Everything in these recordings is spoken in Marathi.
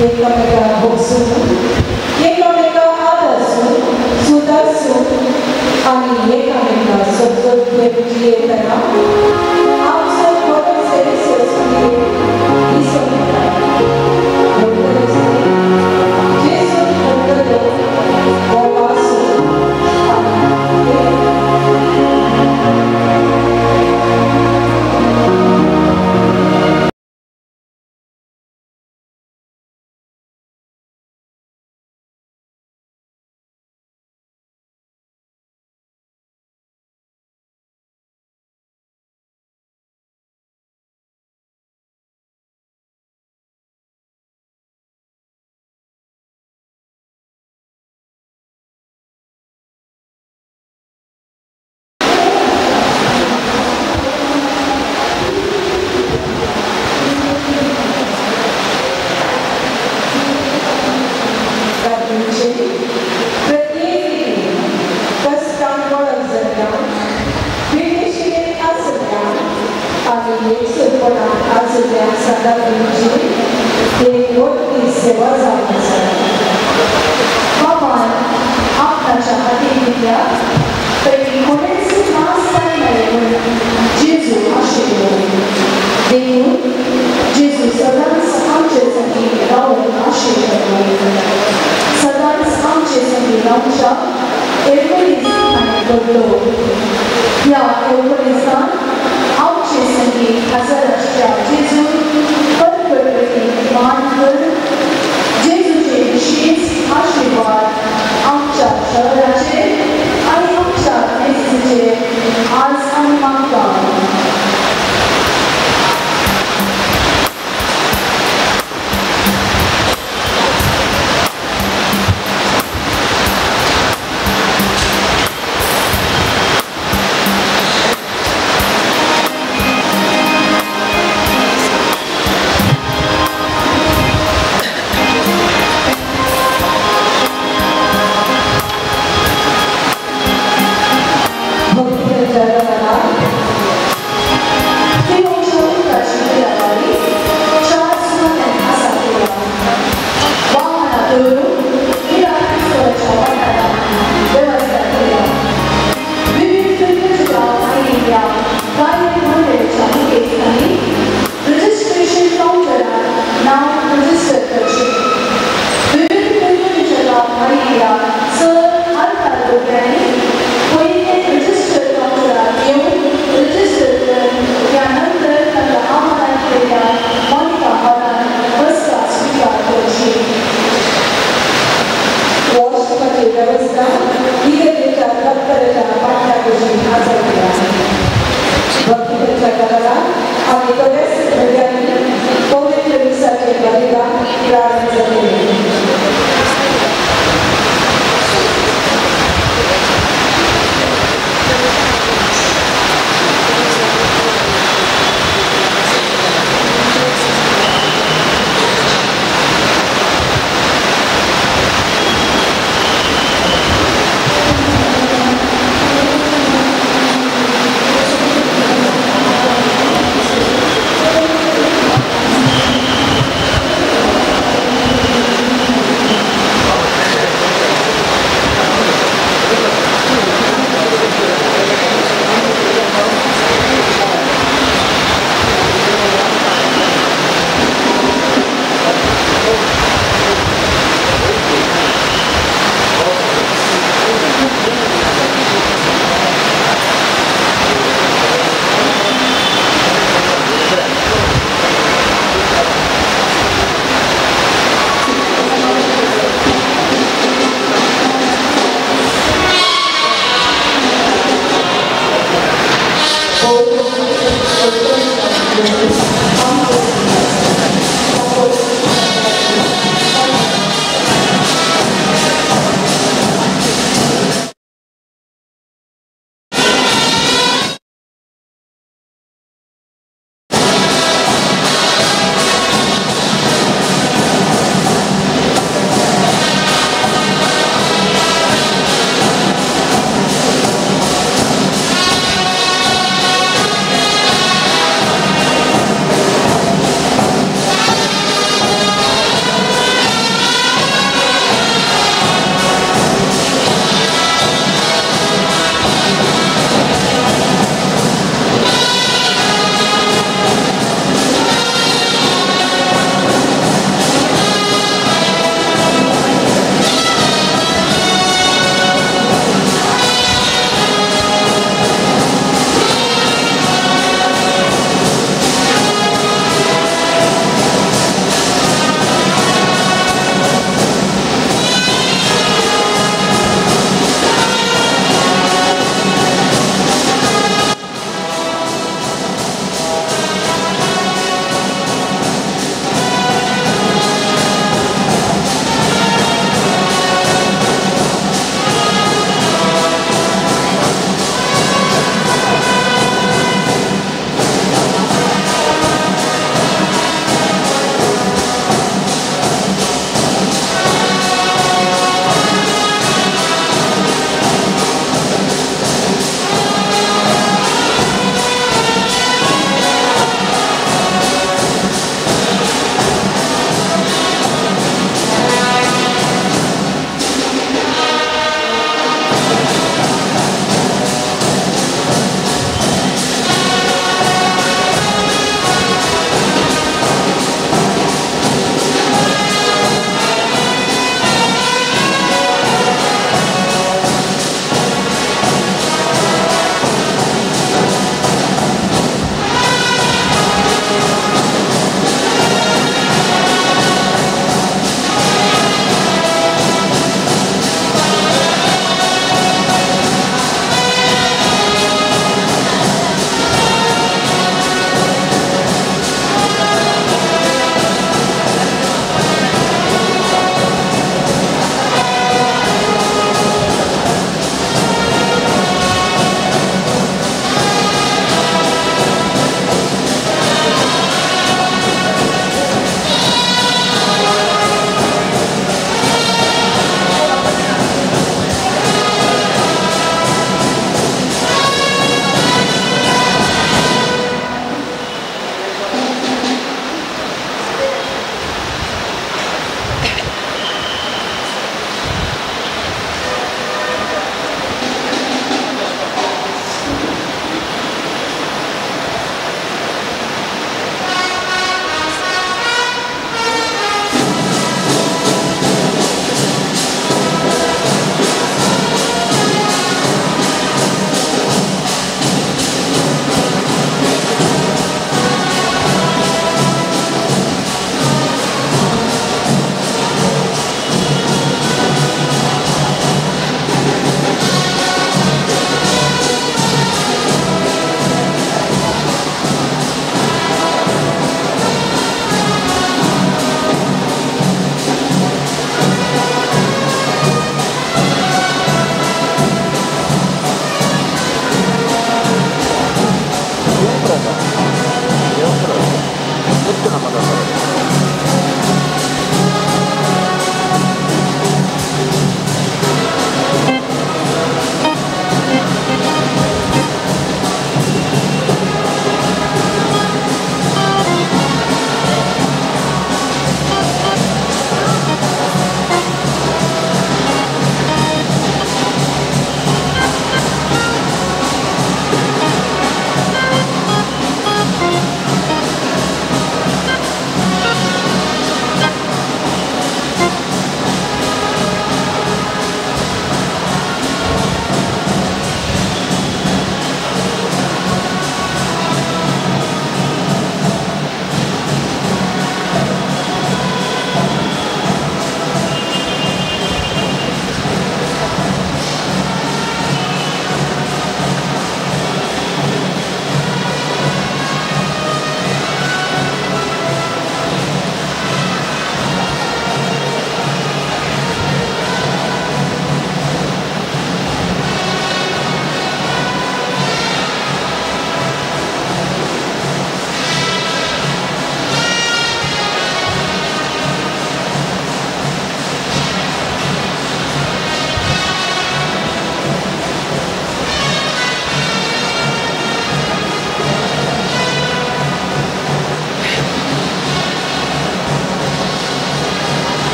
एकमेका बसून एकमेका आदर्सून सुदारसून आणि एकमेका समजून घेऊची येतना आमचं थोडं सेवेसाठी दिसून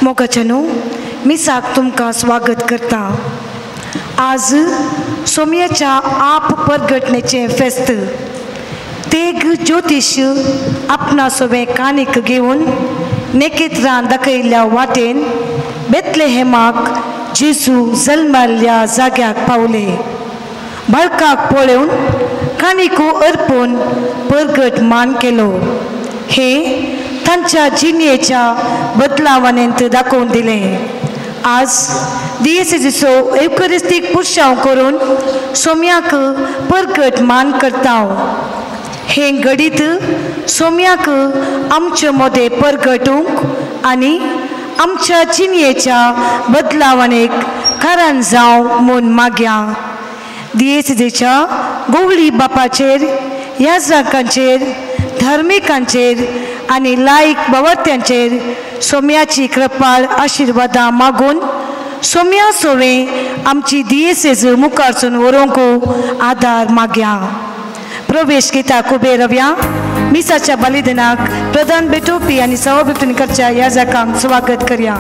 मोगाचनो मिसाक तुमकां स्वागत करता. आज सोम्याच्या आप परगटणेचें फेस्त. तेग ज्योतिश आपणा सोबे कानीक घेवन नेकेत्रां दाखयल्ल्या वाटेन बेतलेहेमाक जेजू जल्माल्ल्या जाग्याक पावले. बाळकाक पळोवन कानिको अर्पून परगट मान केलो. हे तांच्या जिणेच्या बदलावणेंत दाखोवन दिले. आज दियेसेचो एवकरिस्तीक पुरशांव करून सोम्याक परगट मान करता. हे घडीत सोम्याक आमचे मोदे परगटूंक आनी आमच्या जिणेच्या बदलावणेक कारण जावं म्हूण मागया. दियेसेच्या गोवळी बापाचेर, याजकांचेर, धार्मिकांचेर आनी लायक बावर्त्यांचेर सोम्याची कृपाळ आशिर्वादां मागून सोम्या सोवें आमची दियेसेज मुखारसून व्हरूंक आदार मागया. प्रवेश गिताक उबे रावया. मिसाच्या बलिदानाक प्रधान भेटोवपी आनी सभाभिवृत्ती करच्या याजकांक स्वागत करया.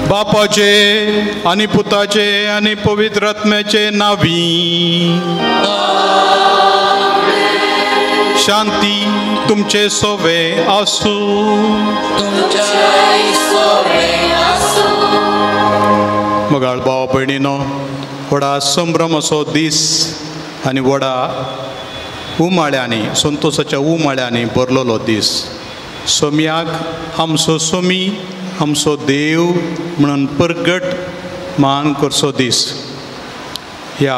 बापाचे आनी पुताचे आनी पवित्र आत्म्याचे नावी. शांती तुमचे सोवे आसू. मगाळ भाव भयणीनो, व्हडा संभ्रम असो दीस आनी व्हडा उमाळ्यांनी, संतोषाच्या उमाळ्यांनी भरलेलो दीस. सोम्याक आमचो सोमी, आमचो देव म्हणून परगट मान करचो दीस. ह्या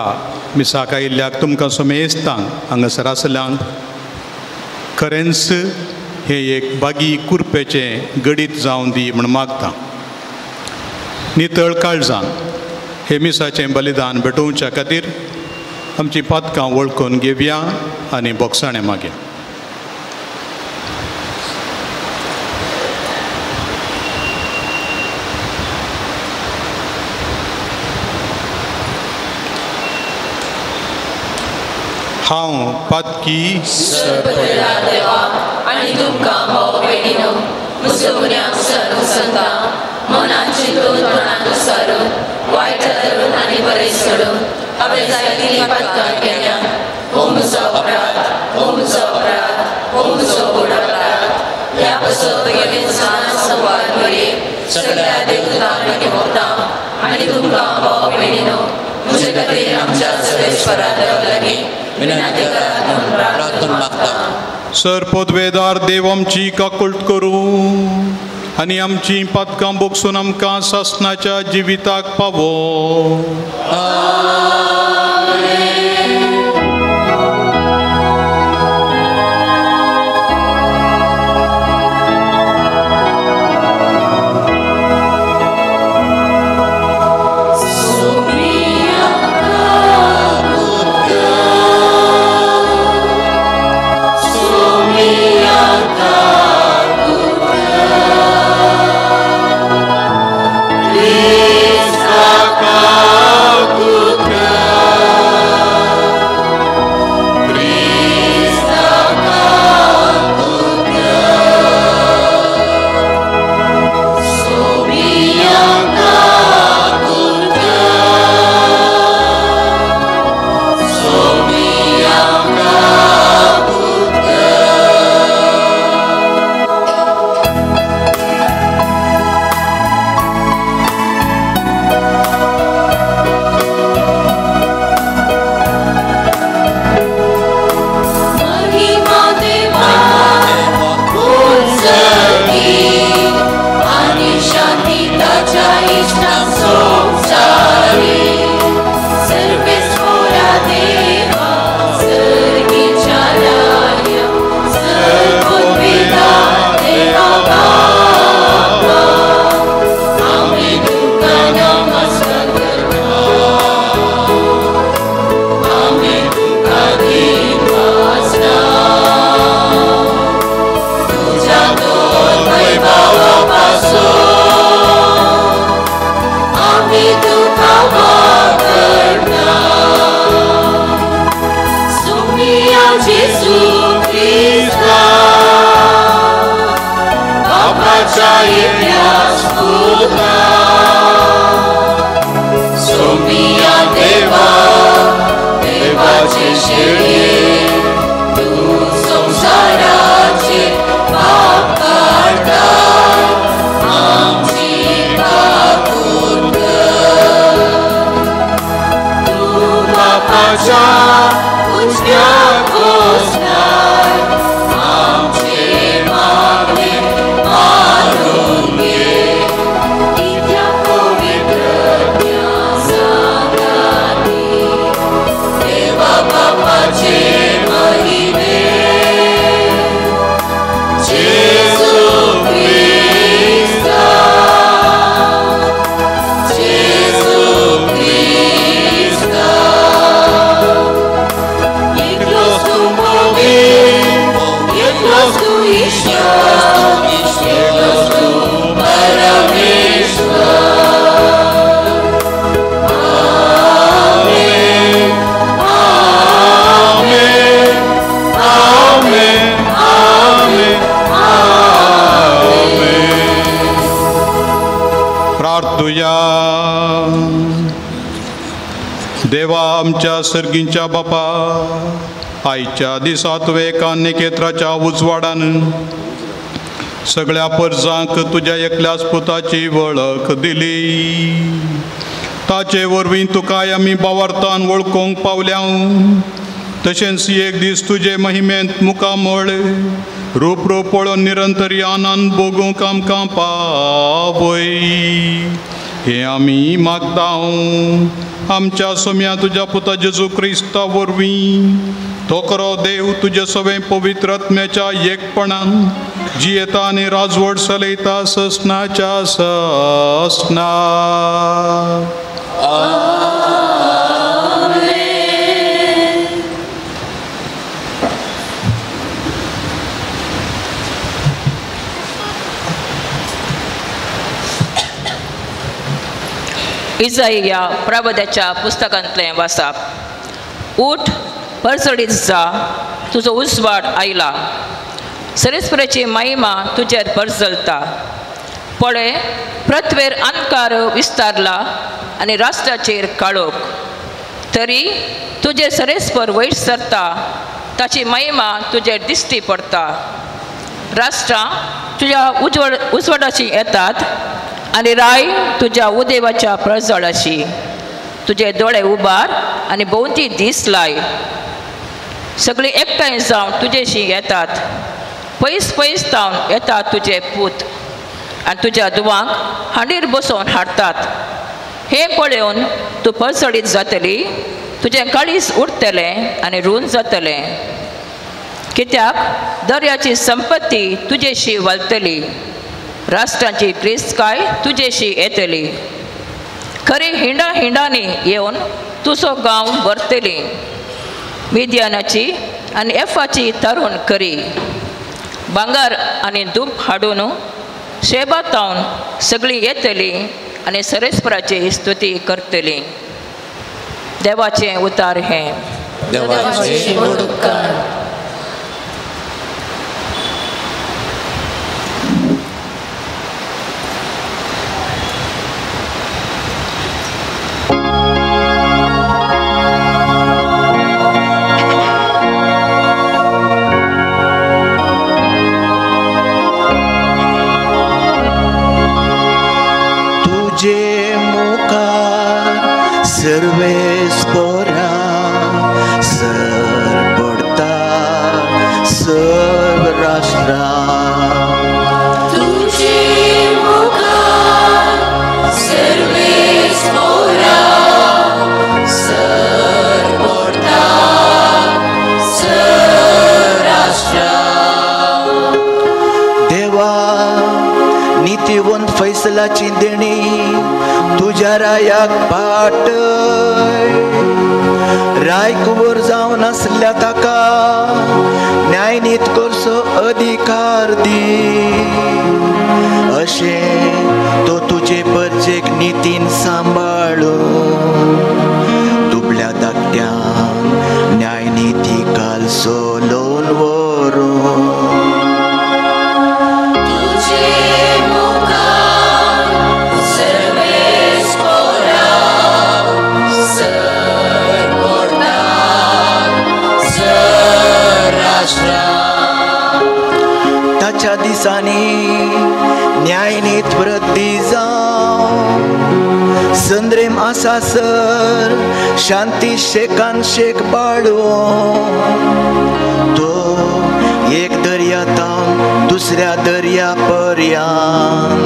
मिसाक आयिल्ल्याक तुमकां सोमेस्तांक हांगासर आसल्यांक खरेंच हे एक बागी कुरपेचें गडीत जावन दी म्हण मागता. नितळ काळजान हे मिसाचें बलिदान भेटोवच्या खातीर आमची पातकां वळखून घेवया आनी बोगसाणें मागया. हांव पातकी देवा आनी तुमकां भाव भयणीनो, म्हज्या मनाक सारून सांगता, मनान चिंतून तोंडाक सारून वायट धरून आनी बरें सोडून हांवें जायतीं पातकां केल्या. हो म्हजो अपराध, हो सगळ्या देवतांक आनी भक्तांक आनी तुमकां भाव भयणीनो म्हजे खातीर आमच्या सर्वेश्वरा देवा लागीं विनंती करात म्हणून प्रार्थना मागता. सरपोतवेदार देव आमची काकुळट करूं आनी आमची पातकां बोगसून आमकां सासणाच्या जिविताक पावो. देवा आमच्या सर्गींच्या बापा, आयच्या दिसा तुवें एका नेकेत्राच्या उजवाडान सगळ्या परजांक तुज्या एकल्याच पुताची वळख दिली. ताचे वरवीं तुकाय आमी बावार्थान वळखूंक पावल्या. तशेंच एक दीस तुजे महिमेंत मुखामळ रूप पळोवन निरंतरी आनंद भोगूंक आमकां पावय. हे आमी मागतां आमच्या सोम्या तुज्या पुता जेजू क्रिस्ता वरवीं. तो खरो देव तुजे सगळे पवित्र आत्म्याच्या एकपणान जियेता आनी राजवट चलयता ससनाच्या ससना. इसाइया प्रभुत्याच्या पुस्तकांतलें वाचप. उठ, परसडीत जा, तुजो उजवाड आयला. सरेस्पराची महिमा तुजेर परजळटा. पळय, पृथ्वेर अंधकार विस्तारला आनी राष्ट्राचेर काळोख. तरी तुजे सरेस्पर वयर सरता, ताची महिमा तुजेर दिश्टी पडटा. राष्ट्रां तुज्या उजवाडाची येतात आनी राय तुज्या उदेवाच्या प्रजळाशी. तुजे दोळे उबार आनी भोंवती दीस लाय. सगळीं एकठांय जावन तुजेशी येतात. पयस पयस जावन येतात तुजे पूत आनी तुज्या दुवांक हांडीर बसोवन हाडटात. हें पळोवन तूं पळसडीत जातली. तुजें काळीज उरतलें आनी रूंद जातलें. कित्याक दर्याची संपत्ती तुजेशी वलतली. राष्ट्रांची क्रिस्काय तुजेशी येतली. खरी हिंडांनी येवन तुजो गांव भरतली. मिद्यानाची आनी एफाची तरुण करी. भांगार आनी दूब हाडून शेबातावन सगळीं येतली आनी सरेस्पराची स्तुती करतली. देवाचें उतार हें. देवाचे उपकार. तुझे मुखार सर्वेस पोरा सर पडता सर्व राष्ट्रा. तुझे मुखार सर्वेस पोरा सर पडता सर्व राष्ट्रा. देवा नीतिवंत फैसलाची देणी तुझ्या रायाक पाटय. राय कुबर जावन आसल्या ताका न्यायनीत करचो अधिकार दी. अशें तो तुजे परजेक नितीन सांबाळून दुबळ्या धाकट्यांक न्यायनिधी घालचो लोन व्हरून. ताच्या दिसांनी न्यायनीत वृद्धी जावं संद्रेम आसा सर शांती शेकान शेक बाळूं. तो एक दर्यातावन दुसऱ्या दर्या पर्यान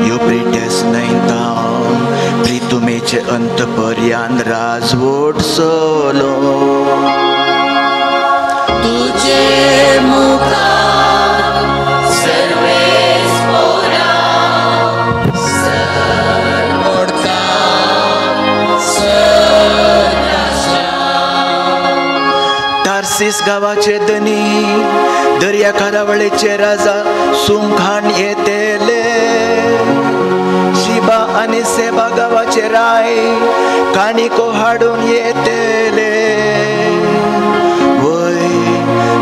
युफ्रेटीस न्हंयतावन प्रितुमेचे अंत पर्यान राजवट चलो. तुझे मुखार सर्वेस पोरा सर पडता सर्व राष्ट्रा. तार्सीस गावाचे धनी दर्या खारावळेचे राजा सुमखान येतेले. शिबा आनी सेबा गावाचे राय काणिको हाडून येतेले.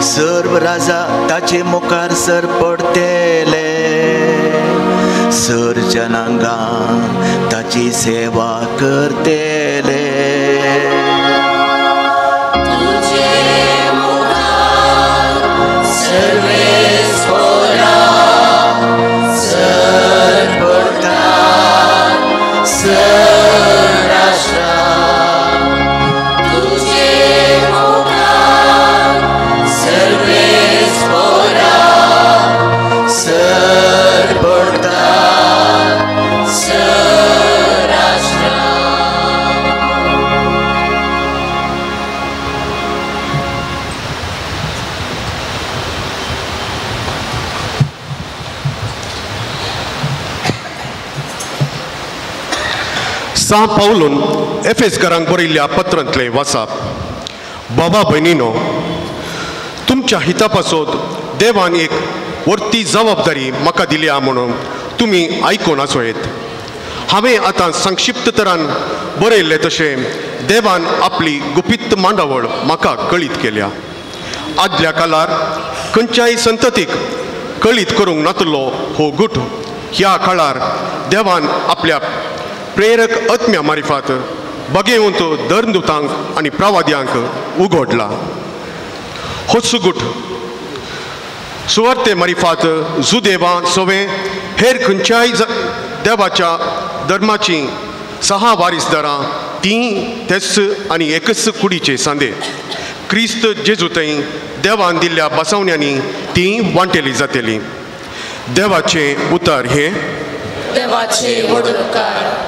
सर्व राजा ताचे मुखार सर पडतेले. सर जनांगां ताची सेवा करतेले. तुझे मुखार सर्वेस पोरा सर पडता सर्व राष्ट्रा. सर्वेस पोरा सर पडता सर्व राष्ट्रा. सा पावलून एफेसकारांक बरयल्ल्या पत्रांतलें वाचप. बाबा भयणीनो, तुमच्या हिता पासत देवान एक वर्ती जबाबदारी म्हाका दिल्या म्हणून तुमी आयकून आसोयेत. हांवें आतां संक्षिप्त तरान बरयल्लें तशें देवान आपली गुपित मांडावळ म्हाका कळीत केल्या. आदल्या काळार खंयच्याय संततीक कळीत करूंक नातलो हो गुट ह्या काळार देवान आपल्या प्रेरक आत्म्या मारिफात बगेवंत धर्मदूतांक आनी प्रवाद्यांक उगडला. हो सुगूट सुवार्ते मारिफात जुदेवा सोवे हेर खंयच्याय देवाच्या धर्माची 6 वारीसदारां तीं तेच आनी एकच कुडीचे सांदे क्रिस्त जेजू थंय देवान दिल्ल्या बसवण्यांनी तीं वांटेली जातली. देवाचें उतर हे देवाचे व्हड उपकार.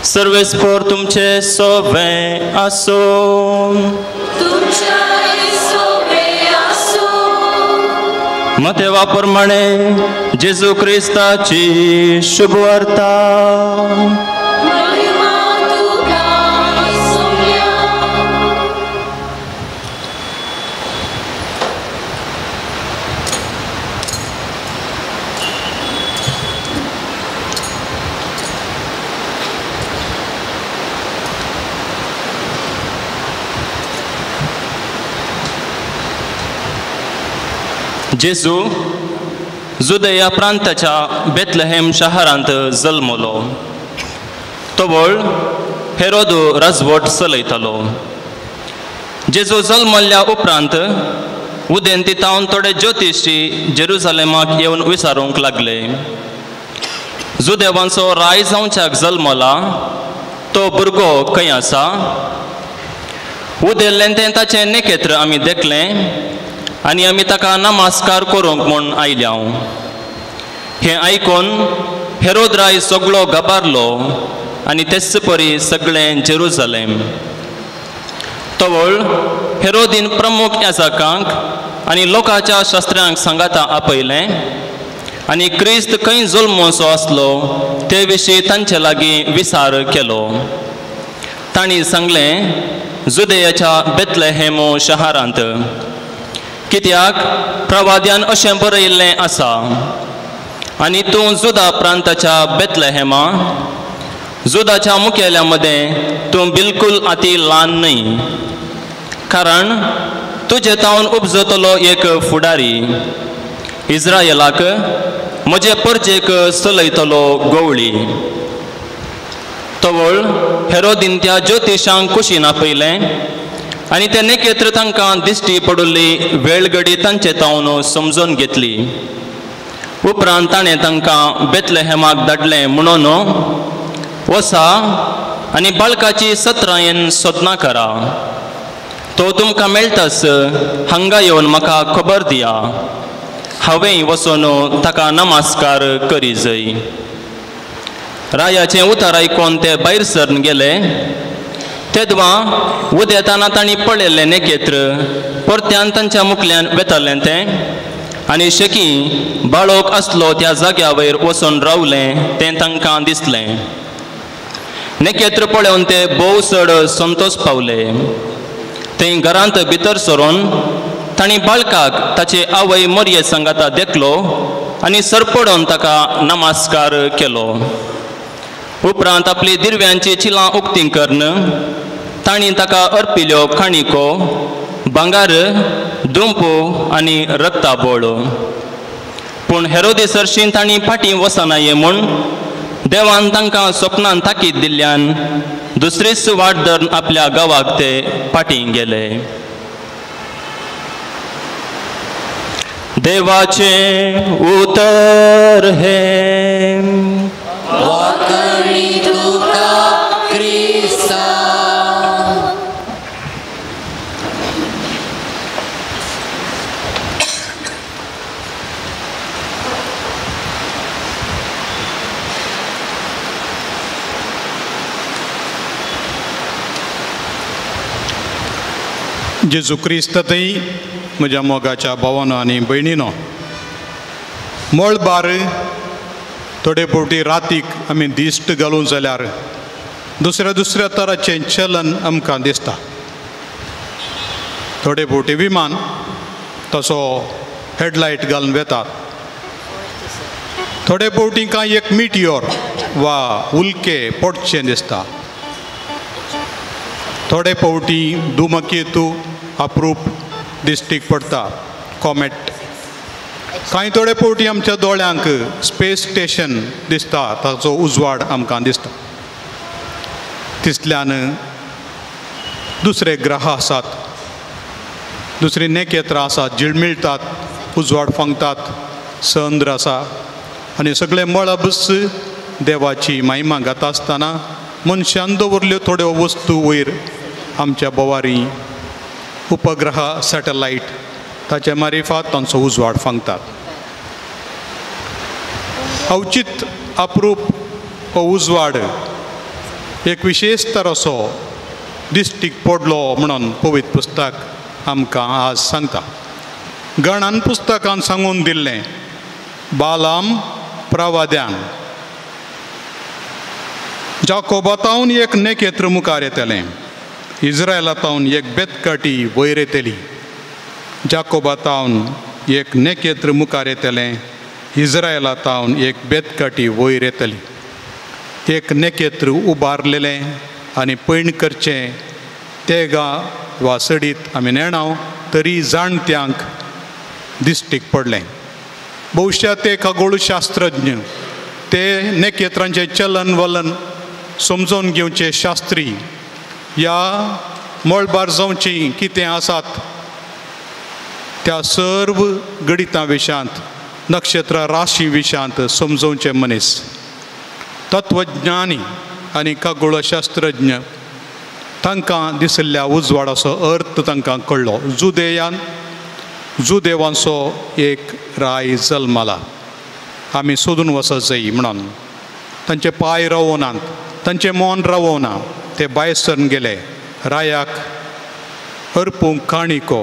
सर्वेस्पोर तुमचे सोबे आसो. मतेवा प्रमाणे जेजू क्रिस्ताची शुभ वार्ता. जेजू जुदेया प्रांताच्या बेथलेहेम शहरांत जल्मलो. तो वळ हेरोद राजवट चलयतालो. जेजू जल्मल्ल्या उपरांत उदेंतितावन थोडे ज्योतिशी जेरुसलेमाक येवन विचारूंक लागले, जुदेवांचो राय जावच्याक जल्मला तो भुरगो खंय आसा? उदेल्लें तें ताचें नेकेत्र आमी देखलें आनी आमी ताका नमस्कार करूंक म्हूण आयल्या. हें आयकून हेरोद राय सगळो गबारलो आनी तेच परी सगळें जेरुसलेम. तवळ हेरोदीन प्रमुख याजकांक आनी लोकांच्या शास्त्रांक सांगाता आपयलें आनी क्रिस्त खंय जल्मोचो आसलो ते विशीं तांचे लागीं विचार केलो. तांणी सांगलें, जुदेयाच्या बेथलेहेम शहरांत, कित्याक प्रवाद्यान अशें बरयल्लें आसा, आनी तूं जुदा प्रांताच्या बेथलेहेमा, जुदाच्या मुखेल्या मदें तूं बिलकुल अती ल्हान न्हय, कारण तुजे तावन उपजतलो एक फुडारी, इस्रायेलाक म्हजे परजेक चलयतलो गवळी. तवळ हेरोदीन त्या ज्योतिशांक कुशीन आपयलें आनी ते नेकेत्र तांकां दिश्टी पडुल्ली वेळगडी तांचे तावन समजून घेतली. उपरांत ताणें तांकां बेथलेहेमाक धाडलें म्हणून वसा आनी बाळकाची 17 सोदना करा. तो तुमकां मेळटाच हांगा येवन म्हाका खबर दिया. हांवें वचून ताका नमस्कार करी जय. रायाचें उतर आयकून ते भायर सरून गेले. तेदवा उदेताना तांणी पळयल्लें नेकेत्र परत्यान तांच्या मुखल्यान वेतालें तें आनी शेकी बाळोक आसलो त्या जाग्या वयर वचून रावलें तें तांकां दिसलें. नेकेत्र पळोवन ते भोव चड संतोश पावले. थंय घरांत भितर सरून तांणी बाळकाक ताचे आवय मोरये सांगाता देखलो आनी सरपडून ताका नमस्कार केलो. उपरांत आपली दिरव्यांची चिलां उक्तीं करून तांणी ताका अर्पिल्ल्यो काणिको, भांगार, दुंपू आनी रक्ताबोळ. पूण हेरोदेस हरशीं तांणी फाटीं वचनाये म्हूण देवान तांकां स्वप्नांत ताकीद दिल्ल्यान दुसरीच वाट धरून आपल्या गांवाक ते फाटीं गेले. देवाचे उतर हे वाकणी तुका क्रिस्ता जेजू क्रिस्ततय म्हज्या मोगाच्या भावांनो आनी भयणीनो, मळबार थोडे फावटी रातीक आमी दिश्ट घालूं जाल्यार दुसऱ्या दुसऱ्या तराचें चलन आमकां दिसता. थोडे फावटी विमान तसो हेडलायट घालून वेतात. थोडे फावटी कांय एक मिटियोर वा उल्के पडचें दिसता. थोडे फावटी धुमकेतू अप्रूप दिश्टीक पडटा, कॉमेट. कांय थोडे फावटी आमच्या दोळ्यांक स्पेस स्टेशन दिसता, ताचो उजवाड आमकां दिसता. तितल्यान दुसरे ग्रह आसात, दुसरी नखेत्रां आसात, जिळमिळटात, उजवाड फंगतात, चंद्र आसा आनी सगळे मळबस देवाची महिमा गाता आसतना मनशान दवरल्यो थोड्यो वस्तू वयर आमच्या बोवारी उपग्रह सॅटलायट ताच्या मारिफात तांचो उजवाड फंगतात. अवचित अप्रूप हो उजवाड एक विशेष तरासो दिश्टीक पडलो म्हणून पवित्र पुस्तक आमकां आज सांगता. गणान पुस्तकान सांगून दिल्लें बालाम प्रवाद्यान जाकोबातावन एक नखेत्र मुखार येतलें, इस्रायलातावन एक बेतकाटी वयर येतली. जाकोबातावन एक नखेत्र मुखार येतलें, इस्रायलातावन एक बेतकाटी वयर येतली. एक नखेत्र उबारलेलें आनी पैण करचें तेगा वा सडीत आमी नेणाव तरी जाणट्यांक दिश्टीक पडलें. भविश्या ते खगोलशास्त्रज्ञ, ते नखेत्रांचें चलन वलन समजून घेवचे शास्त्री ह्या मळबार जावची कितें आसात त्या सर्व गणितां विशांत, नक्षत्र राशी विशांत समजोवचे मनीस. तत्वज्ञानी आनी खगोलशास्त्रज्ञ तांकां दिसल्या उजवाडाचो अर्थ तांकां कळ्ळो. जुदेवांचो एक राय जल्माला, आमी सोदून वचत जायी म्हणून. तांचे पांय रावनात, तांचें मन रावना. ते भायर सरून गेले, रायाक अर्पूंक काणिको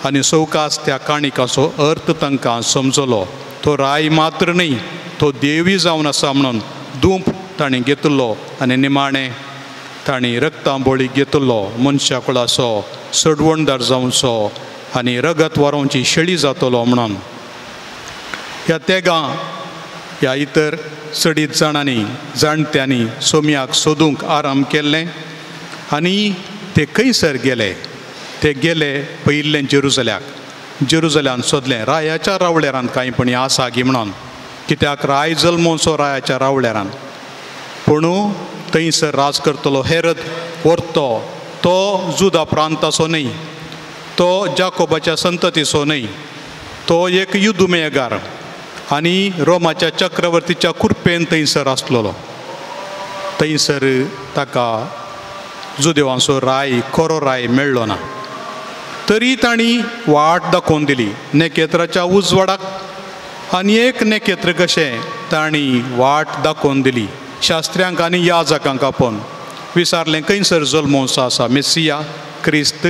आनी सवकास त्या काणिकाचो अर्थ तांकां समजलो. तो राय मात्र न्ही, तो देवी जावन आसा म्हणून धूप ताणें घेतलो आनी निमाणें ताणें रक्तांबोळी घेतलो. मनशा कुळाचो सडवणदार जावचो आनी रगत वारोवची शेळी जातलो म्हणून. ह्या तेगां ह्या इतर सडीत जाणांनी जाणट्यांनी सोम्याक सोदूंक आराम केल्लें आनी ते खंयसर गेले. ते गेले पयिल्लें जेरुजल्यान सोदलें रायाच्या रावळेरांत कांयपणी आसा गी म्हणून, कित्याक राय जल्मोचो रायाच्या रावळेरांत. पूण थंयसर राज करतलो हेरद व्हरतो तो जुदा प्रांताचो न्ही, तो जाकोबाच्या संततीचो न्ही, तो एक युद्धमेयगार आनी रोमाच्या चक्रवर्तीच्या कुरपेन थंयसर आसलेलो. थंयसर ताका जुदेवांचो राय खरो राय मेळ्ळो ना. तरी तांणी वाट दाखोवन दिली नखेत्राच्या उजवाडाक आनी एक नखेत्र कशें तांणी वाट दाखोवन दिली. शास्त्र्यांक आनी याजकांक आपोवन विचारलें खंयसर जल्मोचो आसा मेसिया क्रिस्त.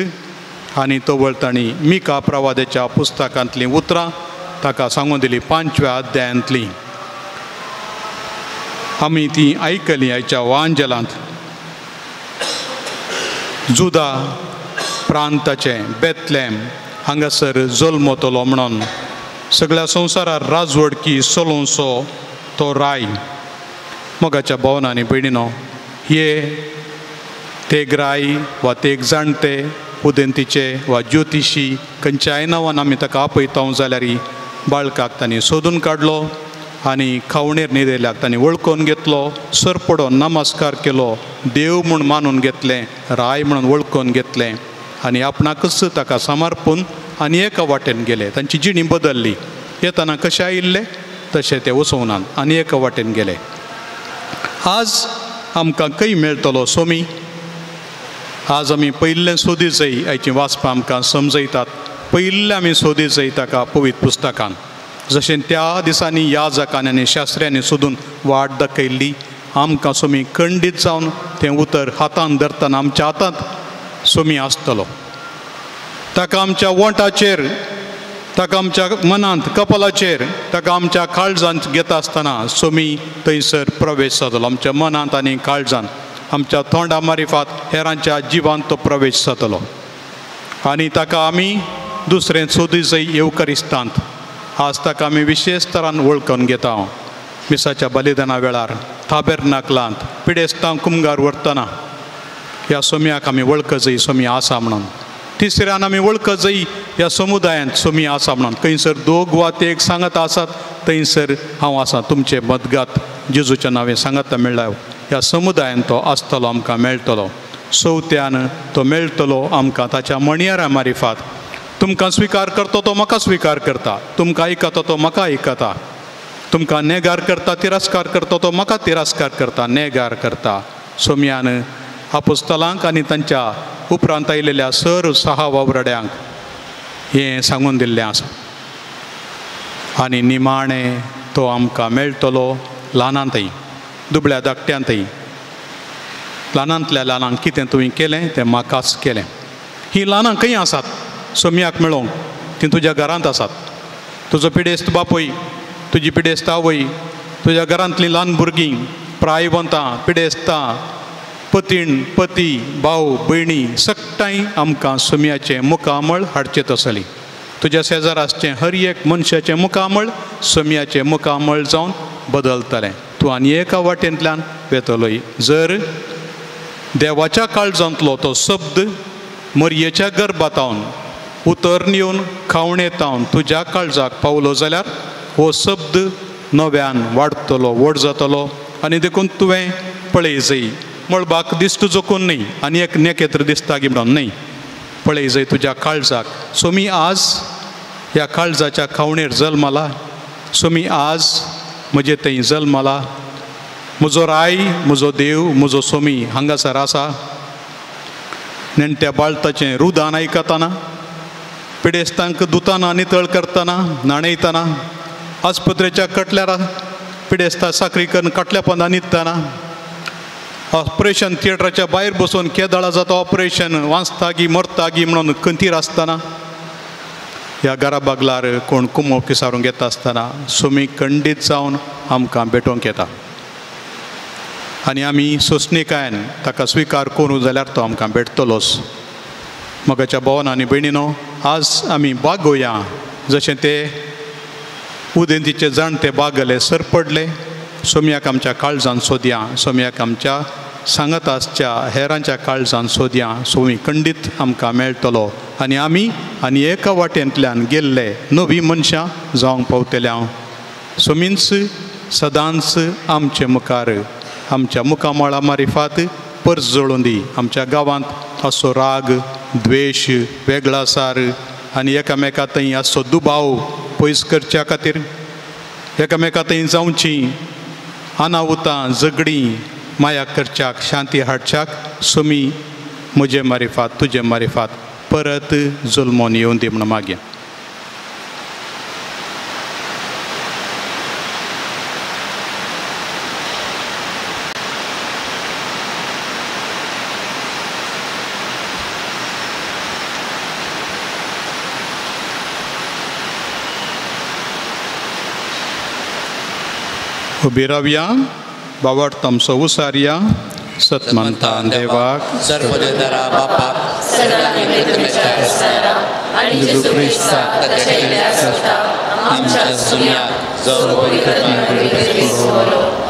आनी तवळ तांणी मिका प्रवाद्याच्या पुस्तकांतलीं उतरां ताका सांगून दिली, 5व्या अध्यायांतलीं. आमी ती आयकलीं आयच्या वांजलांत. जुदा प्रांताचें बेतलेम हांगासर जल्मतलो म्हणून सगळ्या संवसारार राजवडकी चलोवचो तो राय. मोगाच्या भावनांनी भयणीनो, हे तेग राय वा तेग जाणटे उदेंतीचे वा ज्योतिशी खंयच्याय नांवान आमी ताका आपयता जाल्यार बाळकाक तांणी सोदून काडलो आनी खावणेर न्हिदेल्याक तांणी वळखून घेतलो. सरपडोन नमस्कार केलो, देव म्हूण मानून घेतलें, राय म्हणून वळखून घेतलें आनी आपणाकच ताका समर्पून आनी एका वाटेन गेले. तांची जिणी बदलली. येताना कशे आयिल्ले तशे ते वचोवनात आनी एका वाटेन गेले. आज आमकां खंय मेळटलो सोमी. आज आमी पयल्लें सोदी जय हाची वाचपां आमकां समजयतात. पयल्लें आमी सोदी जय ताका पवित्र पुस्तकान. जशें त्या दिसांनी याजकांनी आनी शास्त्र्यांनी सोदून वाट दाखयल्ली आमकां सोमी खंडीत जावन तें उतर हातान धरतना आमच्या हातांत सोमी आसतलो. ताका आमच्या वोंटाचेर, ताका आमच्या मनांत कपलाचेर, ताका आमच्या काळजांत घेता आसतना सोमी थंयसर प्रवेश जातलो. आमच्या मनांत आनी काळजांत, आमच्या तोंडा मारिफात हेरांच्या जिवांत तो प्रवेश जातलो. आनी ताका आमी दुसरें सोदी जय येवकरिस्तांत आज ताका आमी विशेश तरान वळखून घेता. मिसाच्या बलिदाना वेळार ताबेर्नाकलांत पिडेस्तांव कुमगार व्हरतना ह्या सोम्याक आमी वळख जय सोमी आसा म्हणून. तिसऱ्यान आमी वळख जय ह्या समुदायांत सोमी आसा म्हणून. खंयसर दोग वा ते एक सांगत आसात थंयसर हांव आसा तुमचे मदगात जेजूच्या नांवें सांगता म्हणल्यार ह्या समुदायांत तो आसतलो आमकां मेळटलो. चवथ्यान तो मेळटलो आमकां ताच्या मणयारा मारिफात. तुमकां स्विकार करता तो म्हाका स्विकार करता, तुमकां आयकता तो म्हाका आयकता, तुमकां नेगार करता तिरस्कार करता तो म्हाका तिरस्कार करता नेगार करता. सोम्यान आपोस्तलांक आनी तांच्या उपरांत आयिल्ल्या सर 6 वावरड्यांक हें सांगून दिल्लें आसा. आनी निमाणें तो आमकां मेळटलो ल्हानांतय दुबळ्या धाकट्यांतय. ल्हानांतल्या ल्हानांक कितें तुवें केलें तें म्हाकाच केलें. हीं ल्हानां खंय आसात सोम्याक मेळोंक? तीं तुज्या घरांत आसात. तुजो पिडेस्त बापूय, तुजी पिडेस्त आवय, तुज्या घरांतलीं ल्हान भुरगीं, प्रायवंतां, पिडेस्तां, पतीण, पती, भाव, भयणी सगळ्यांय आमकां सोम्याचें मुखामळ हाडचें आसली. तुज्या शेजाराचें हर एक मनशाचें मुखामळ सोम्याचें मुखामळ जावन बदलतलें. तूं आनी एका वाटेंतल्यान वेतलोय. जर देवाच्या काळजांतलो तो शब्द मरयेच्या गर्भातावन उतर्न येवन खावणेतावन तुज्या काळजाक पावलो जाल्यार हो शब्द नव्यान वाडटलो, व्हड जातलो. आनी देखून तुवें पळय जय मळबाक दिश्ट जोखून न्ही आनी एक नेकेत्र दिसता गी म्हणून न्ही. पळय जय तुज्या काळजाक. सोमी आज ह्या काळजाच्या खावणेर जल्माला. सोमी आज म्हजे थंय जल्माला. म्हजो राय, म्हजो देव, म्हजो सोमी हांगासर आसा. नेणट्या बाळताचें रुदान आयकतना, पिडेस्तांक दुताना नितळ करतना, न्हाणयतना, आस्पत्रेच्या कटल्यार पिडेस्तां साखरी करून कटल्या पोंदा न्हिदतना, ऑपरेशन थिएटराच्या भायर बसून केदाळा जाता ऑपरेशन वाचता गी मरता गी म्हणून खंतीर आसतना, ह्या घरा बागलार कोण कुमो किसारूंक येता आसतना सोमी खंडीत जावन आमकां भेटोवंक येता. आनी आमी सोंसणीकायेन ताका स्विकार करूं जाल्यार तो आमकां भेटतलोच. मोगाच्या भावान आनी भयणीनो, आज आमी बागोवया जशें ते उदेंतीचे जाणटे बागले सर पडले. सोम्याक आमच्या काळजान सोदया, सोम्याक आमच्या सांगताच्या हेरांच्या काळजान सोदया. सोमी खंडीत आमकां मेळटलो आनी आमी आनी एका वाटेंतल्यान गेल्ले नवी मनशां जावंक पावतले. हांव सोमींच सदांच आमचे मुखार आमच्या मुखामळा मारिफात पर्स जोडून दी. आमच्या गांवांत असो राग, द्वेश, वेगळासार आनी एकामेका थंय असो दुबाव पयस करच्या खातीर, एकामेका थंय जावची अनाहुतां, झगडीं माया करच्याक, शांती हाडच्याक सोमी म्हजे मारिफात, तुजे मारिफात परत जुल्मोन येवन दी म्हणून मागया. उबी रावया. बावट तामसो उसारया. सतमंता देवाक, सर्वोदरा बापाक, आनी जेजू क्रिस्ताक ताच्या केल्या सत्ता आमच्या सुन्याक जो पवित्र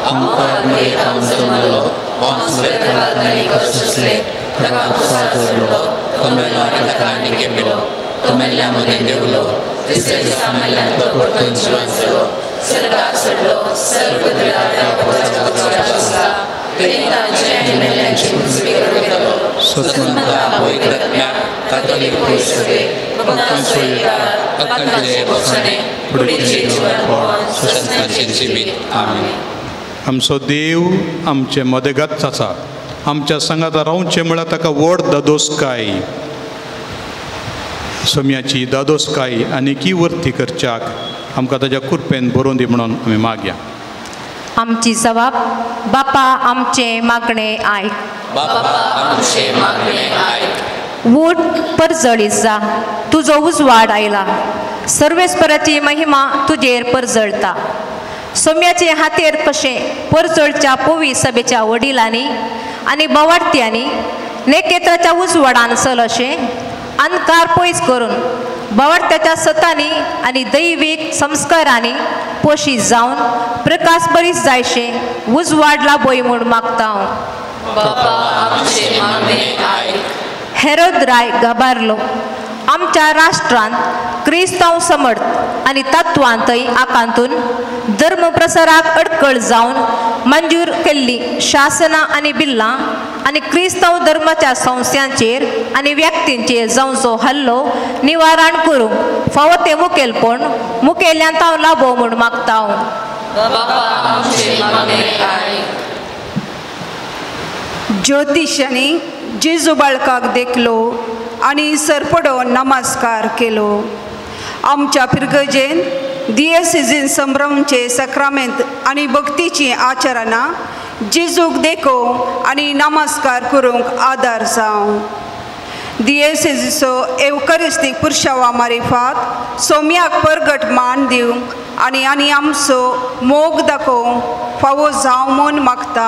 आमकां मयत जमलो वांसवेतरात आनी कसले ताका साजलो कमेला ताका आनी गेलो कमेल्या मध्ये देवलो तिसऱ्या दिसा मेल्यान तो परतून जिवंत जालो सर्गाक चडलो सर्वोदरा बापाक पेरितांचे आनी मेल्यांची मुजवी करतलो सतमंता पवित्र आत्म्याक कातोलीक पुरुषाचे आमचो देव आमचे मदगत आसा आमच्या संगात रावचे म्हळ्यार ताका व्हड दादोसकाय सोम्याची दादोसकाय आनीकी वर्ती करच्याक आमकां ताच्या कृपेन बरोवन दी म्हणून आमी मागया. आमची जबाब बापा आमचे मागणे आयक. वोट परजळीत जा तुजो उजवाड आयला सर्वेस्पराची महिमा तुजेर परजळता. सोम्याचे हातेर कशें परजळच्या पोवी सभेच्या वडिलांनी आनी बवाडत्यांनी नेकेत्राच्या उजवाडान चल अशें अंधकार पयस करून बवाडत्याच्या सतांनी आनी दैवीक संस्कारांनी पोशीत जावन प्रकाश बरीच जायशे उजवाड लाबोय म्हूण मागता हांव. हेरोद राय गाबारलो आमच्या राष्ट्रांत क्रिस्तांव समर्थ आनी तत्वांतय आकांतून धर्म प्रसाराक अडखळ जावन मंजूर केल्ली शासनां आनी बिल्लां आनी क्रिस्तांव धर्माच्या संस्थांचेर आनी व्यक्तींचेर जावचो हल्लो निवारण करूंक फावो ते मुखेलपण मुखेल्यांत हांव लाभो म्हूण मागता हांव. ज्योतिशांनी जेजू बाळकाक देखलो आनी सरपडोन नमस्कार केलो. आमच्या पिरगजेन दियेसिजीन संभ्रमचे सक्रमेंत आनी भक्तीची आचरणां जेजूक देखो आनी नमस्कार करूंक आदार जावं. दियेसिजीचो एवकरिस्तीक पुरशावा मारिफात सोम्याक परगट मान दिवंक आनी आमचो मोग दाखोवंक फावो जावं म्हूण मागता.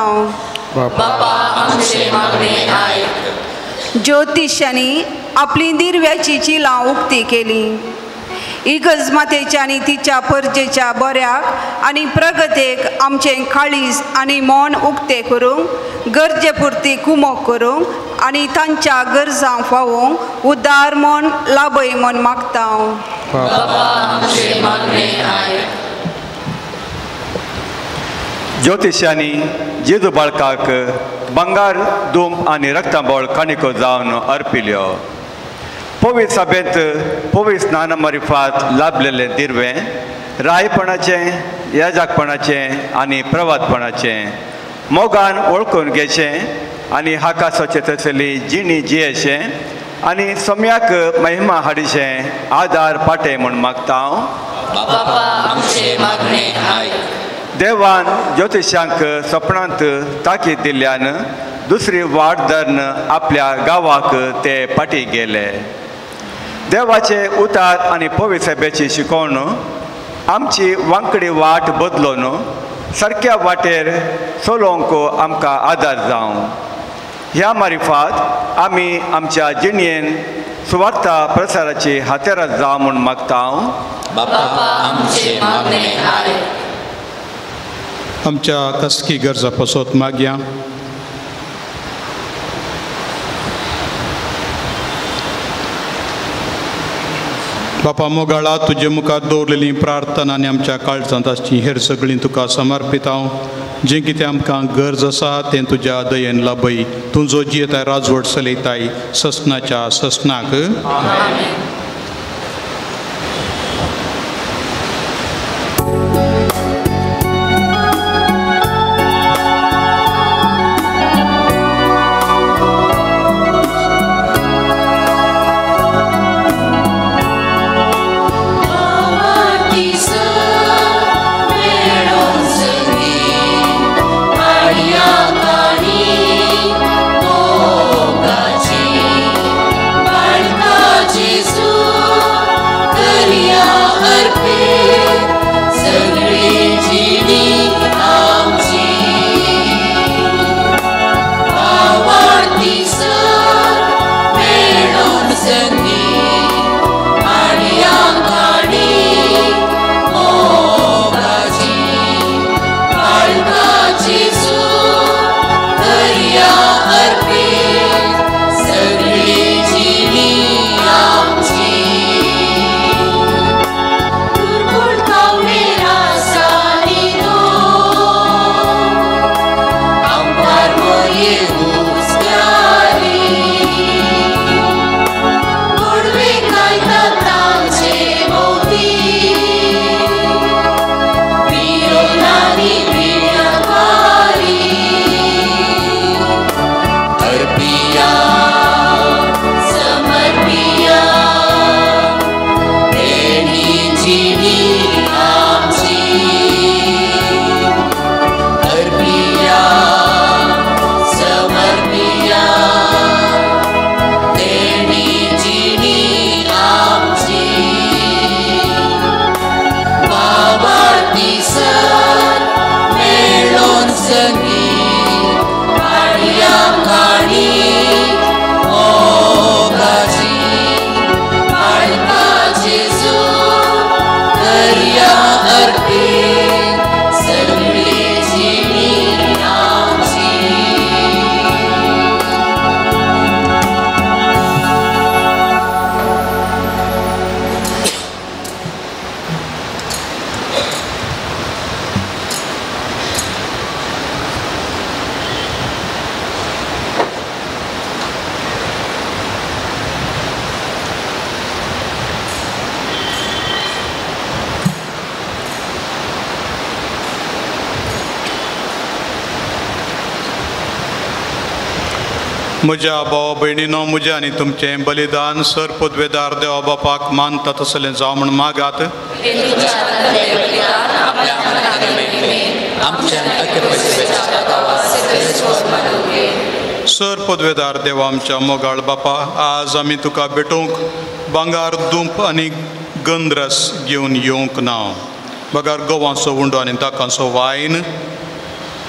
ज्योतिशांनी आपली दिर्व्याची चिलां उक्ती केली. इगज मातेच्या आनी तिच्या परजेच्या बऱ्याक आनी प्रगतेक आमचें काळीज आनी मन उक्ते करूंक गरजे पुरती कुमोक करूंक आनी तांच्या गरजां फावोवंक उदार मन लाभय म्हूण मागता. ज्योतिशांनी जेजू बाळकाक बंगार दूम आनी रक्तांबोळ काणिको जावन अर्पिल्यो. पवित्र सभेंत पवित्र स्नाना मारिफात लाभलेले दिर्वें रायपणाचें याजकपणाचें आनी प्रवादपणाचें मोगान वळखून घेचें आनी हाका सोचत आसली जिणी जियेचें आनी सोम्याक महिमा हाडिचें आदार पाटे म्हूण मागता. देवान ज्योतिशांक सपनांत ताकीद दिल्ल्यान दुसरी वाट धरन आपल्या गांवाक ते पाटी गेले. देवाचे उतार आनी पवित्र सभेची शिकवण आमची वांकडी वाट बदलोवन सारक्या वाटेर चलोवंक आमकां आदार जावं. ह्या मारिफात आमी आमच्या जिणयेन सुवार्ता प्रसाराची हातेरां जावं म्हूण मागता. आमच्या कसकी गरजा पसोत मागया. बापा मोगाळा तुजे मुखार दवरलेली प्रार्थना आनी आमच्या काळजांत आसची हेर सगळीं तुका समर्पित हांव. जें कितें आमकां गरज आसा तें तुज्या दयेन लाभय. तूं जो जियेताय राजवट चलयताय ससनाच्या ससनाक. Goodwill, म्हज्या भाव भयणीनो, म्हजें आनी तुमचें बलिदान सर पदवेदार देवा बापाक मानता तसलें जावं म्हण मागात. सर पदवेदार देवा आमच्या मोगाळ बापा, आज आमी तुका भेटूंक भांगार दूप आनी गंधरस घेवन येवंक ना. बगार गोवांचो उंडो आनी दाकांचो वायन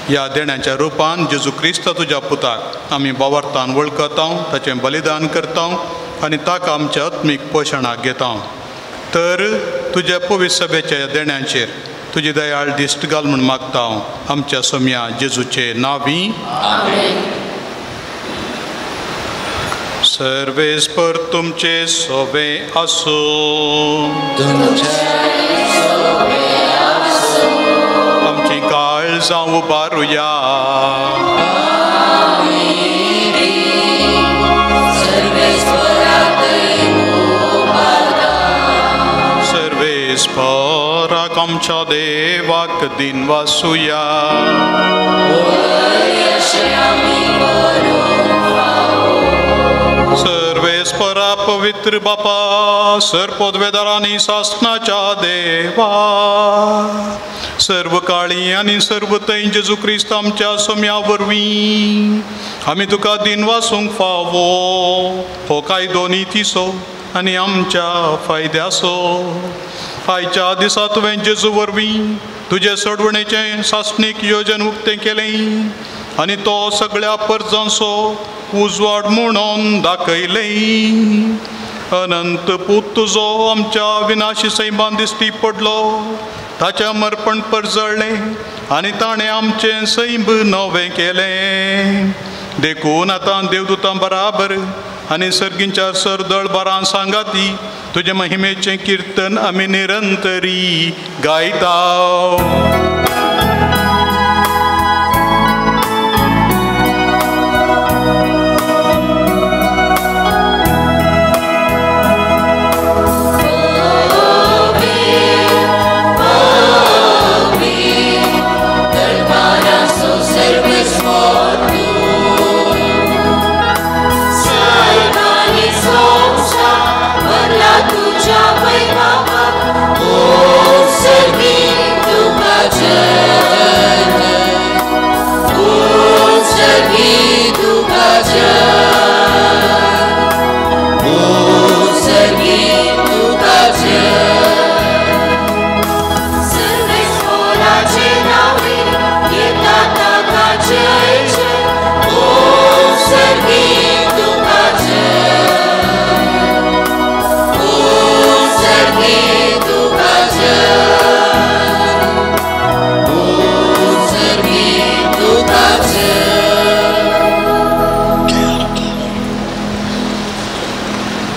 ह्या देण्याच्या रुपान जेजू क्रिस्त तुज्या पुताक आमी बावार्थान वळखता, ताचें बलिदान करता आनी ताका आमच्या आत्मीक पोशणाक घेता. तर तुज्या पवित्र सभेच्या देण्याचेर तुजी दयाळ दिश्ट घाल म्हूण मागता आमच्या सोम्या जेजूचे नांवी. सर्वेस्पर तुमचे सोबे आसूं. आमची काळजां उबारुया. सर्वेस्पराक आमच्या देवाक दिन वासुया. सर्वेस्परा पवित्र बापा, सर पदवेदार आनी शासनाच्या देवा, सर्व काळी आनी सर्व थंय जेजू क्रिस्त आमच्या सोम्या वरवीं आमी तुका दिन वासूंक फावो. हो कायदो नितीचो आनी आमच्या फायद्याचो. आयच्या दिसा तुवें जेजू वरवीं तुजे सोडवणेचें शासनीक योजन उक्तें केलें आनी तो सगळ्या परजांचो उजवाड म्हणून दाखयलें. अनंत पूत तुजो आमच्या विनाशी सैमांत दिश्टी पडलो. ताच्या मरपण परजळ्ळें आनी ताणें आमचें सैम नवें केलें. देखून आतां देवदूतां बराबर आनी सर्गींच्या सरदळ बारां सांगाती तुजे महिमेचें किर्तन आमी निरंतरी गायता.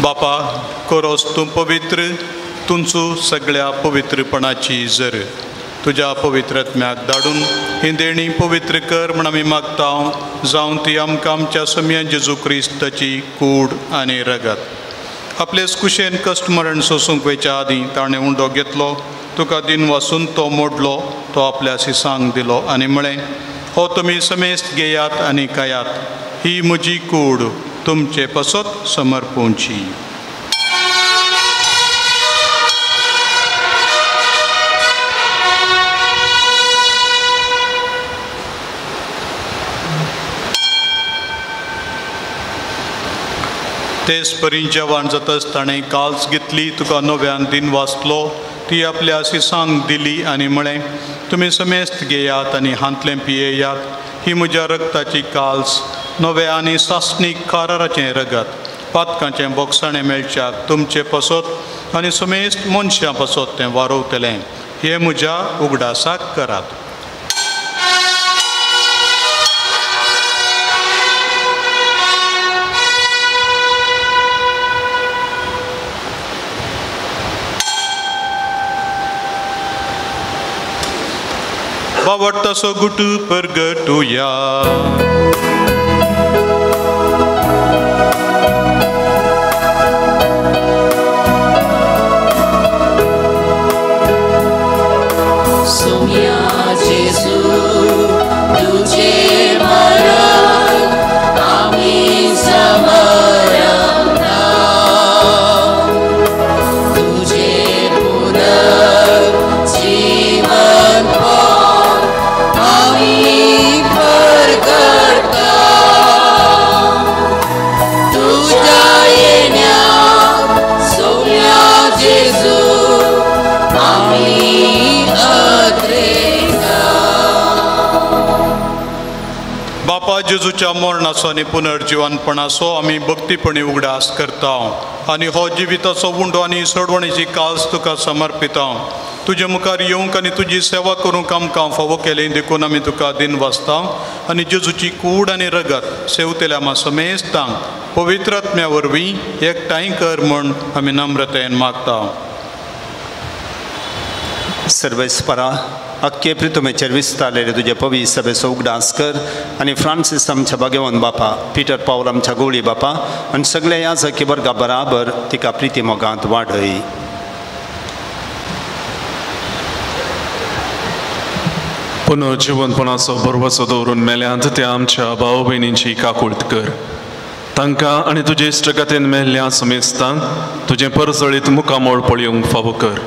बापा, कोरोस तूं पवित्र, तुमचो सगळ्या पवित्रपणाची जर तुज्या पवित्रत्म्याक धाडून ही देणी पवित्र कर म्हण आमी मागता. जावं ती आमकां आमच्या सोम्या जेजू क्रिस्ताची कूड आनी रगत. आपलेच कुशेन कश्ट मरण सोसूंक वयच्या आदीं ताणें उंडो घेतलो. तुका दिन वासून तो मोडलो, तो आपल्या सिसांक दिलो आनी म्हळें, हो तुमी समेस्त घेयात आनी खायात. ही म्हजी कूड तुमचे पसत समर्पूंची. तेच परी जेवण जाताच ताणें काल्स घेतली, तुका नव्यान दिन वाचलो. ती आपल्या सिसांक दिली आनी म्हळें, तुमी समेस्त घेयात आनी हांतलें पियेयात. ही म्हज्या रगताची काल्स, नवे आनी सासणीक काराराचें रगत, पातकांचें बोगसाणें मेळच्याक तुमचे पसत आनी समेस्त मनशां पसत तें वारोवतलें. हें म्हज्या उगडासाक करात. बावडटाचो गुटू परगटुया. सोम्या जेजू तुझे मरण आमी जेजूच्या मरणाचो आनी पुनर्जिवनपणाचो आमी भक्तीपणी उगडास करता आनी हो जिविताचो उंडो आनी सोडवणेची काळज तुका समर्पिता. तुजे मुखार येवंक आनी तुजी सेवा करूंक आमकां फावो केलें देखून आमी तुका दिन वाचता आनी जेजूची कूड आनी रगत सेवतेल्या आमा समेस्तांक पवित्र आत्म्या वरवीं एकठांय कर म्हूण आमी नम्रतेन मागता. सर्वेस्परा अख्खे पृथ्वीचेर विस्तारलेले तुजे पवित्र सभेचो उगडास कर आनी फ्रांसीस आमच्या भाग्यवान बापा, पीटर पावल आमच्या गवळी बापा आनी सगळे याजकी वर्गा बराबर तिका प्रिती मोगांत वाडय. पुनर्जिवनपणाचो बरवसो दवरून मेल्यांत त्या आमच्या भाव भयणींची काकुळट कर. तांकां आनी तुजे इश्टगतीन मेल्ल्या समेस्तांक तुजें परजळीत मुखामोळ पळयोवंक फावो कर.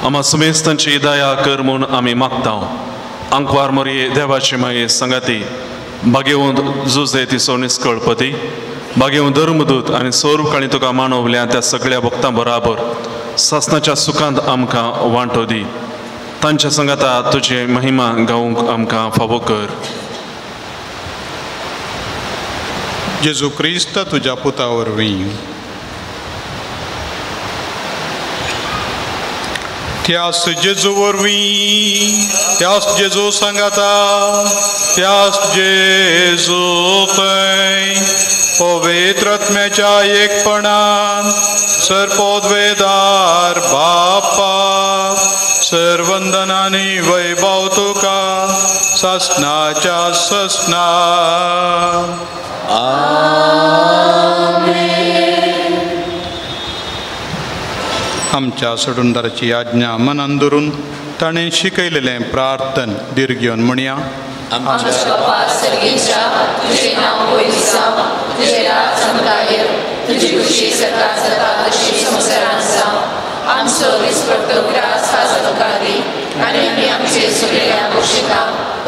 आमा समेस्तांची दया कर म्हूण आमी मागता. आंकवार मोरये देवाची माये संगाती भाग्यवंत जुजे तिचो निस्कळपती भाग्यवंत धर्मदूत आनी सोरूकाणी तुका मानवल्या त्या सगळ्या भक्तां बराबर सासणाच्या सुखांत आमकां वांटो दी. तांच्या संगाता तुजे महिमा गावूंक आमकां फावो कर. जेजू क्रिस्त तुज्या पुता वरवीं त्यास जेजू वरवीं त्यास जेजू सांगाता त्यास जेजू थंय पवित्र आत्म्याच्या एकपणान सरपोद्वेदार बापा सर्वंदनानी वैभव तुका ससनाच्या ससना. आमच्या सोडूनदाराची आज्ञा मनान धरून ताणें शिकयलेलें प्रार्थन दीर्घ घेवन म्हणया. आमच्या बापा सर्गेच्या तुझे नाव पवित्र जावं, तुझे राज आमकां येवं, तुजी खुशी सदांच जाता तशी संवसारांत जावं. आमचो दिसपट्टो ग्रास आज आमकां दी आनी आमी आमचे सगळ्या गोश्टिंक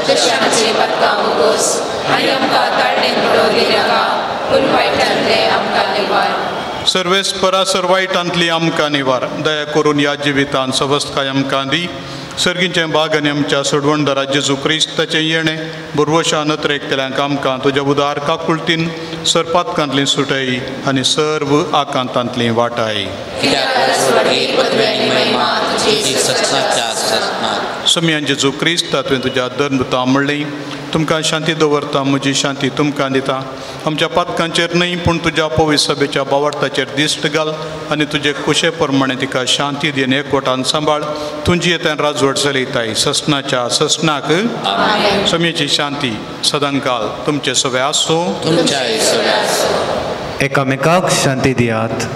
तशें आमचे पदकां मुगोस आनी आमकां ताळणेन पडोवंक नाका पूण वायटांतले आमकां निवार. सर्वेस्परा सर्वायटांतली आमकां निवार. दया करून ह्या जिवितांत सवस्तकाय आमकां दी. सर्गींचें भाग आनी आमच्या सोडवणदारा जेजू क्रिस्ताचें येणें बुरवशा नत्रेक केल्यांक आमकां तुज्या उदार काकुळटीन सरपातकांतली सुटय आनी सर्व आकांतांतली वाटाय. समियान जेजू क्रिस्त तुवें तुज्या धर्मता म्हणलें तुमकां शांती दवरता, म्हजी शांती तुमकां दिता. आमच्या पातकांचेर न्हय पूण तुज्या पवित्र सभेच्या बावरताचेर दिश्ट घाल आनी तुजे कुशे प्रमाणे तिका शांती दी आनी एकवटान सांबाळ. तुजी येत्यान राजवट चलयताय ससनाच्या ससनाक. समेची शांती सदांकाल तुमचे सवे आसूं. एकामेकाक शांती दियात.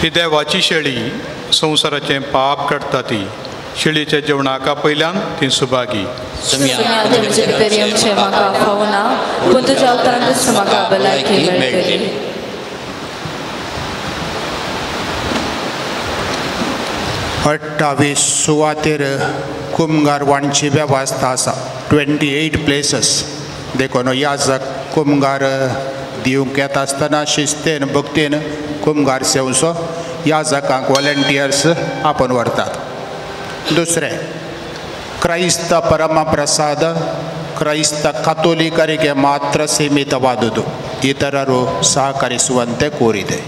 ही देवाची शेळी संवसाराचें पाप काडटा ती. शेळीच्या जेवणाका पयल्यान ती सुभागी. म्हाका फावना पूण तुज्या अवतारांतच म्हाका भलायकी मेळटली. अठ्ठावीस सुवातेर कुमगार वांची वेवस्था आसा. 28 प्लेसीस देखून याजक कुमगार दिवंक येता आसतना शिस्तेन भक्तीन कुमगार सेवसो याजकांक वॉलंटियर्स आपोवन व्हरतात. दुसरें क्राइस्त परमप्रसाद ಕ್ರೈಸ್ತ ಕಥೋಲಿಕರಿಗೆ ಮಾತ್ರ ಸೀಮಿತವಾದುದು, ಇತರರು ಸಹಕರಿಸುವಂತೆ ಕೋರಿದೆ.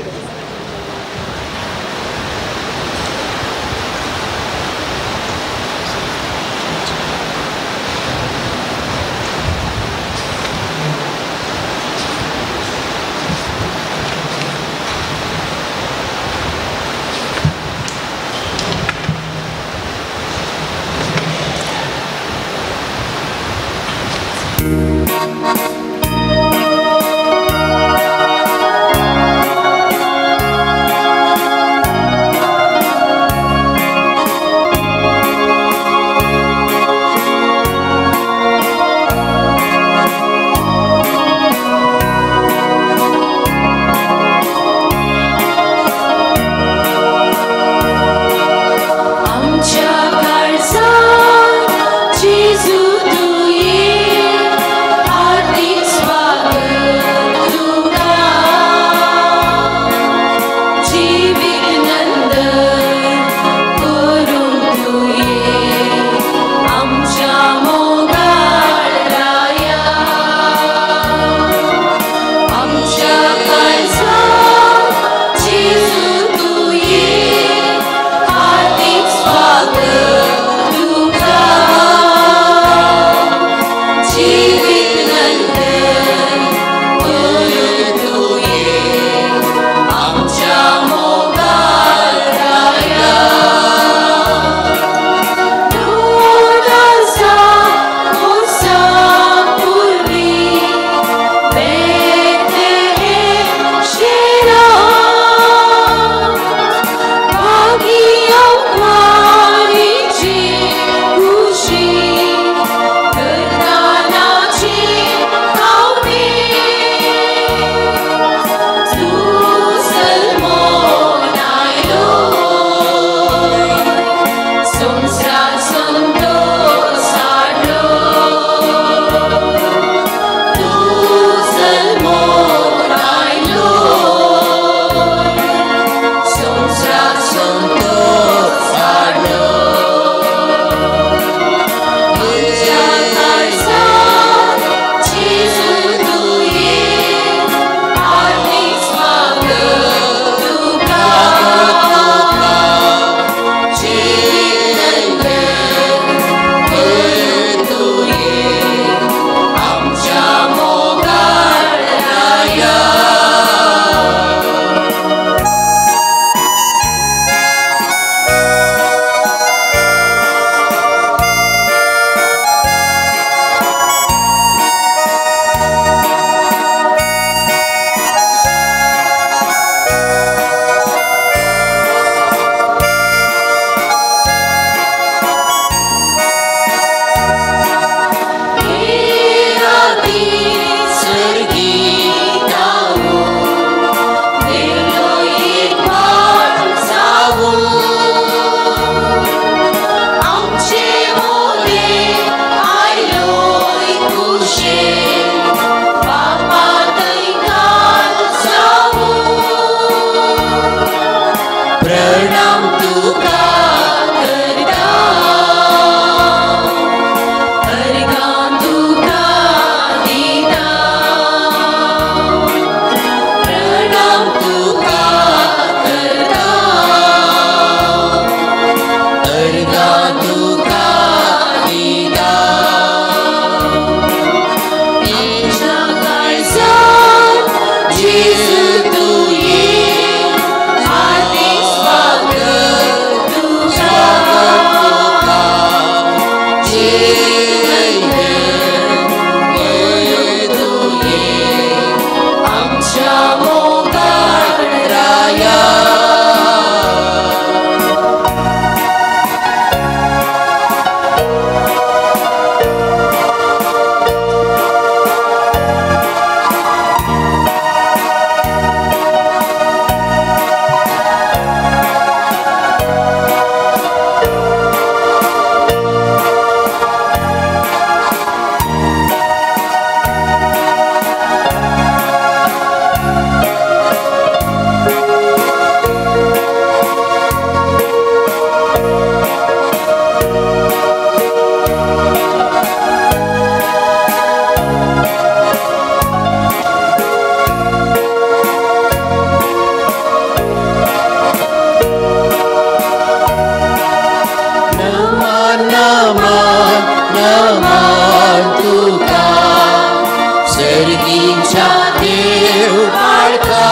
देव बाळका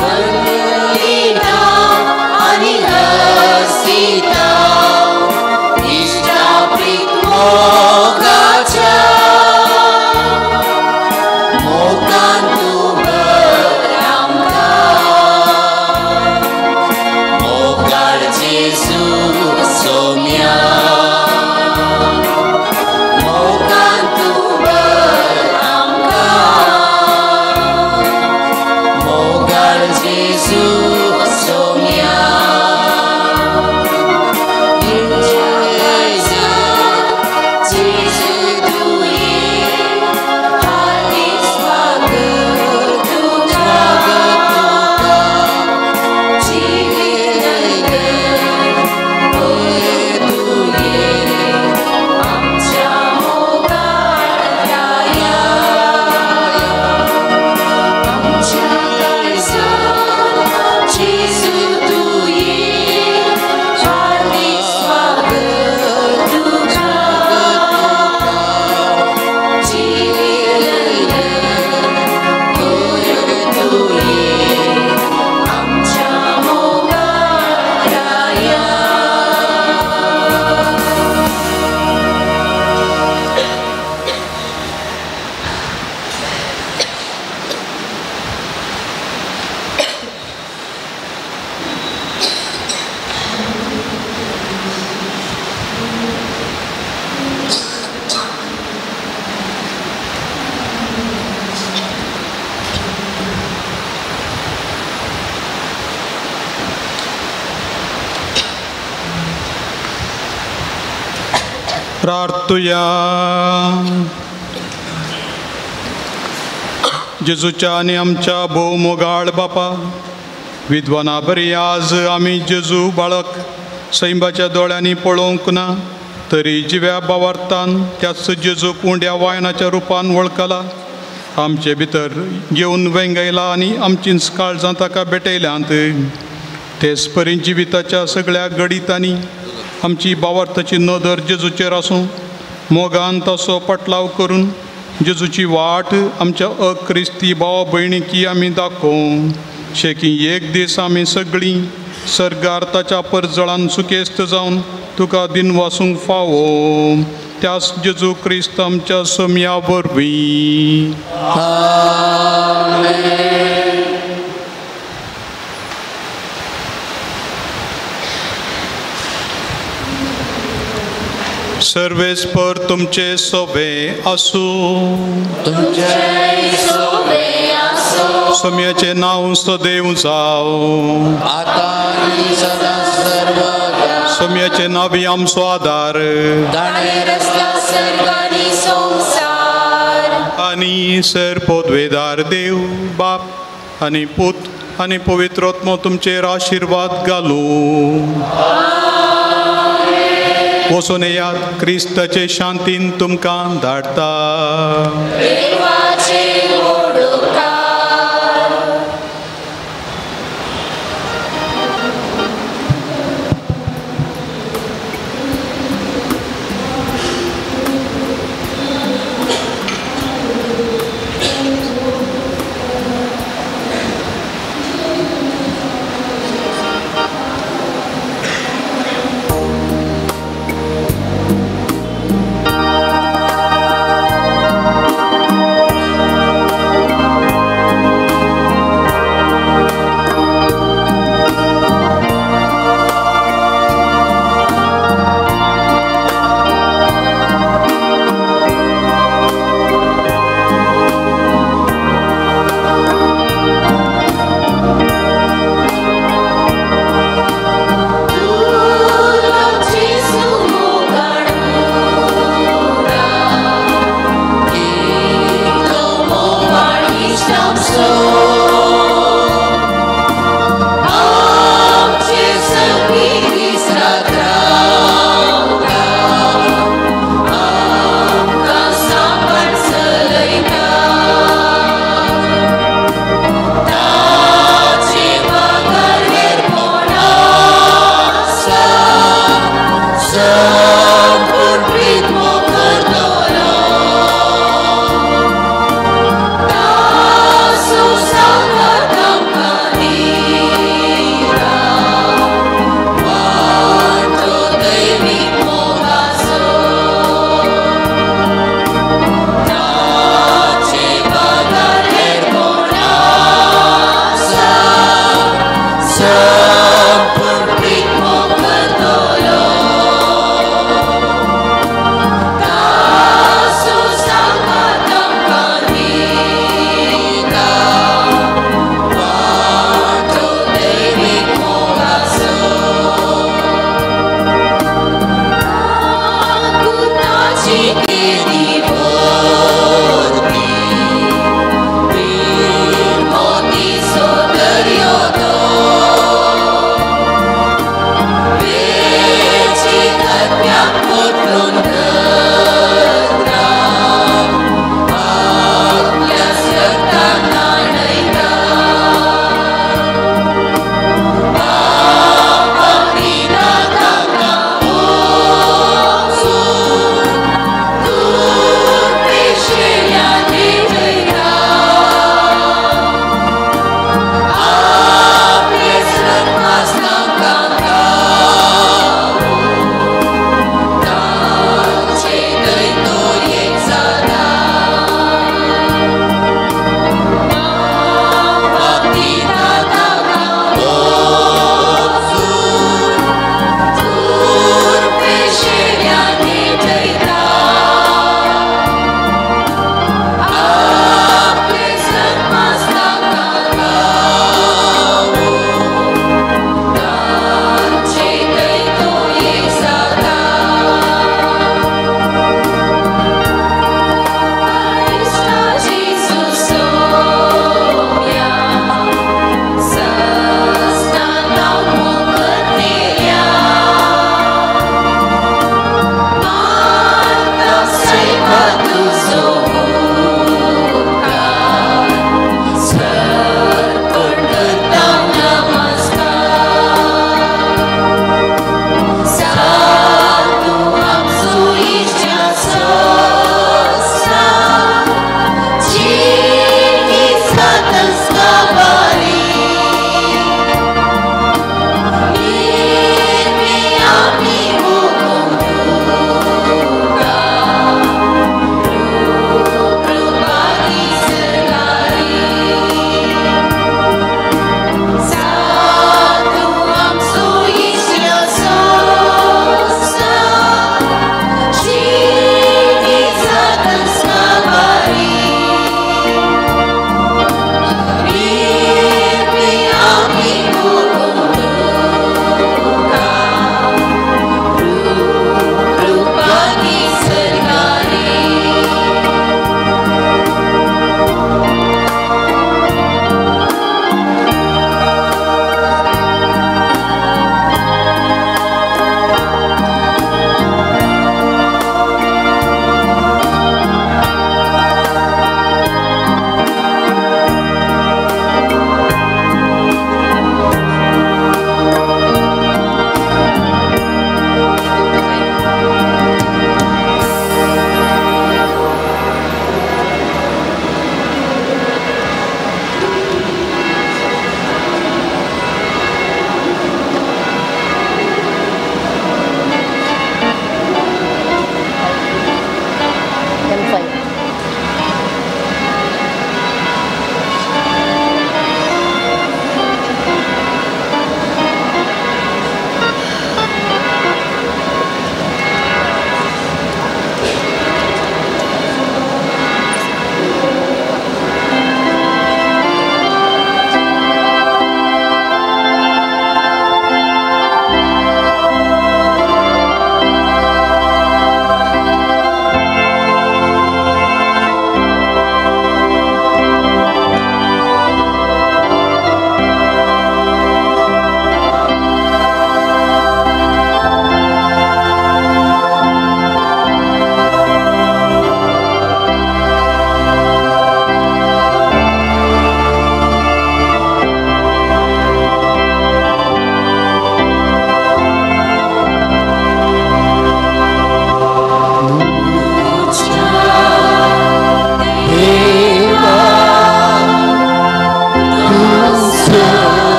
वल्लीना आणि हसिता इष्टा प्रीत मोगाच्या मोगान तू बर आमका मोगाळ जेजू सोम्या मोगान तू बर आमका मोगाळ जेजू सोम्या प्रार्थुया. जेजूच्या आणि आमच्या भोव मोगाळ बापा विद्वाना बरी आज आमी जेजू बाळक सैंबाच्या दोळ्यांनी पळोवंक ना तरी जिव्या भावार्थान त्याच जेजूक उंड्या वायनाच्या रुपान वळखला. आमचे भितर घेवन वेंगयला आनी आमचींच काळजां ताका भेटयल्यांत. तेच परी जिविताच्या सगळ्या गडितांनी आमची भावार्थाची नदर जेजूचेर आसूं मोगान तसो पटलाव करून जेजूची वाट आमच्या अक्रिस्ती भाव भयणीकी आमी दाखोवं. शेकी एक दीस आमी सगळीं सर्गार्थाच्या परजळान सुकेस्त जावन तुका दिनवासूंक फावो. त्याच जेजू क्रिस्त आमच्या सोम्या वरवीं. सर्वेस्पर तुमचे सोबे आसूं. सोम्याचे नांव सदैव जावं. सोम्याचे नावी आमचो आदार आनी सर पोदवेदार देव बाप आनी पूत आनी पवित्र आत्मो तुमचेर आशिर्वाद घालूं. वचून येयात क्रिस्ताचे शांतीन तुमकां धाडटा.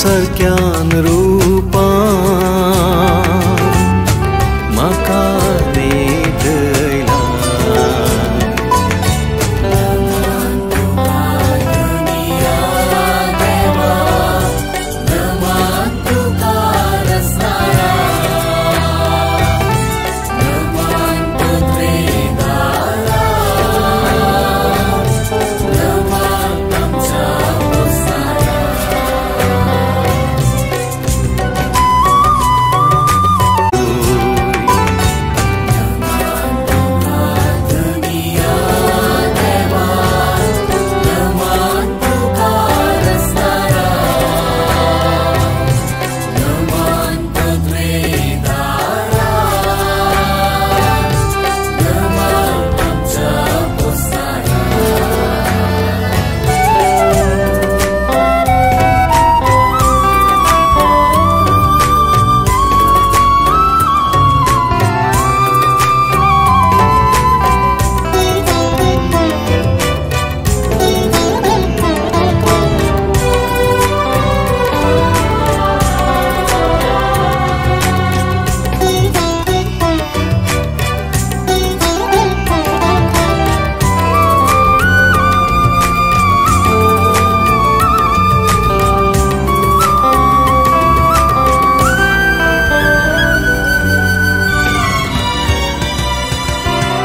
सारक्यान रूपान म्हाका न्हिदयला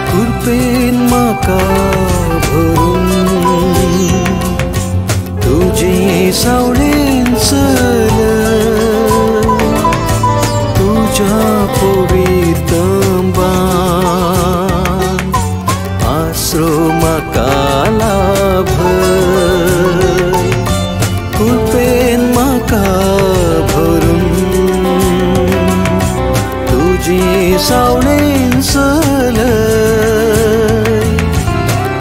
कृपेन म्हाका भरून तुजे सावळेन चल तुज्या पवित्र तंबान आसरो म्हाका लाभय कृपेन म्हाका भरून तुजे सावळेन चल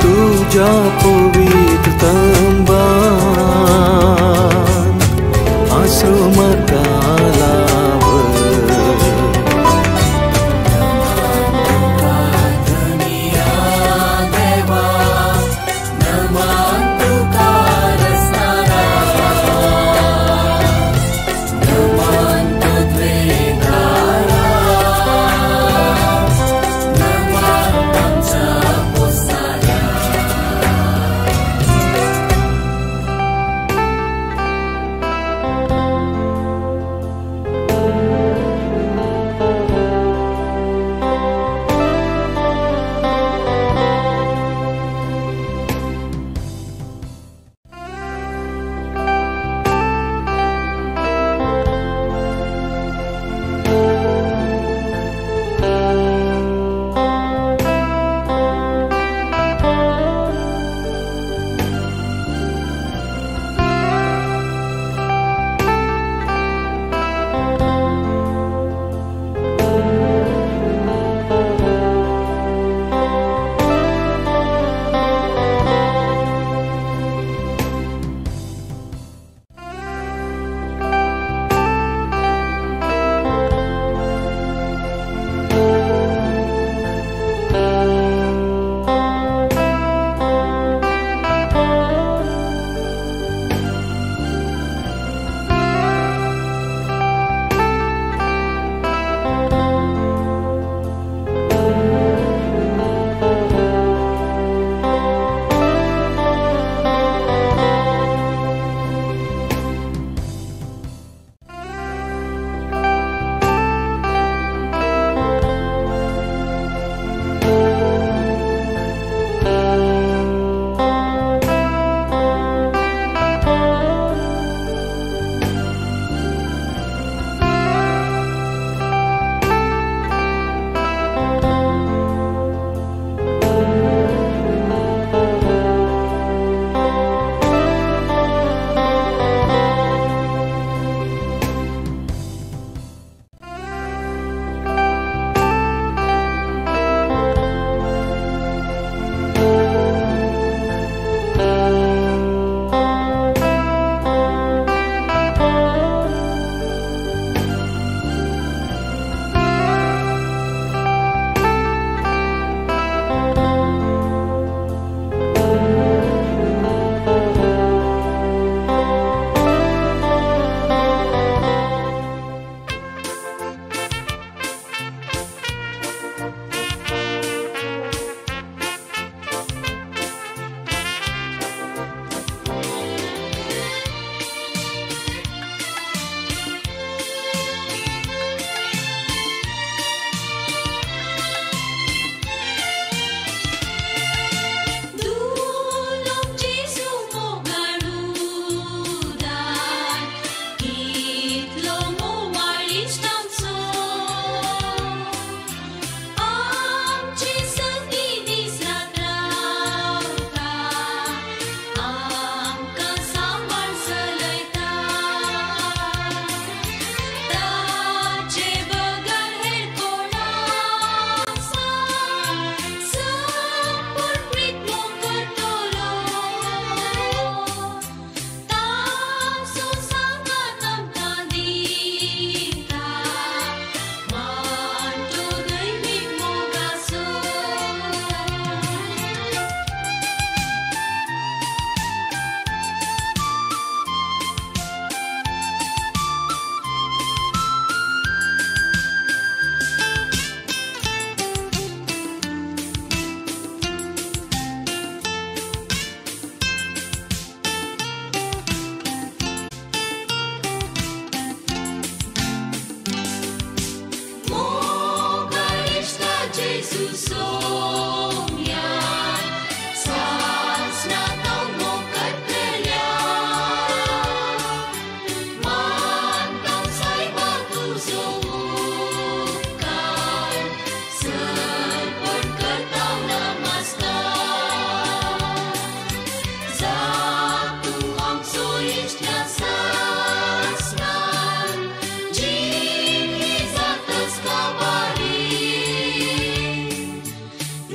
तुझ्या पवित्र तंबान आसरो म्हाका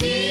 We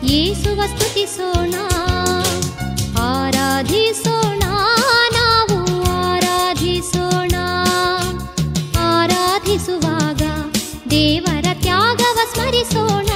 ಯೇಸುವ ಸ್ತುತಿಸೋಣ ಆರಾಧಿಸೋಣ ನಾವು ಆರಾಧಿಸೋಣ ಆರಾಧಿಸುವಾಗ ದೇವರ ತ್ಯಾಗವ ಸ್ಮರಿಸೋಣ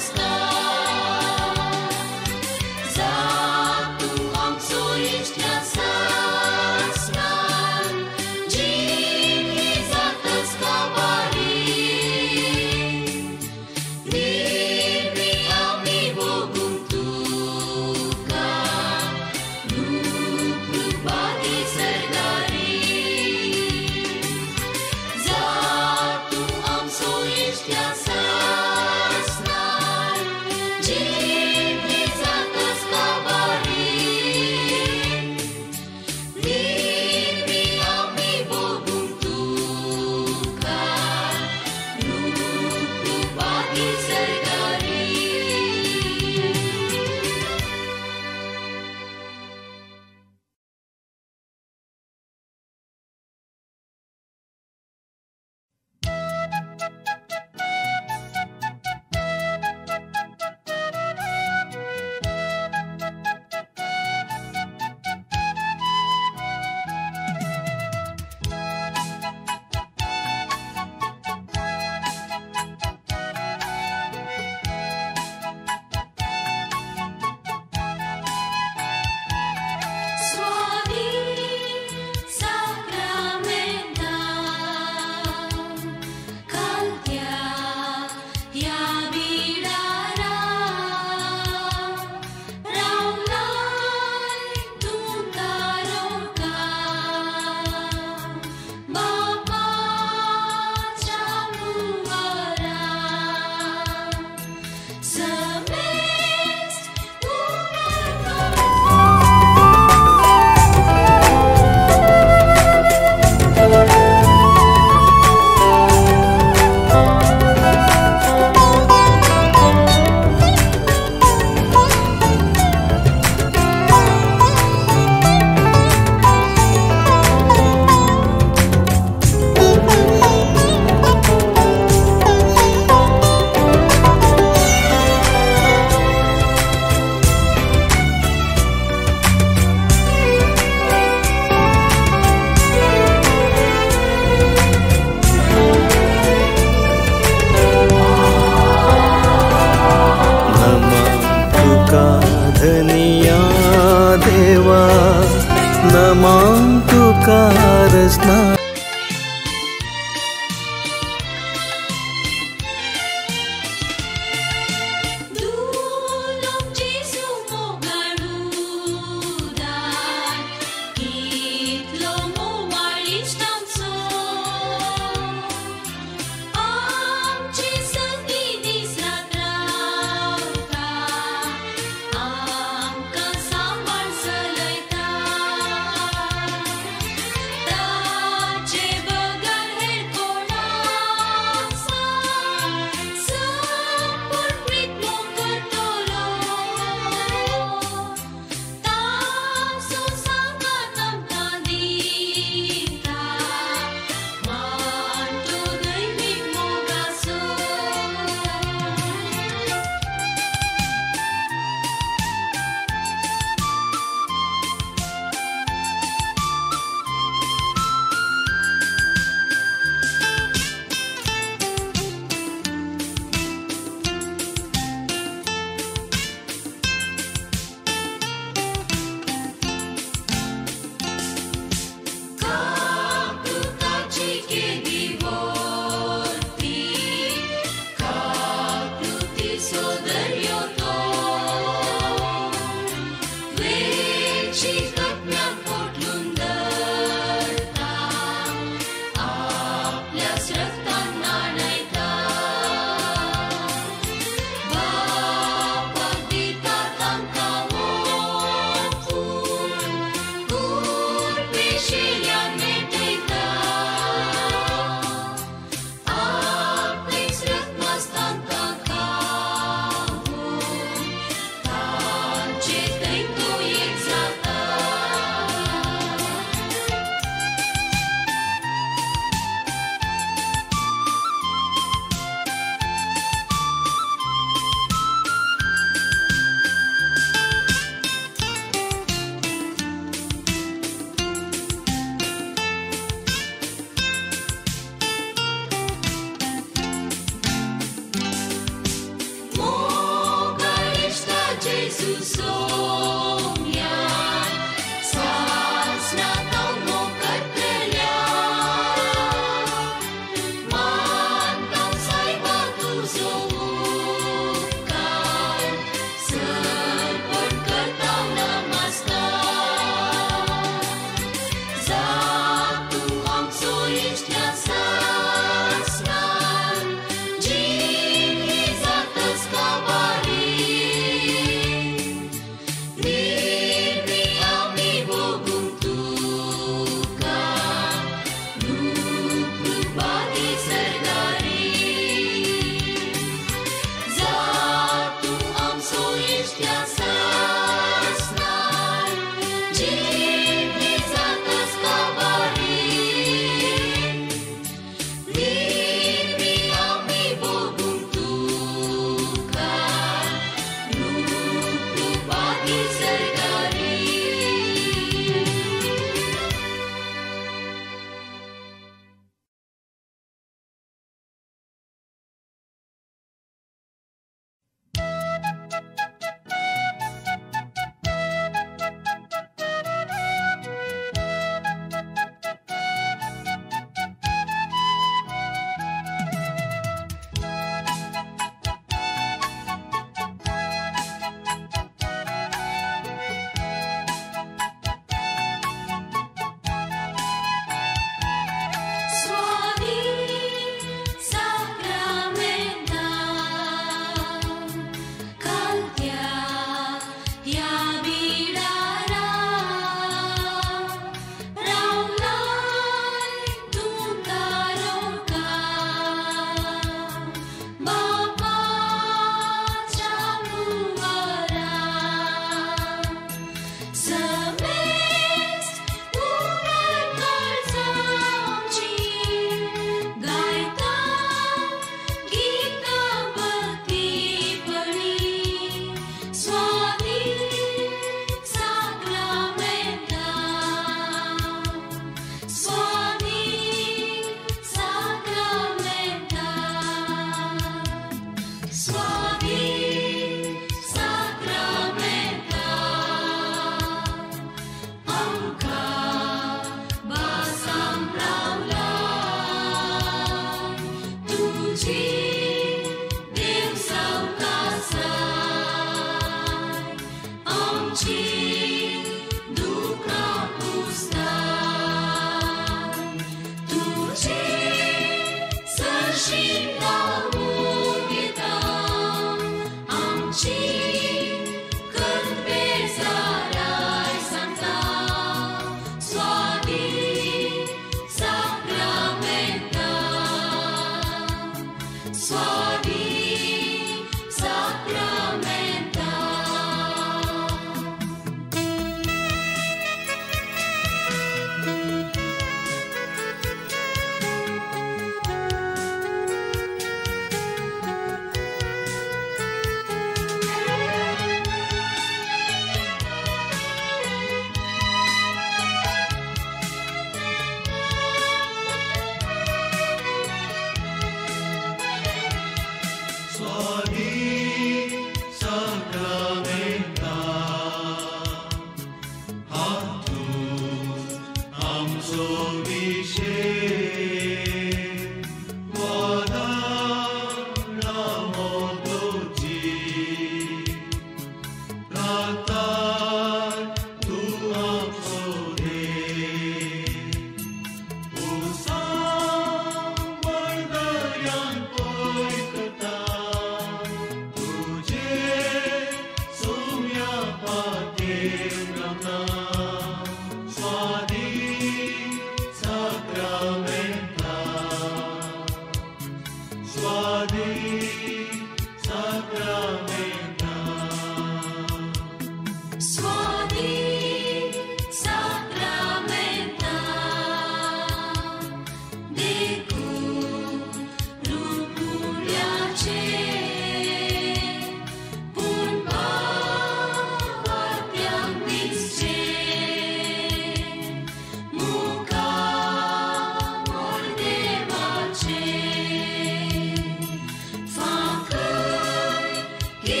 Che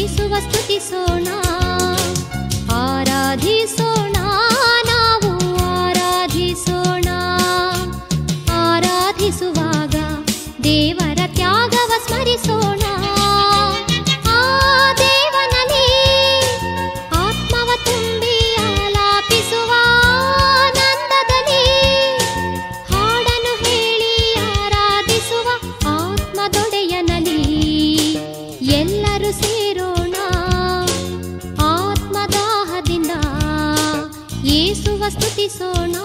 ಯೇಸುವ ಸ್ತುತಿಸೋಣ ಆರಾಧಿಸೋಣ ನಾವು ಆರಾಧಿಸೋಣ ಆರಾಧಿಸುವಾಗ ದೇವರ ತ್ಯಾಗವ ಸ್ಮರಿಸೋಣ ಆ ದೇವನಲ್ಲಿ ಆತ್ಮವ ತುಂಬಿ ಆಲಾಪಿಸುವ ಆನಂದದಲ್ಲಿ ಹಾಡನ್ನು ಹೇಳಿ ಆರಾಧಿಸುವ ಆತ್ಮದೊಡೆಯನಲ್ಲಿ ಎಲ್ಲರೂ ಸೇರೋಣ ಆತ್ಮದಾಹದಿಂದ ಯೇಸುವ ಸ್ತುತಿಸೋಣ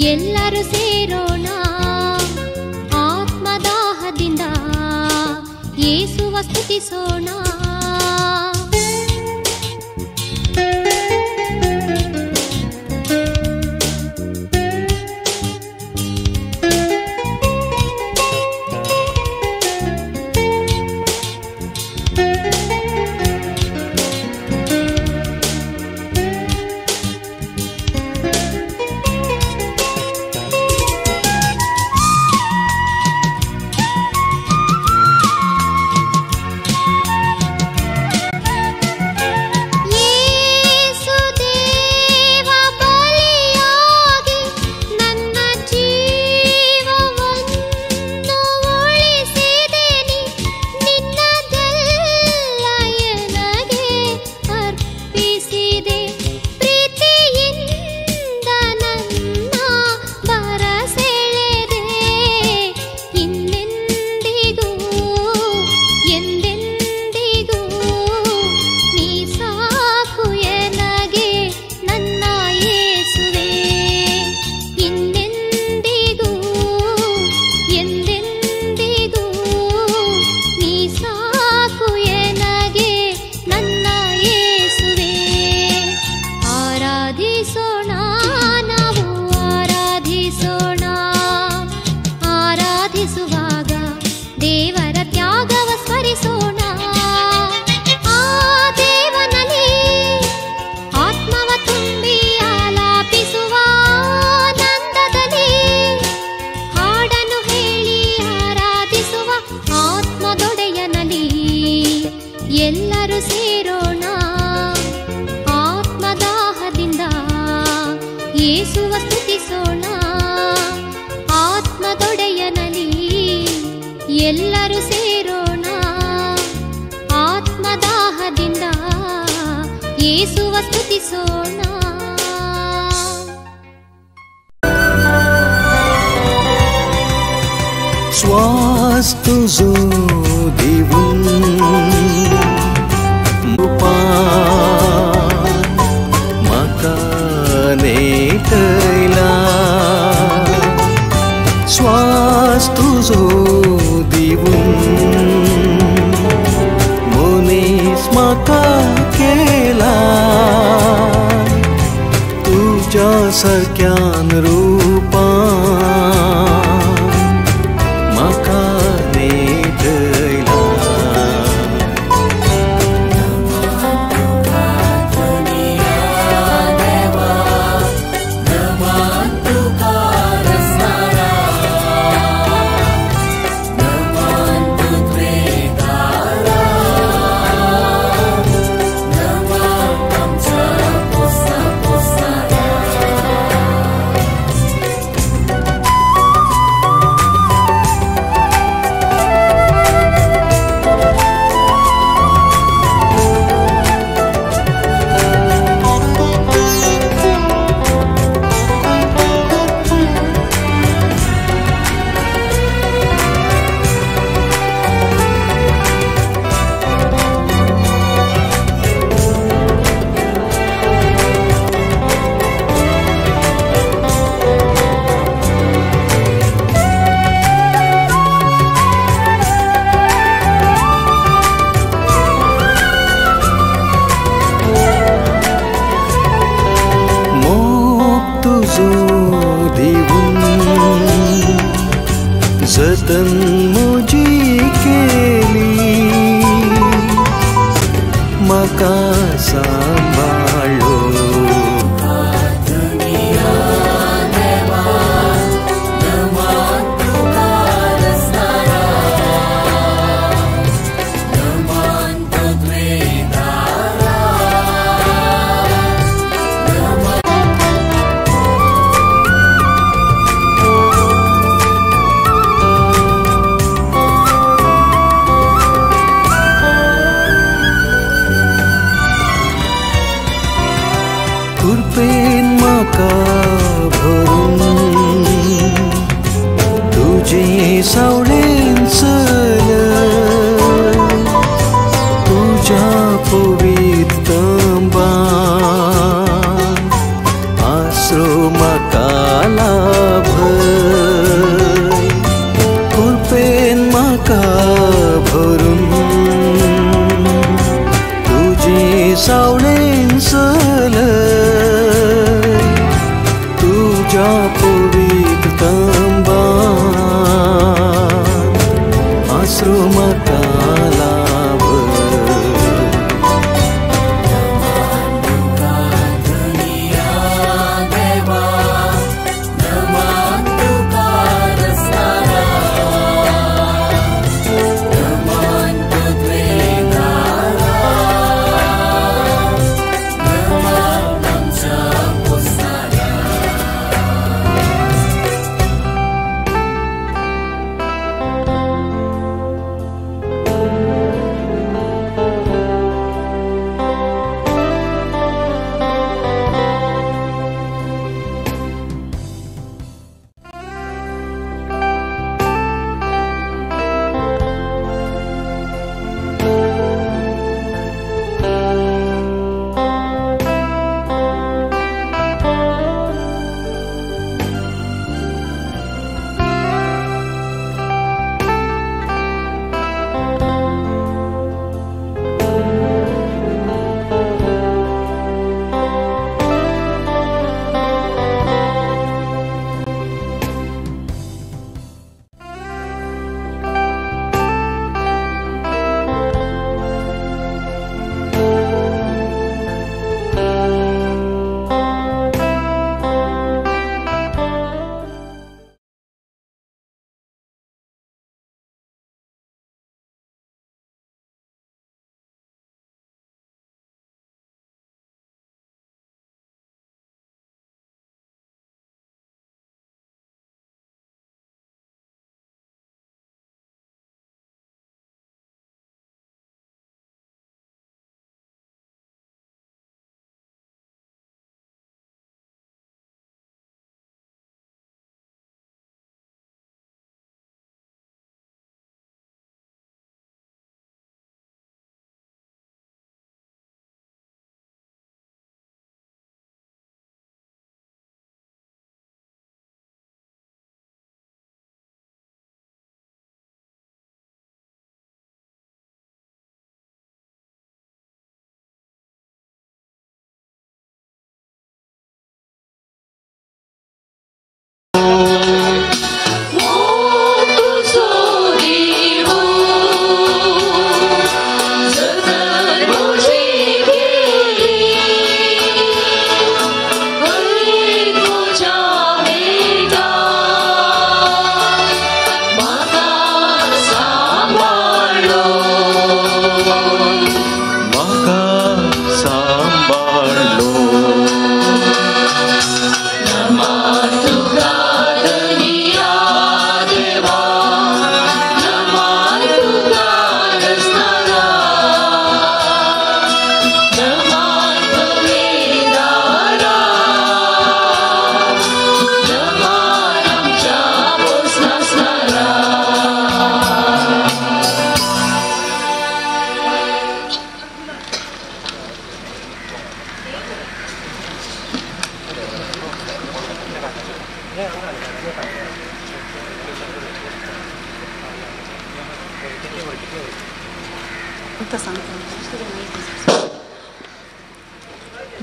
ಎಲ್ಲರೂ ಸೇರೋಣ ಆತ್ಮದಾಹದಿಂದ ಯೇಸುವ ಸ್ತುತಿಸೋಣ ಎಲ್ಲರೂ ಸೇರೋಣ ಆತ್ಮದಾಹದಿಂದ ಯೇಸುವ ಸ್ತುತಿಸೋಣ ಆತ್ಮದೊಡೆಯನಲ್ಲಿ ಎಲ್ಲರೂ ಸೇರೋಣ ಆತ್ಮದಾಹದಿಂದ ಯೇಸುವ ಸ್ತುತಿಸೋಣ स्वास्तुजो दिवुन मुपा मकाने कैला स्वास्तुजो दिवुन सारक्यान रूपान म्हाका नेटयला जतन मुजी केली म्हाका सांबाळ्ळो कृपेन म्हाका भरून तुजे सावळेन चल तुज्या पवित्र तंबान आसरो म्हाका लाभय कृपेन म्हाका भरून तुजे सावळेन चल तुझ्या पवित्र तंबान आसरो म्हाका लाभय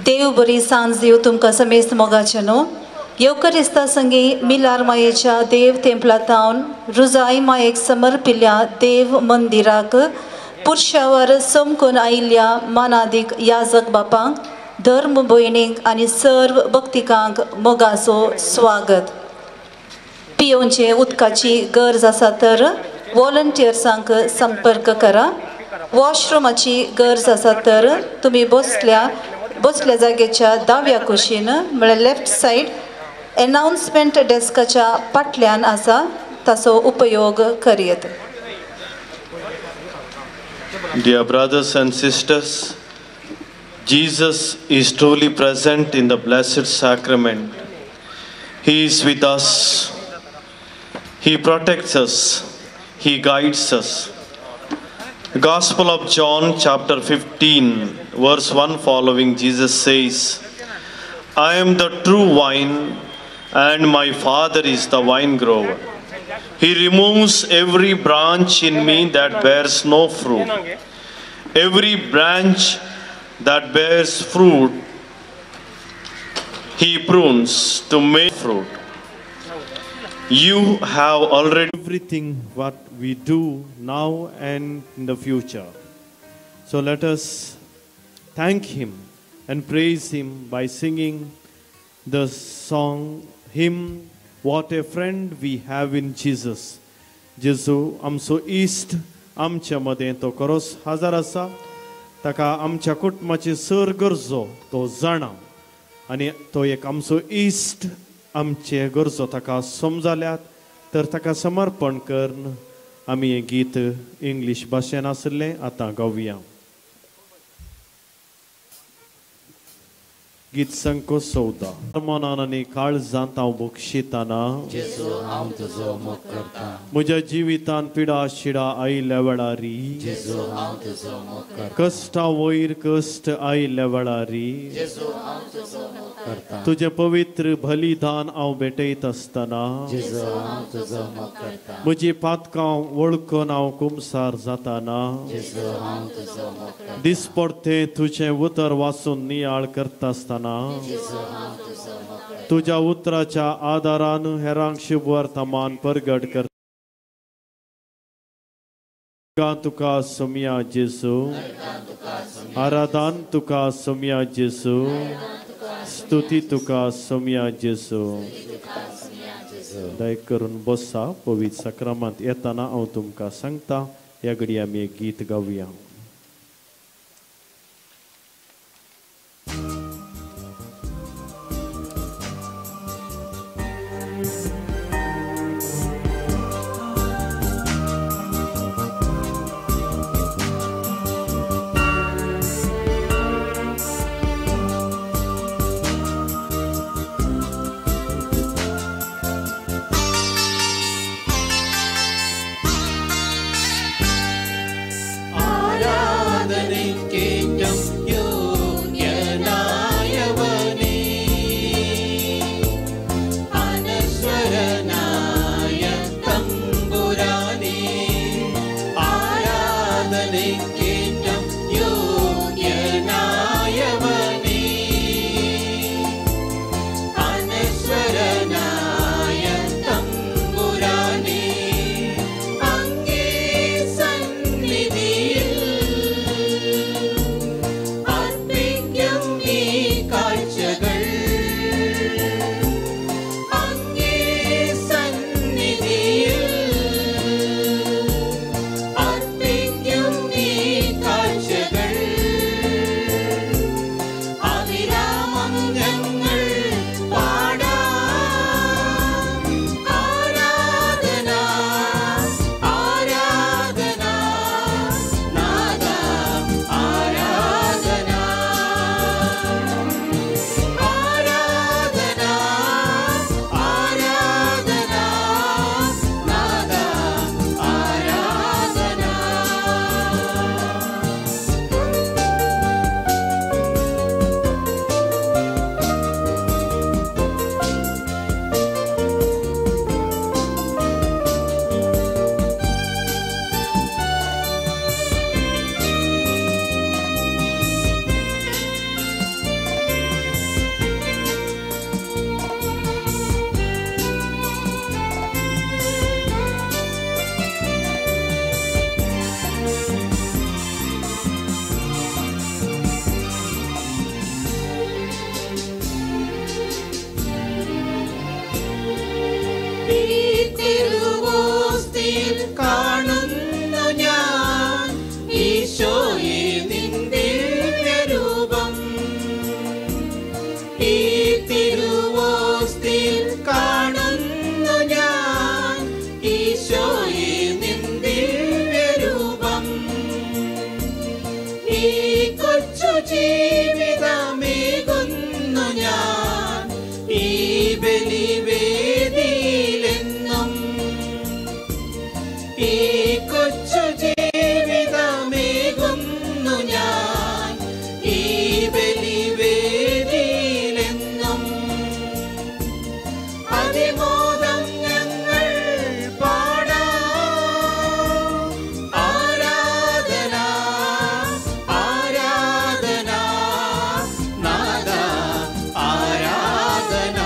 देव बरी सांज दिव तुमकां समेस्त मोगाचे न्हू येवकरिस्ता संगी मिलार मायेच्या देव तेंपलातावन रुजाई मायेक समर्पिल्ल्या देव मंदिराक पुरुषावर समकून आयिल्ल्या मानादीक याजक बापांक धर्म भयणींक आनी सर्व भक्तिकांक मोगाचो स्वागत. पियोवचे उदकाची गरज आसा तर वॉलंटियर्सांक संपर्क करा. वॉशरूमाची गरज आसा तर तुमी बसल्या जागेच्या दाव्या कुशीन म्हळ्यार लेफ्ट सायड अनाउन्समेंट डेस्काच्या फाटल्यान आसा ताचो उपयोग करीत. Dear brothers and sisters, Jesus is truly present in the Blessed Sacrament. He is with us. He protects us. He guides us. Gospel of John chapter 15 verse 1 following, Jesus says, I am the true vine and my Father is the vine grower. He removes every branch in me that bears no fruit. Every branch that bears fruit, He prunes to make fruit. You have already everything what we do now and in the future. So let us thank Him and praise Him by singing the song, Hymn, What a Friend We Have in Jesus. Jesu आमचो इश्ट आमच्या मदें तो खरोच हजार आसा. ताका आमच्या कुटुंबाची सर गरजो तो जाणा आनी तो एक आमचो इश्ट. आमचे गरजो ताका समजल्यात तर ताका समर्पण करून आमी हें गीत इंग्लीश भाशेन आसलें आतां गावया. गीत संको 14. मनान आनी काळजांत हांव बक्षिताना म्हज्या जिवितान पिडा शिडा आयिल्ल्या वेळारी कश्टा वयर कश्ट आयिल्ल्या वेळारी तुझे पवित्र बलिदान हांव भेटयत आसतना म्हजी पातकां वळखून हांव कुमसार जाताना दिसपडते तुझें उतर वाचून नियाळ करता आसतना तुझ्या उतराच्या आदारान हेरांक शुभ वर्तमान परगट कर. तुका सोम्या जेसू, आराधन तुका सोम्या जेसू, स्तुती तुका सोम्या जेसू. दय करून बसा. पवित्र सक्रामांत येताना हांव तुमकां सांगता. ह्या घडये आमी एक गीत गावया. കൊച്ചു ജീവിതമേകുന്നു ഞാൻ ഈ ബലിവേദിയിലെന്നും. ഈ കൊച്ചു ജീവിതമേകുന്നു ഞാൻ ഈ ബലിവേദിയിലെന്നും. അതിമോദം ഞങ്ങൾ പാടാം. ആരാധന ആരാധന നാദ ആരാധന.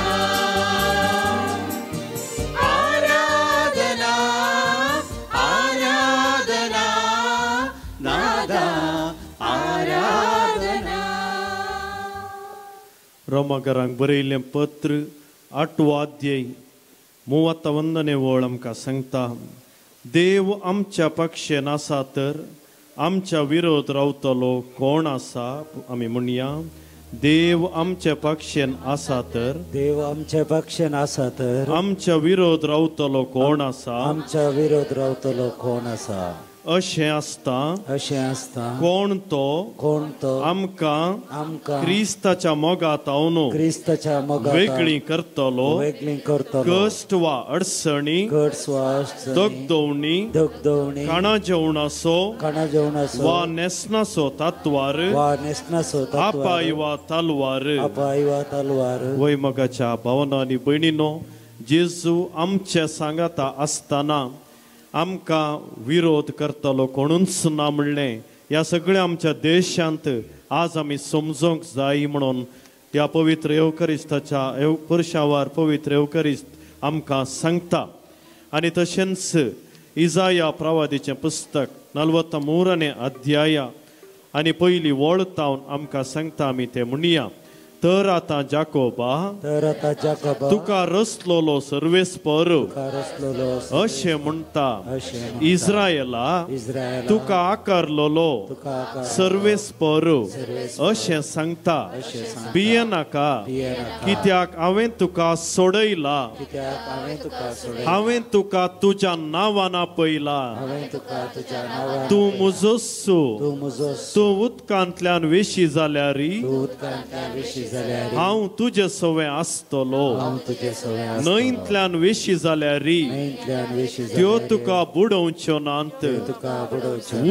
ആരാധന ആരാധന നാദ आराधना. रोमाकारांक बरयल्लें पत्र 8 अध्याय 51 ओळ आमकां सांगता, देव आमच्या पक्षेन आसा तर आमच्या विरोध रावतलो कोण आसा? आमी म्हणया, देव आमच्या पक्षेन आसा तर, देव आमच्या पक्षेन आसा तर आमच्या विरोध रावतलो कोण आसा? आमच्या विरोध रावतलो कोण आसा? अशें आसता कोण तो आमकां क्रिस्ताच्या मोगात हांव वेगळी करतलो. कश्ट वा अडचणी, दगदवणी, खाणा जेवणाचो वा नेसनाचो तातवार, आपाय वा तलवार. वैमगाच्या भावना आनी भयणीनो, जेजू आमच्या सांगाता आसतना आमकां विरोध करतलो कोणूच ना म्हणलें ह्या सगळ्या आमच्या देशांत आज आमी समजूंक जाय म्हणून ह्या पवित्र येवकरिस्ताच्या वर्षावार पवित्र येवकरिस्त आमकां सांगता. आनी तशेंच इजाया प्रवादीचें पुस्तक 43 अध्याय आनी पयली वळतावन आमकां सांगता आमी तें म्हणया. तर आतां जाकोबा तुका रचलोलो सर्वेस्पर अशें म्हणटा, इस्रायला तुका आकारलोलो सर्वेस्पर अशें सांगता. भियेनाका, कित्याक हांवें तुका सोडयला, हांवें तुका तुज्या नांवान आपयला. तूं मुजोसू, तूं उदकांतल्यान वेशी जाल्यारी हांव तुजे सवे आसतलो. न्हंयतल्यान वेशी जाल्यारी त्यो तुका बुडोवच्यो नात.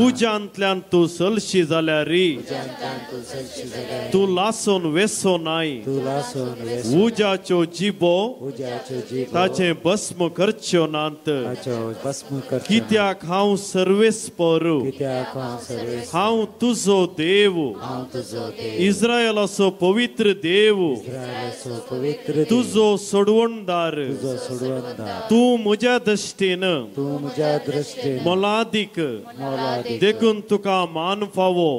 उज्यांतल्यान तूं सलशी जाल्यारी तूं लासून वेसो नाय. उज्याच्यो जिबो ताचे भस्म करच्यो नात. कित्याक हांव सर्वेस्पर, हांव तुजो देव, इस्रायलाचो पवित्र देव, तुजो सोडवणदार. तूं म्हज्या दृश्टीन मोलादीक, देखून तुका मान फावो.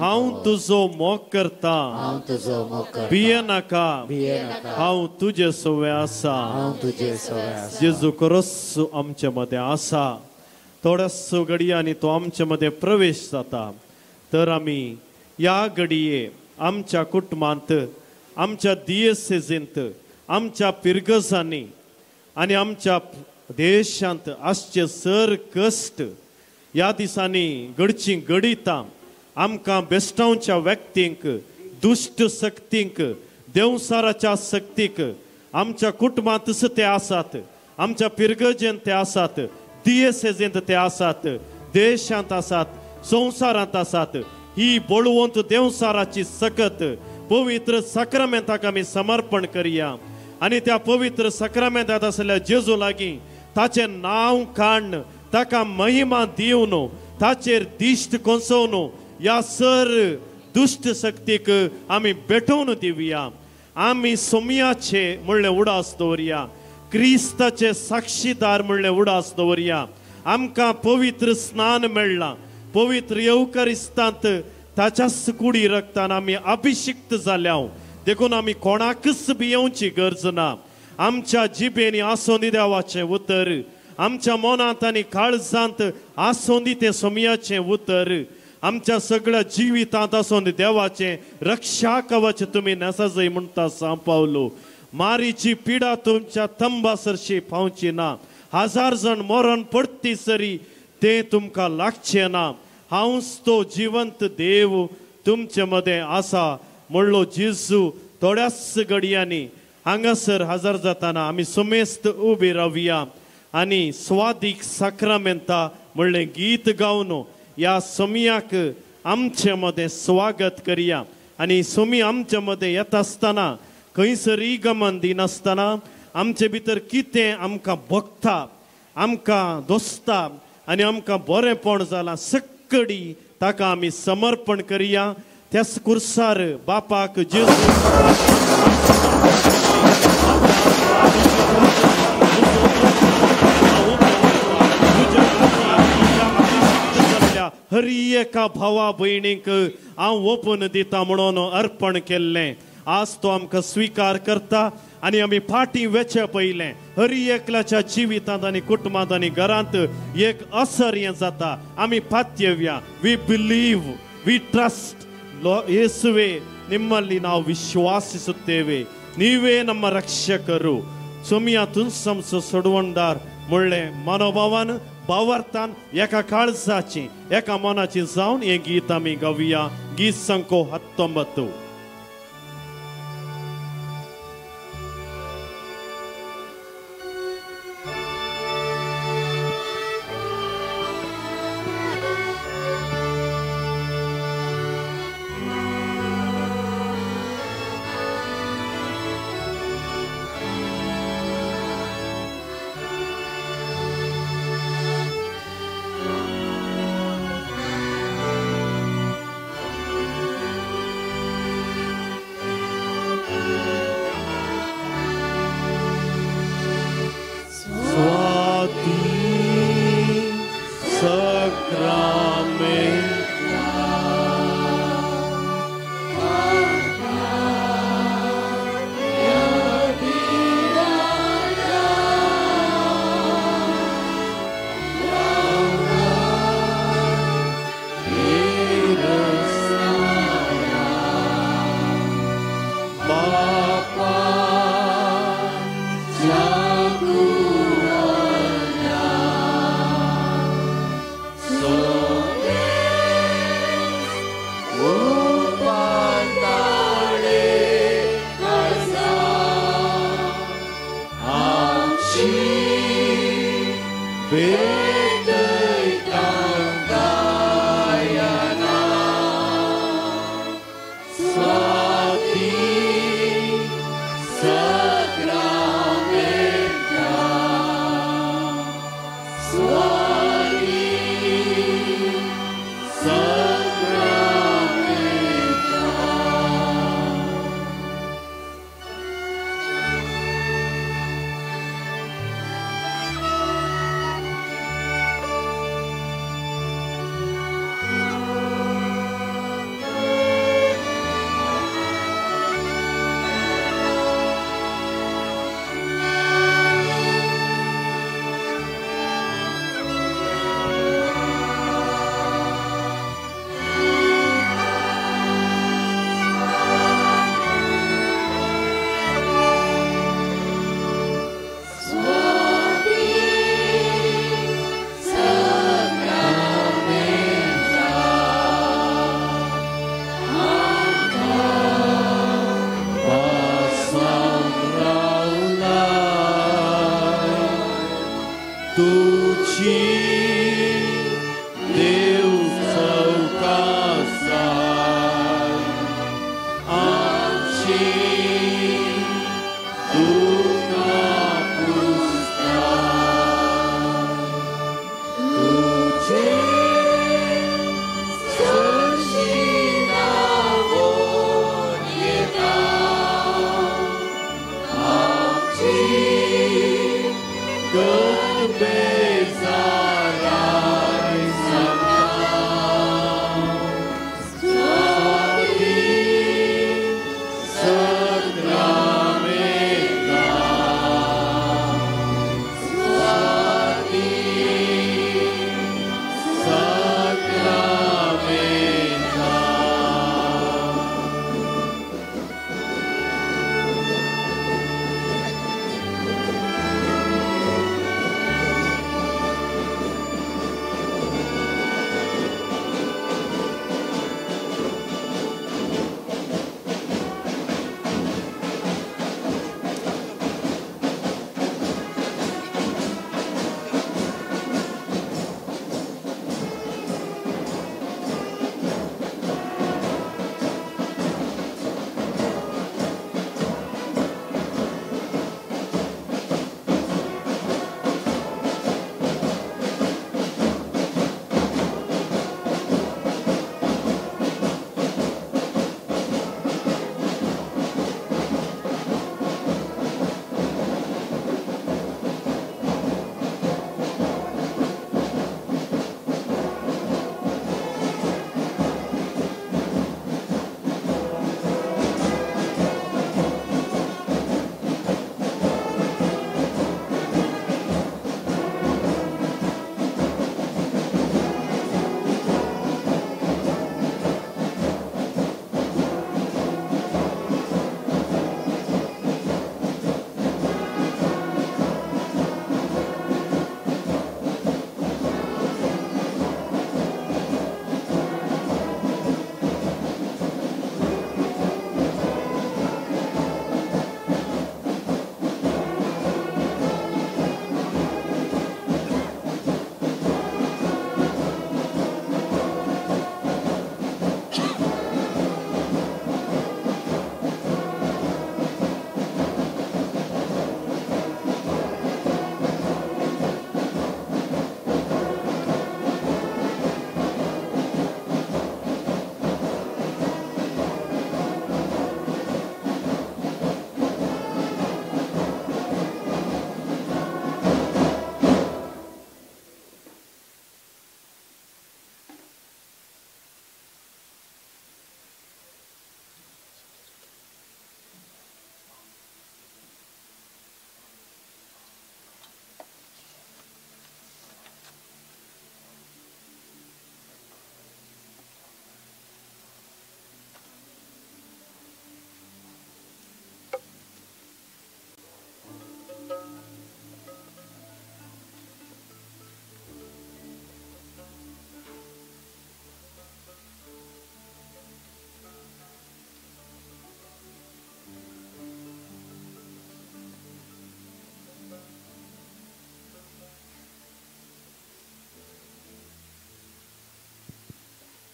हांव तुजो मोग करता. भियेनाका, हांव तुजे सवे आसा. जेजू क्रिस्त आमचे मदें आसा. थोड्याच घडयांनी तो आमचे मदें प्रवेश जाता. तर आमी ह्या घडये आमच्या कुटुंबांत, आमच्या दियेसेजींत, आमच्या पिरगजांनी आनी आमच्या देशांत आसचे सर कश्ट ह्या दिसांनी घडची घडिता. आमकां बेस्टांवच्या व्यक्तींक, दुश्ट शक्तींक, देवसाराच्या शक्तीक आमच्या कुटुंबांत ते आसात, आमच्या पिरगजेंत ते आसात, दियेसेजींत ते आसात, देशांत आसात, संवसारांत आसात. ही बळवंत देवसाराची सकत पवित्र सक्रामेंताक आमी समर्पण करया. आनी त्या पवित्र सक्रामेंतांत आसलेल्या जेजू लागीं ताचें नांव काडन, ताका महिमा दिवन, ताचेर दिश्ट कोसोवन ह्या सर दुश्ट शक्तीक आमी भेटोवन दिवया. आमी सोमयाचे म्हणलें उडास दवरया, क्रिस्ताचे साक्षीदार म्हणलें उडास दवरया. आमकां पवित्र स्नान मेळ्ळां. पवित्र येवकरिस्तांत ताच्याच कुडी रक्तान आमी अभिषिक्त जाल्या. देखून आमी कोणाकच भियेवची गरज ना. आमच्या जिबेनी आसोंदी देवाचें उतर, आमच्या मनांत आनी काळजांत आसोंदी तें सोमयाचें उतर, आमच्या सगळ्या जिवितांत आसोंदी देवाचें रक्षा कवच तुमी नेसाजय म्हणटा सांग पावलो. मारीची पिडा तुमच्या तंबासरशी पावची ना. 1000 जण मरण पडटी सरी ते तुमकां लागचे ना. हांवच तो जिवंत देव तुमचे मध्ये आसा म्हणलो जेजू थोड्याच घडयांनी हांगासर हजर जाताना आमी समेस्त उबे रावया आनी स्वादीक साक्रामेंता म्हणलें गीत गावन ह्या समयाक आमचे मध्ये स्वागत करया आनी समी आमचे मध्ये येता आसतना खंयसरी गमन दिनासतना आमचे भितर कितें आमकां भोगता आमकां दोस्ता आनी आमकां बरेंपण जालां सक्कडी ताका आमी समर्पण करया त्याच कुर्सार बापाक हरी एका भावा भयणीक हांव ओपून दिता म्हणून अर्पण केल्लें आज तो आमकां स्वीकार करता आनी आमी फाटीं वेचे पयलें हरी एकल्याच्या जिवितांत आनी कुटुंबांत आनी घरांत एक असर हें जाता आमी पात्यव्या वी बिलीव वी ट्रस्ट ಯೇಸುವೆ ನಿಮ್ಮಲ್ಲಿ ನಾವು ವಿಶ್ವಾಸಿಸುತ್ತೇವೆ ನೀವೇ ನಮ್ಮ ರಕ್ಷಕರು सोमिया तुमसमस सोडवणदार म्हणलें मनोभावान भावार्थान एका काळजाची एका मनाची जावन हें गीत आमी गावया गीत संख्या 19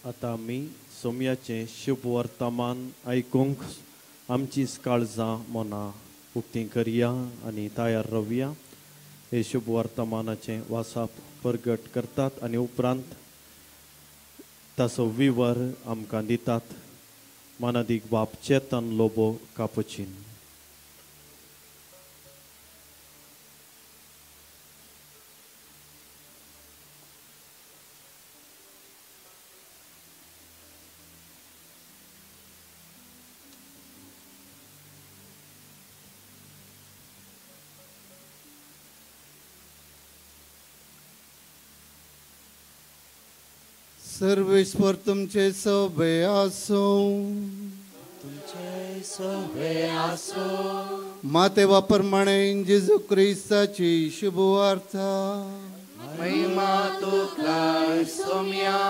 आतां आमी सोम्याचें शुभ वर्तमान आयकूंक आमचीच काळजां मनां उक्तीं करया आनी तयार रावया. हे शुभ वर्तमानाचें वासाप प्रगट करतात आनी उपरांत ताचो विवर आमकां दितात. मानादीक बाप चेतन लोबो कापुचीन. सर्वेश्वर तुमचे सोबे आसो. तुमचे सोबे आसो. मातेवा प्रमाणे जेजू क्रिस्ताची शुभ वार्ता. महिमा तुका सोम्या.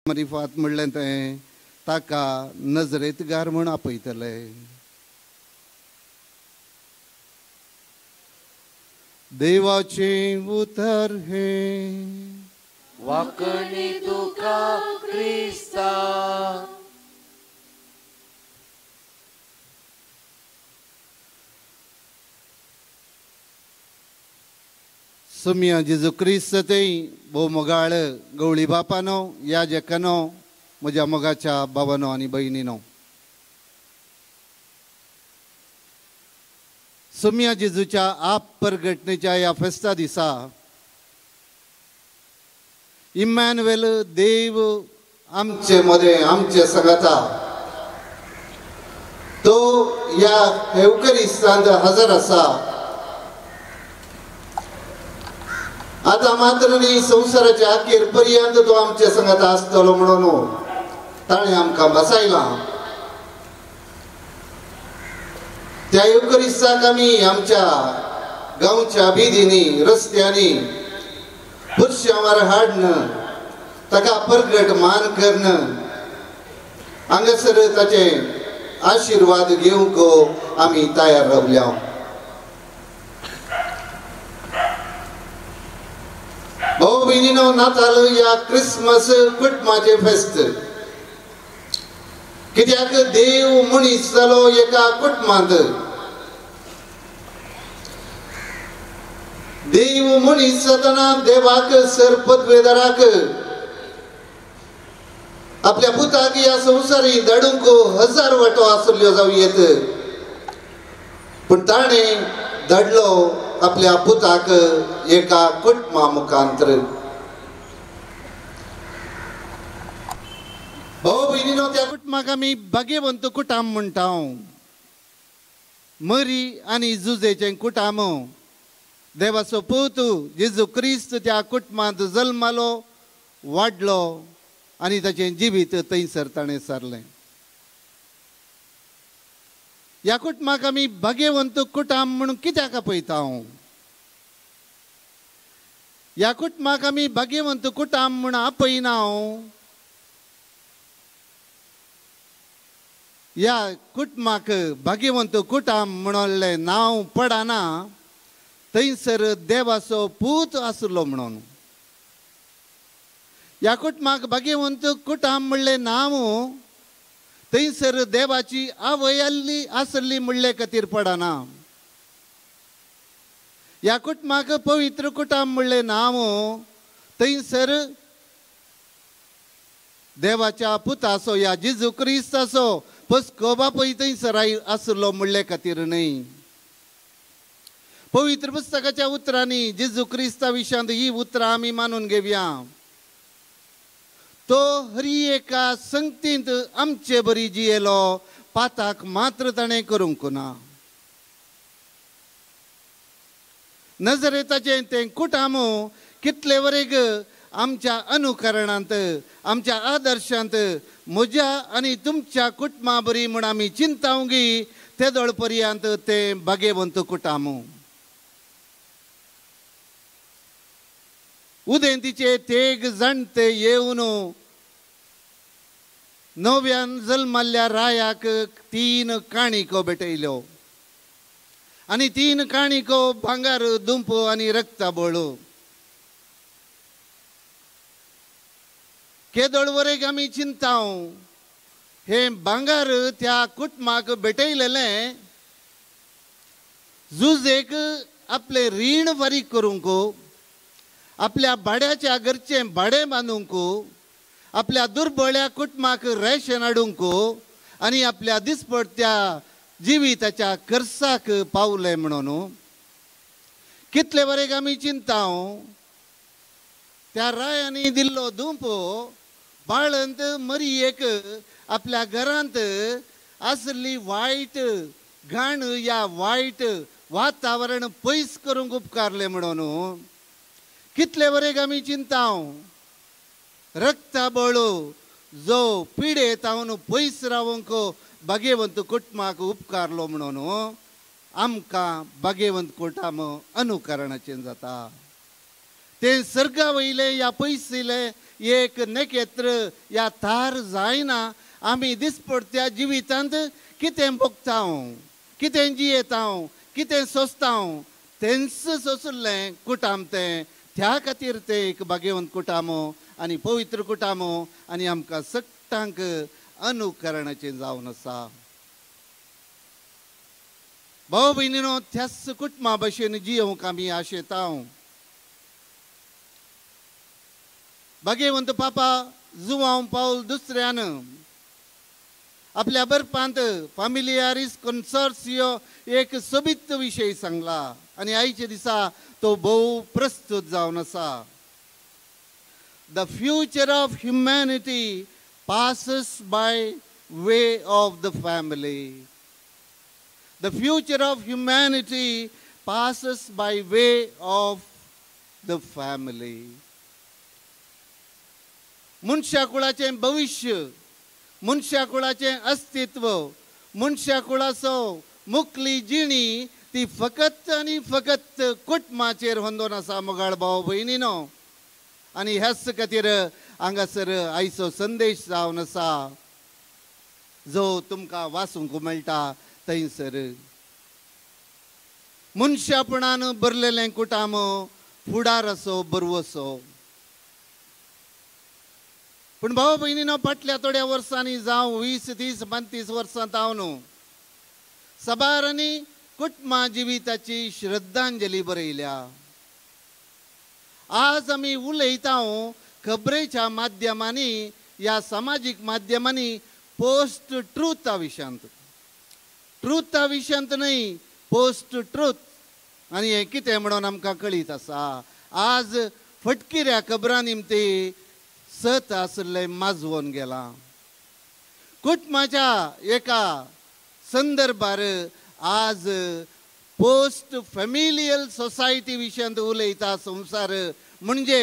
मरिफात म्हणलें तें ताका नजरेतगार म्हूण आपयतले. देवाचें उतर हें वाकणी तुका क्रिस्ता. सोम्या जेजू क्रिस्त तें भोव मोगाळ गवळी बापानो याजकानो म्हज्या मोगाच्या भावानो आनी भयणीनो. सोम्या जेजूच्या आप परगटणेच्या ह्या फेस्ता दिसा इम्मॅन्युएल देव आमचे मदें आमचे सांगाता. तो ह्या एवकरिस्तांत हजर आसा. आता मात्र न्ही संवसाराच्या अखेर पर्यंत तो आमच्या संगात आसतलो म्हणून ताणें आमकां बसयलां. त्या एवकरिस्ताक आमी आमच्या गांवच्या बिदींनी रस्त्यांनी पुरश्यांवर हाडन ताका परगट मान करन हांगासर ताचे आशिर्वाद घेवंक आमी तयार रावल्या. भाऊ भयणीनो, नाताल या क्रिसमस कुटुंबाचे फेस्त. कित्याक देव मनीस जालो एका कुटुंबांत. देव मनीस जातना देवाक सरपदवेदाराक आपल्या पुताक ह्या संवसारी धाडूंक हजार वाटो आसल्यो जावं येत, पूण ताणें धाडलो आपल्या पुताक एका कुटुंबा मुखांतर. भाऊ भयणीनो, त्या कुटुंबाक आमी भाग्यवंत कुटुंब म्हणटा. मरी आनी जुजेचें कुटुंब देवाचो पूत जेजू क्रिस्त त्या कुटुंबांत जल्मालो वाडलो आनी ताचें जिवीत थंयसर ताणें सारलें. ह्या कुटुंबाक आमी भाग्यवंत कुटुंब म्हणून कित्याक आपयता हांव? ह्या कुटुंबाक आमी भाग्यवंत कुटुंब म्हूण आपयना हांव. ह्या कुटुंबाक भाग्यवंत कुटुंब म्हणले नांव पडना थंयसर देवाचो पूत आसलो म्हणून. ह्या कुटुंबाक भाग्यवंत कुटुंब म्हणलें नांव थंयसर देवाची आवय आसली म्हणले खातीर पडना. ह्या कुटुंबाक पवित्र कुटुंब म्हणलें नांव थंयसर देवाच्या पुताचो या जेजू क्रिस्ताचो पस्को बापूय थंयसर आसलो म्हणले खातीर न्हय. पवित्र पुस्तकाच्या उतरांनी जेजू क्रिस्ता विशयांत ही उतरां आमी मानून घेवया. तो हरी एका संगतींत आमचे बरी जियेलो पाताक मात्र ताणें करूंक ना. नजरेताचें तें कुटुंब कितले वरेग आमच्या अनुकरणांत आमच्या आदर्शांत म्हज्या आनी तुमच्या कुटुंबा बरी म्हूण आमी चिंतावंगी तेदोळ पर्यंत तें भाग्यवंत कुटुंब. उदेंतीचे तेग जाणटे येवन नव्यान जल्माल्ल्या रायाक 3 काणिको भेटयल्यो आनी 3 काणिको भांगार दुंपो आनी रक्ताबळो. केदोळ वरेक आमी चिंताव हे भांगार त्या कुटुंबाक भेटयलेलें जुजेक आपले रीण फारीक करूंक, आपल्या भाड्याच्या घरचें भाडें बांदूंक, आपल्या दुर्बळ्या कुटुंबाक रेशन हाडूंक आनी आपल्या दिसपट्ट्या जिविताच्या कर्साक पावले म्हणून कितले वरेक आमी चिंताव त्या रायांनी दिल्लो दुंपो बाळंत मरियेक आपल्या घरांत आसली वायट घाण या वायट वातावरण पयस करूंक उपकारले म्हणून कितले वरेक आमी चिंताव रक्ताबळो जो पिडेतावन पयस रावंक भाग्यवंत कुटुंबाक उपकारलो म्हणून आमकां भाग्यवंत कुटुंब अनुकरणाचें जाता. ते सर्गा वयले या पयसले एक नखेत्र या तार जायना आमी दिसपट्ट्या जिवितांत कितें भोगताव, कितें जियेताव, कितें सोंसताव तेंच सोंसुल्लें कुटुंब तें. त्या खातीर तें एक भाग्यवंत कुटुंब आनी पवित्र कुटुंब आनी आमकां सगळ्यांक अनुकरणाचें जावन आसा. भाव भयणीनो, त्याच कुटुंबा भशेन जियोंक आमी आशेताव. भाग्यवंत पापा जुवांव पाऊल दुसऱ्यान आपल्या बरपांत फामिलियारिस कन्सोर्सियो एक सोबीत विशय सांगला आनी आयच्या दिसा तो भोव प्रस्तुत जावन आसा. The future of humanity passes by way of the family. The future of humanity passes by way of the family. मनशाकुळाचें भविष्य, मनशाकुळाचें अस्तित्व, मनशाकुळाचो मुखली जिणी ती फकत आनी फकत कुटुंबाचेर होंदोन आसा मोगाळ भाव भयणीनो. आनी ह्याच खातीर हांगासर आयचो संदेश जावन आसा जो तुमकां वाचूंक मेळटा थंयसर. मनशापणान भरलेलें कुटुंब फुडार असो बरो असो. पूण भाव भयणीनो, फाटल्या थोड्या वर्सांनी जावं 20, 30, 35 वर्सां हांव न्हू सबार आनी कुटुंबा जिविताची श्रद्धांजली बरयल्या. आज आमी उलयता खबरेच्या माध्यमांनी या सामाजीक माध्यमांनी पोस्ट ट्रुथा विशयांत, ट्रुथा विशयांत न्हय पोस्ट ट्रुथ. आनी हें कितें म्हणून आमकां कळीत आसा. आज फटकिऱ्या खबरां निमती 7 आसलें माजवून गेलां. कुटुंबाच्या एका संदर्भार आज पोस्ट फॅमिलियल सोसायटी विशयांत उलयता संवसार म्हणजे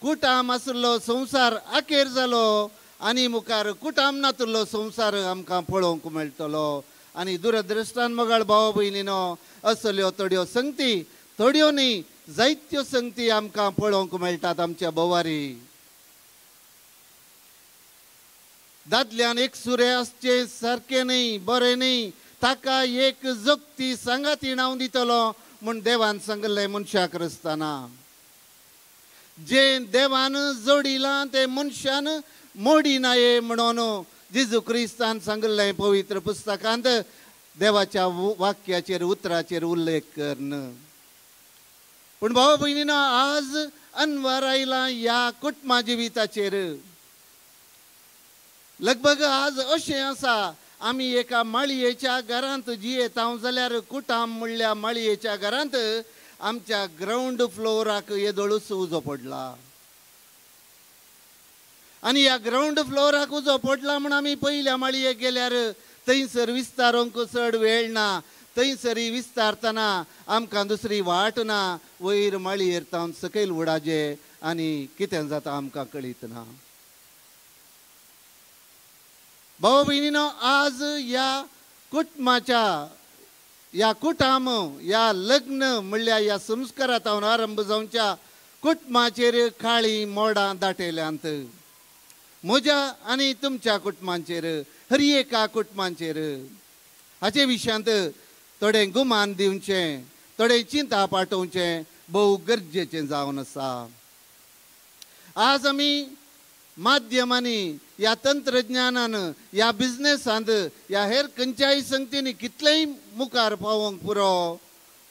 कुटाम आसलो संवसार आखेर जालो आनी मुखार कुटाम नातुल्लो संवसार आमकां पळोवंक मेळटलो आनी दुरदृश्टान मोगाळ भाव भयणीनो असल्यो थोड्यो संगती थोड्यो न्ही जायत्यो संगती आमकां पळोवंक मेळटात आमच्या भोवारी. दादल्यान एक सुरे आसचे सारकें न्ही बरें न्ही ताका एक जगती सांगाती नांव दितलो म्हूण देवान सांगलें मनशाक रचतना. जे देवान जोडिलां ते मनशान मोडिनाये म्हणून जेजू क्रिस्तान सांगलें पवित्र पुस्तकांत देवाच्या वाक्याचेर उतराचेर उल्लेख करन. पूण भाव भयणीनो आज अनवर आयला ह्या कुटुंबा जिविताचेर. लगभग आज अशें आसा आमी एका माळयेच्या घरांत जियेता जाल्यार कुटाम म्हणल्या माळयेच्या घरांत आमच्या ग्राउंड फ्लोराक येदोळूच उजो पडला आनी ह्या ग्राउंड फ्लोराक उजो पडला म्हण आमी पयल्या माळयेक गेल्यार थंयसर विस्तारूंक चड वेळ ना. थंयसरी विस्तारतना आमकां दुसरी वाट ना. वयर माळयेर तावन सकयल उडाजे आनी कितें जाता आमकां कळीत ना. भाव भयणीनो आज ह्या कुटुंबाच्या ह्या कुटाम ह्या लग्न म्हणल्यार ह्या संस्कारांत आरंभ जावच्या कुटुंबाचेर काळी मोडां दाटयल्यांत. म्हज्या आनी तुमच्या कुटुंबांचेर हर एका कुटुंबांचेर हाचे विशयांत थोडें गुमान दिवचें थोडें चिंता पाठोवचें भोव गरजेचें जावन आसा. आज आमी माध्यमांनी ह्या तंत्रज्ञानान ह्या बिझनेसांत ह्या हेर खंयच्याय संगतींनी कितलेंय मुखार पावोवंक पुरो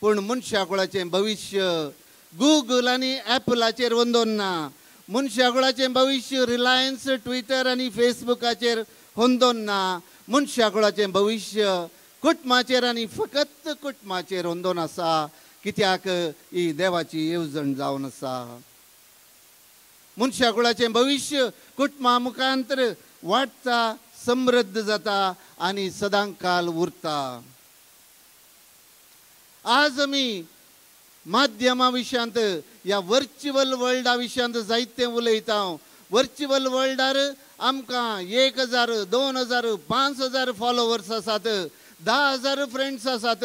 पूण मनशा कुळाचें भविश्य गूगल आनी ऍपलाचेर वंदोन ना. मनशा कुळाचें भविश्य रिलायन्स ट्विटर आनी फेसबुकाचेर वंदोन ना. मनशा कुळाचें भविश्य कुटुंबाचेर आनी फकत कुटुंबाचेर वंदोन आसा. कित्याक ही देवाची येवजण जावन आसा. मनशा कुळाचें भविश्य कुटुंबा मुखांतर वाडटा समृद्ध जाता आनी सदां काल उरता. आज आमी माध्यमा विशयांत ह्या वर्च्युअल वर्ल्डा विशयांत जायतें उलयता. वर्च्युअल वर्ल्डार आमकां 1000, 2000, 5000 फॉलोवर्स आसात, 10,000 फ्रेंड्स आसात.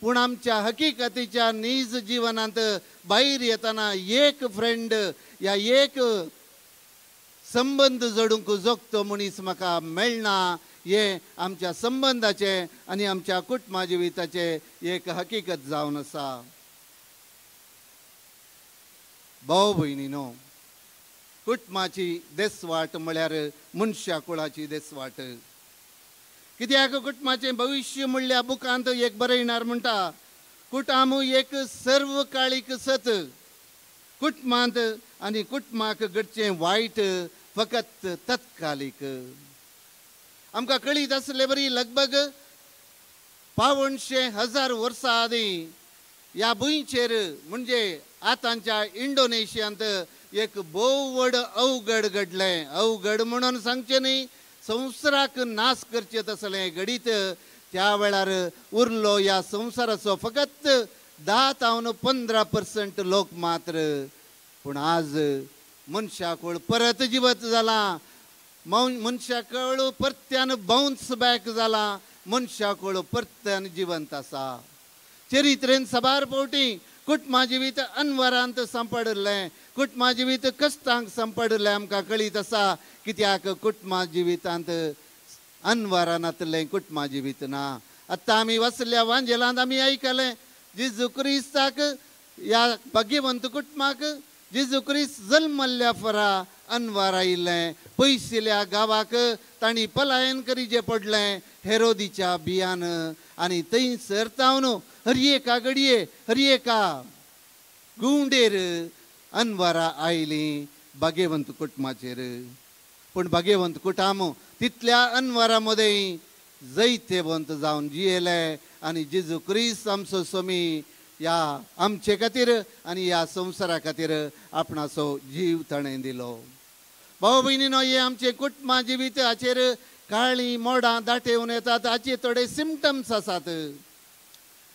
पूण आमच्या हकिकतीच्या नीज जिवनांत भायर येतना एक फ्रेंड या एक संबंध जोडूंक जगतो मनीस म्हाका मेळना. हे आमच्या संबंधाचे आनी आमच्या कुटुंबा जिविताचे एक हकिकत जावन आसा. भाव भयणीनो कुटुंबाची देसवाट म्हळ्यार मनशा कुळाची देसवाट. कित्याक कुटुंबाचें भविश्य म्हणल्या बुकांत एक बरयणार म्हणटा कुटाम एक सर्वकाळीक सत. कुटुंबांत आनी कुटुंबाक घडचें वायट फकत तत्कालीक. आमकां कळीत आसले बरी लगभग 500,000 वर्सां आदीं ह्या भुंयचेर म्हणजे आतांच्या इंडोनेशियांत एक भोव व्हड अवघड घडलें. अवघड म्हणून सांगचें न्ही संवसाराक नाश करचें तसलें घडीत. त्या वेळार उरलो ह्या संवसाराचो फकत 10-15% लोक मात्र. पूण आज मनशा कुळ परत जिवत जाला. मनशा कुळ परत्यान बाउन्स बॅक जाला. मनशा कुळ परत्यान जिवंत आसा. चरित्रेन सबार फावटी कुटुंबा जिवीत अनवरांत सांपडलें. कुटुंबा जिवीत कश्टांक सांपडलें आमकां कळीत आसा. कित्याक कुटुंबा जिवितांत अनवरांतलें कुटुंबा जिवीत ना. आतां आमी वाचल्या वांजेलांत आमी आयकलें जेजू क्रिस्ताक ह्या भाग्यवंत कुटुंबाक जेजू क्रिस्त जल्मल्ल्या फरा अनवर आयिल्लें. पयसिल्या गांवाक तांणी पलायन करीचें पडलें हेरोदीच्या बियान. आनी थंयसर तावन हर एका घडये हर एका गुंडेर अनवरां आयलीं भाग्यवंत कुटुंबाचेर. पूण भाग्यवंत कुटुंब तितल्या अनवरां मदें जैतेवंत जावन जियेले आनी जेजू क्रिस्त आमचो स्वामी ह्या आमचे खातीर आनी ह्या संवसारा खातीर आपणाचो जीव ताणें दिलो. भाव भयणीनो हे आमचे कुटुंबा जिवीत हाचेर काळी मोडां दाटून येतात. हाचे थोडे सिम्पटम्स आसात.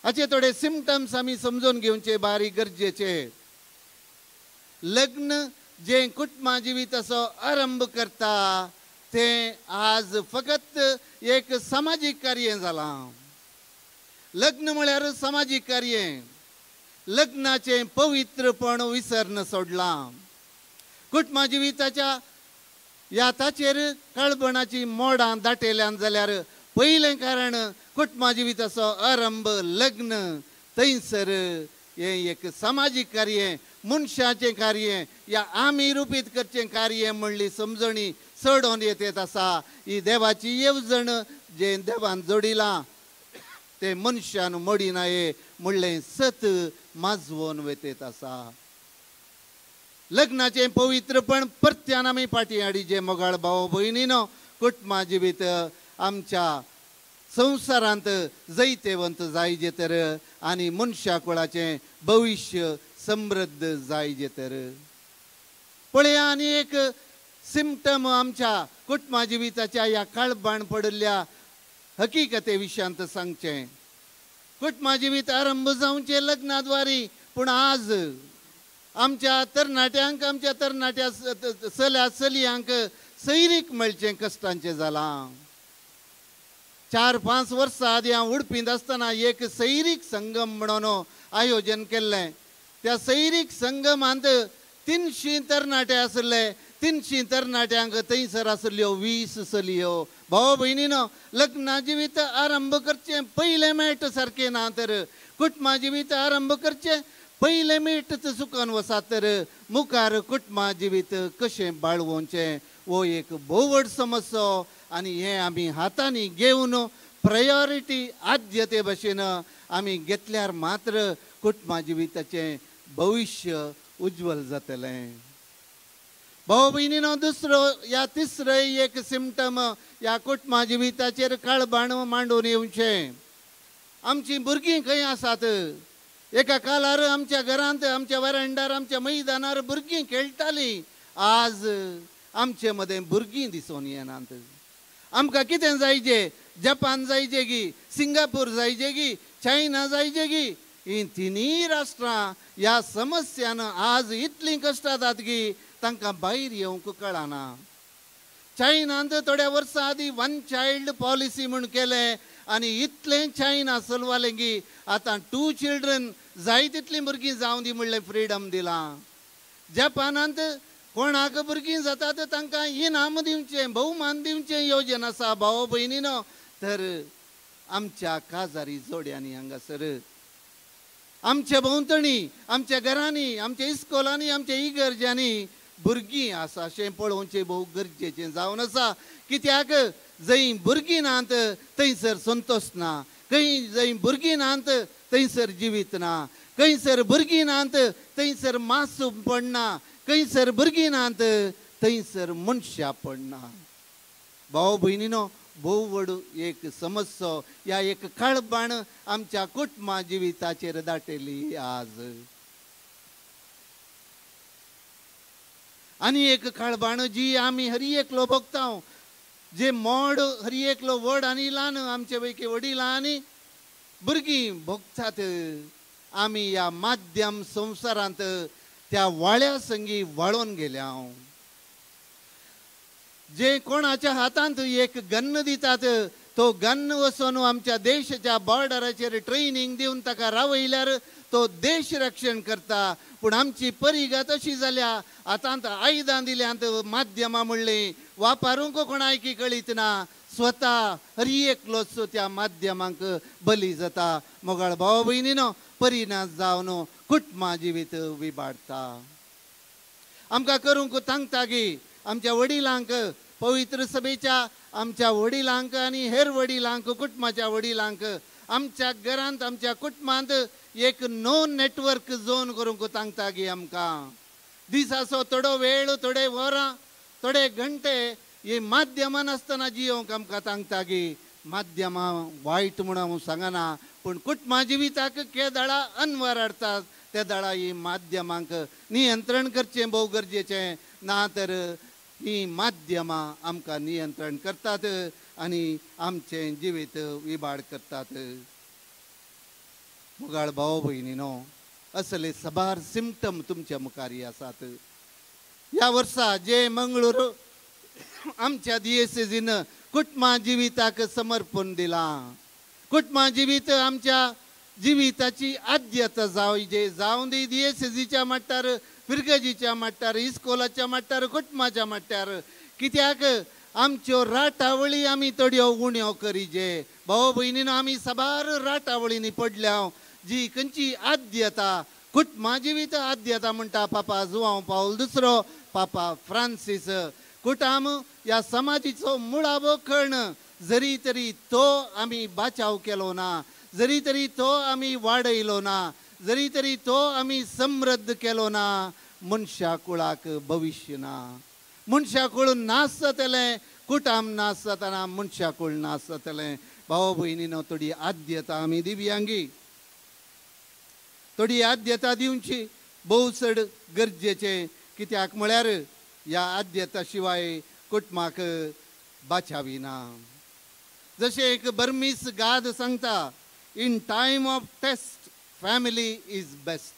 हाचे थोडे सिम्पटम्स आमी समजून घेवचे बारीक गरजेचे. लग्न जे कुटुंबा जिविताचो आरंभ करता ते आज फकत एक सामाजिक कार्य जालां. लग्न म्हळ्यार सामाजिक कार्य. लग्नाचे पवित्रपण विसरन सोडलां. कुटुंबा जिविताच्या याताचेर कळबणाची मोडां दाटयल्यान जाल्यार पयलें कारण कुटुंबा जिविताचो आरंभ लग्न. थंयसर हें एक सामाजीक कार्य, मनशाचें कार्य, या आमी रुपीत करचें कार्य म्हणली समजणी चडोवन येत आसा. ही देवाची येवजण जे देवान जोडिलां ते मनशान मोडिनाये म्हणलें सत माजवून वेतेत आसा. लग्नाचें पवित्रपण परत्यान आमी फाटीं हाडिचें. मोगाळ भाव भयणीनो, कुटुंबा जिवीत आमच्या संवसारांत जैतेवंत जायचे तर आनी मनशा कुळाचें भविश्य समृद्ध जायचे तर. पळया आनी एक सिम्पटम आमच्या कुटुंबा जिविताच्या ह्या काळबाण पडिल्ल्या हकीकते विशयांत सांगचें. कुटुंबा जिवीत आरंभ जावचें लग्नाद्वारी, पूण आज आमच्या तरणाट्यांक, आमच्या तरणाट्या चल्या चलयांक सैरीक मेळचें कश्टांचें जालां. 4-5 वर्सां आदीं हांव उडपींत आसतना एक सैरीक संगम म्हणून आयोजन केल्लें. त्या सैरीक संगमांत 300 तरणाटे आसले. 300 तरणाट्यांक थंयसर आसल्यो 20 चलयो. भाव भयणीनो, लग्ना जिवीत आरंभ करचें पयलें मेळट सारकें ना तर कुटुंबा जिवीत आरंभ करचें पयलें मेळट चुकोन वसात तर मुखार कुटुंबा जिवीत कशें बाळगोवचें हो एक भोव व्हड समस्या. आनी हें आमी हातांनी घेवन प्रायोरिटी आद्यते भशेन आमी घेतल्यार मात्र कुटुंबा जिविताचें भविश्य उज्वल जातलें. भाव भयणीनो, दुसरो या तिसरो एक सिम्पटम ह्या कुटुंबा जिविताचेर काळबाण मांडून येवचें. आमचीं भुरगीं खंय आसात? एका काळार आमच्या घरांत, आमच्या वरांडार, आमच्या मैदानार भुरगीं खेळटालीं. आज आमचे मदें भुरगीं दिसून येनात. आमकां कितें जायचें? जपान जायचें गी, सिंगापूर जायचें गी, चायना जायचें गी. ही तिनूय राष्ट्रां ह्या समस्यान आज इतलीं कश्ट जातात की तांकां भायर येवंक कळना. चायनांत थोड्या वर्सां आदीं 1 चायल्ड पॉलिसी म्हूण केलें आनी इतलें चायना चलवालें की आतां 2 चिल्ड्रन जाय तितलीं भुरगीं जावं दी म्हणलें फ्रिडम दिलां. जपानांत कोणाक भुरगीं जातात तांकां इनाम दिवचें, भोवमान दिवचें येवजन आसा. भाव भयणीनो, तर आमच्या काजारी जोड्यांनी हांगासर आमच्या भोंवतणी, आमच्या घरांनी, आमच्या इस्कोलांनी, आमच्या इगर्जांनी भुरगीं आसा अशें पळोवचें भोव गरजेचें जावन आसा. कित्याक जंय भुरगीं नात थंयसर संतोश ना. जंय भुरगीं नात थंयसर जिवीत ना. खंयसर भुरगीं नात थंयसर मासूं पडना. खंयसर भुरगीं नात थंयसर मनशा पडना. भाव भयणीनो, भोव व्हड एक समस्या ह्या एक काळबाण आमच्या कुटुंबा जिविताचेर दाटयली आज. आनी एक काळबाण जी आमी हर एकलो भोगता, जे मोड हर एकलो व्हड आनी ल्हान आमचे पैकी वडिलां आनी भुरगीं भोगतात. आमी ह्या माध्यम संवसारांत त्या वाळ्या संगी वाळोन गेल्या. जे कोणाच्या हातांत एक गन्न दितात तो गन्न वचून आमच्या देशाच्या बॉर्डराचेर ट्रेनिंग दिवन ताका रावयल्यार तो देश रक्षण करता. पूण आमची परिगत अशी जाल्या आतां आयुधां दिल्यांत माध्यमां म्हणलीं वापरूंक कोणायकी कळीत ना. स्वता हर एकलोच त्या माध्यमांक बली जाता. मोगाळ भाव भयणीनो, परिणाम जावन कुटुंबा जिवीत विबाडटा. आमकां करूंक सांगता की आमच्या वडिलांक, पवित्र सभेच्या आमच्या वडिलांक आनी हेर वडिलांक, कुटुंबाच्या वडिलांक आमच्या घरांत, आमच्या कुटुंबांत एक नो नेटवर्क झोन करूंक सांगता की आमकां दिसाचो थोडो वेळ, थोडे वरां, थोडे घंटे हे माध्यमां नासतना जियोंक आमकां सांगता की माध्यमां वायट म्हूण हांव सांगना, पूण कुटुंबा जिविताक केदाळा अनवर हाडटात त्या दाळा ही माध्यमांक नियंत्रण करचें भोव गरजेचें. ना तर ही माध्यमां आमकां नियंत्रण करतात आनी आमचें जिवीत विबाड करतात. मुगाळ भाव भयणीनो असले सबार सिम्टम तुमच्या मुखारी आसात. या वर्सा जे मंगळूर आमच्या DSSN कुटुंबा जिविताक समर्पण दिला. कुटुंबा जिवीत आमच्या जिविताची आद्यता जावं दी DSSच्या मट्टार, फिरगजीच्या मट्टार, इस्कोलाच्या मट्टार, कुटुंबाच्या मट्टार. कित्याक आमच्यो राटावळी आमी तडयो उण्यो करीजे. भाव भयणीनो आमी सबार राटावळींनी पडल्या. जी खंयची आद्यता कुटुंबा जिवीत आद्यता म्हणटा पापा जुआंव पाऊल II, पापा फ्रांसीस. कुटाम या समाजीचो मुळावो कर्ण जरी तरी तो आमी बाचाव केलो ना, जरी तरी तो आमी वाडयलो ना, जरी तरी तो आमी समृद्ध केलो ना, मनशा कुळाक भविष्य ना. मनशा कुळ नाश जातलें, कुटाम नाश जाताना मनशा कुळ नाश जातलें. भाव भयणीनो थोडी आद्यता आमी दिव्यांगी, थोडी आद्यता दिवची भोव चड गरजेचें. कित्याक म्हळ्यार या आद्यता शिवाय कुटुंबाक बाचाविना. जशें एक बर्मीस गाद सांगता, in time of test family is best.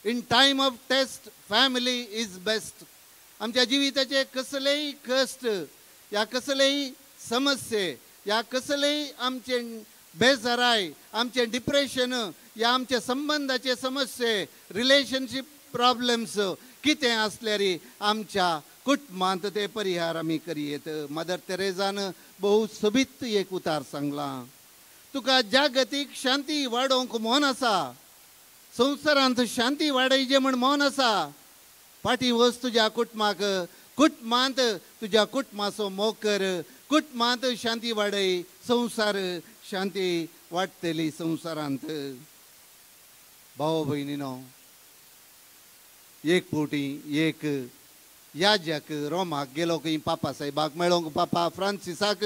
In time of test family is best. आमच्या जिविताचे कसलेय कश्ट, या कसलेय समस्ये, या कसलेय आमचे बेजाराय, आमचे डिप्रेशन, या आमच्या संबंधाचे समस्ये, रिलेशनशिप प्रॉब्लेम्स कितें आसल्यार आमच्या कुटुंबांत ते परिहार आमी करियेत. मदर तेरेजान बहु सोबीत एक उतार सांगला, तुका जागतीक शांती वाडोवंक मोन आसा, संवसारांत शांती वाडयचे म्हण मोन आसा, फाटी वच तुज्या कुटुंबाक, कुटुंबांत तुज्या कुटुंबाचो मोग कर, कुटुंबांत शांती वाडय, संवसार शांती वाडटली संवसारांत. भाव भयणीनो, एक फावटी एक याजक रोमाक गेलो की पापा साहेबाक मेळोंक पापा फ्रांसिसाक.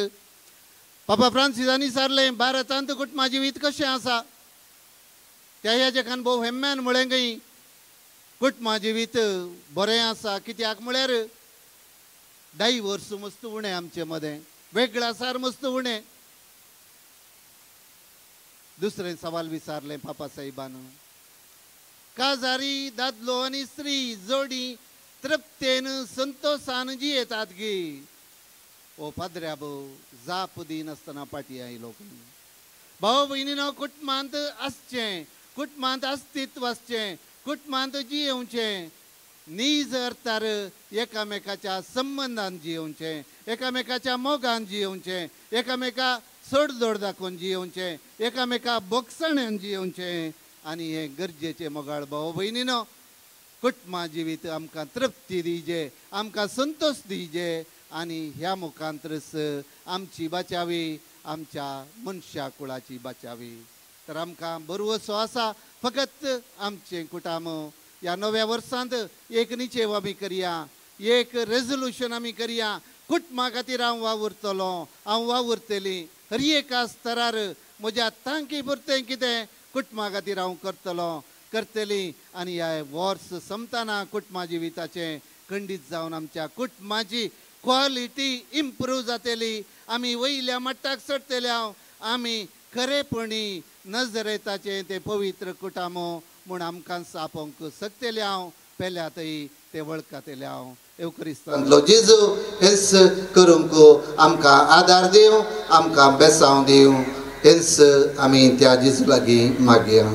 पापा फ्रांसिसांनी सारलें, भारतांत कुटुंबा जिवीत कशें आसा. त्या याजकान भोव हेम्यान म्हळें की कुटुंबा जिवीत बरें आसा. कित्याक म्हळ्यार डायव्हर्स मस्त उणें आमचे मदें, वेगळासार मस्त उणें. दुसरें सवाल विचारलें पापा साहेबान, काजारी दादलो आनी स्त्री जोडी तृप्तेन संतोषान जियेतात गे. ओ पाद्र्या भाऊ, जाप दिनासतना पाटी आयलो. भाव भयणीनो, कुटुंबांत आसचें, कुटुंबांत अस्तित्व आसचें, कुटुंबांत जियेवचें, नीज अर्थार एकामेकाच्या संबंधान जियेवचें, एकामेकाच्या मोगान जियेवचें, एकामेका सोडजोड दाखोवन जियेवचें, एकामेका बोगसण्यान जियेवचें. आनी हे गरजेचे मोगाळ भाव भयणीनो. कुटुंबा जिवीत आमकां तृप्ती दिजे, आमकां संतोष दिजे, आनी ह्या मुखांतरच आमची बाचावी, आमच्या मनशा कुळाची बाचावी. तर आमकां बरवसो आसा, फकत आमचे कुटाम ह्या नव्या वर्सांत एक निचेव आमी करया, एक रेजोल्युशन आमी करया. कुटुंबा खातीर हांव वावुरतलों, हांव वावुरतली. हर एका स्तरार म्हज्या तांकी पुरतें कितें कुटुंबा खातीर हांव करतली. आनी ह्या वर्स संपतना कुटुंबा जिविताचे खंडीत जावन आमच्या कुटुंबाची क्वॉलिटी इम्प्रूव जातली. आमी वयल्या मट्टाक चडटले. आमी खरेपणी नजरेताचें ते पवित्र कुटामो म्हूण आमकां सापोवंक शकतले. हांव पेल्यातय ते वळखतले. हांव एवकरिस्तांतलो जेजू हेंच करूंक आमकां आदार दिवं, आमकां बेसांव दिवं. हेंच आमी त्या जेजू लागीं मागया.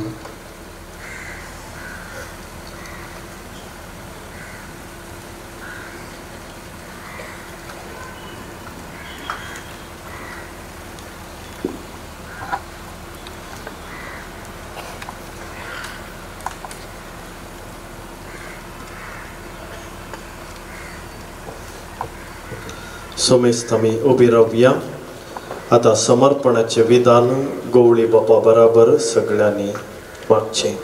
समेस्त आमी उबी रावया. आता समर्पणाचे विधान गवळी बापा बराबर सगळ्यांनी मागचें.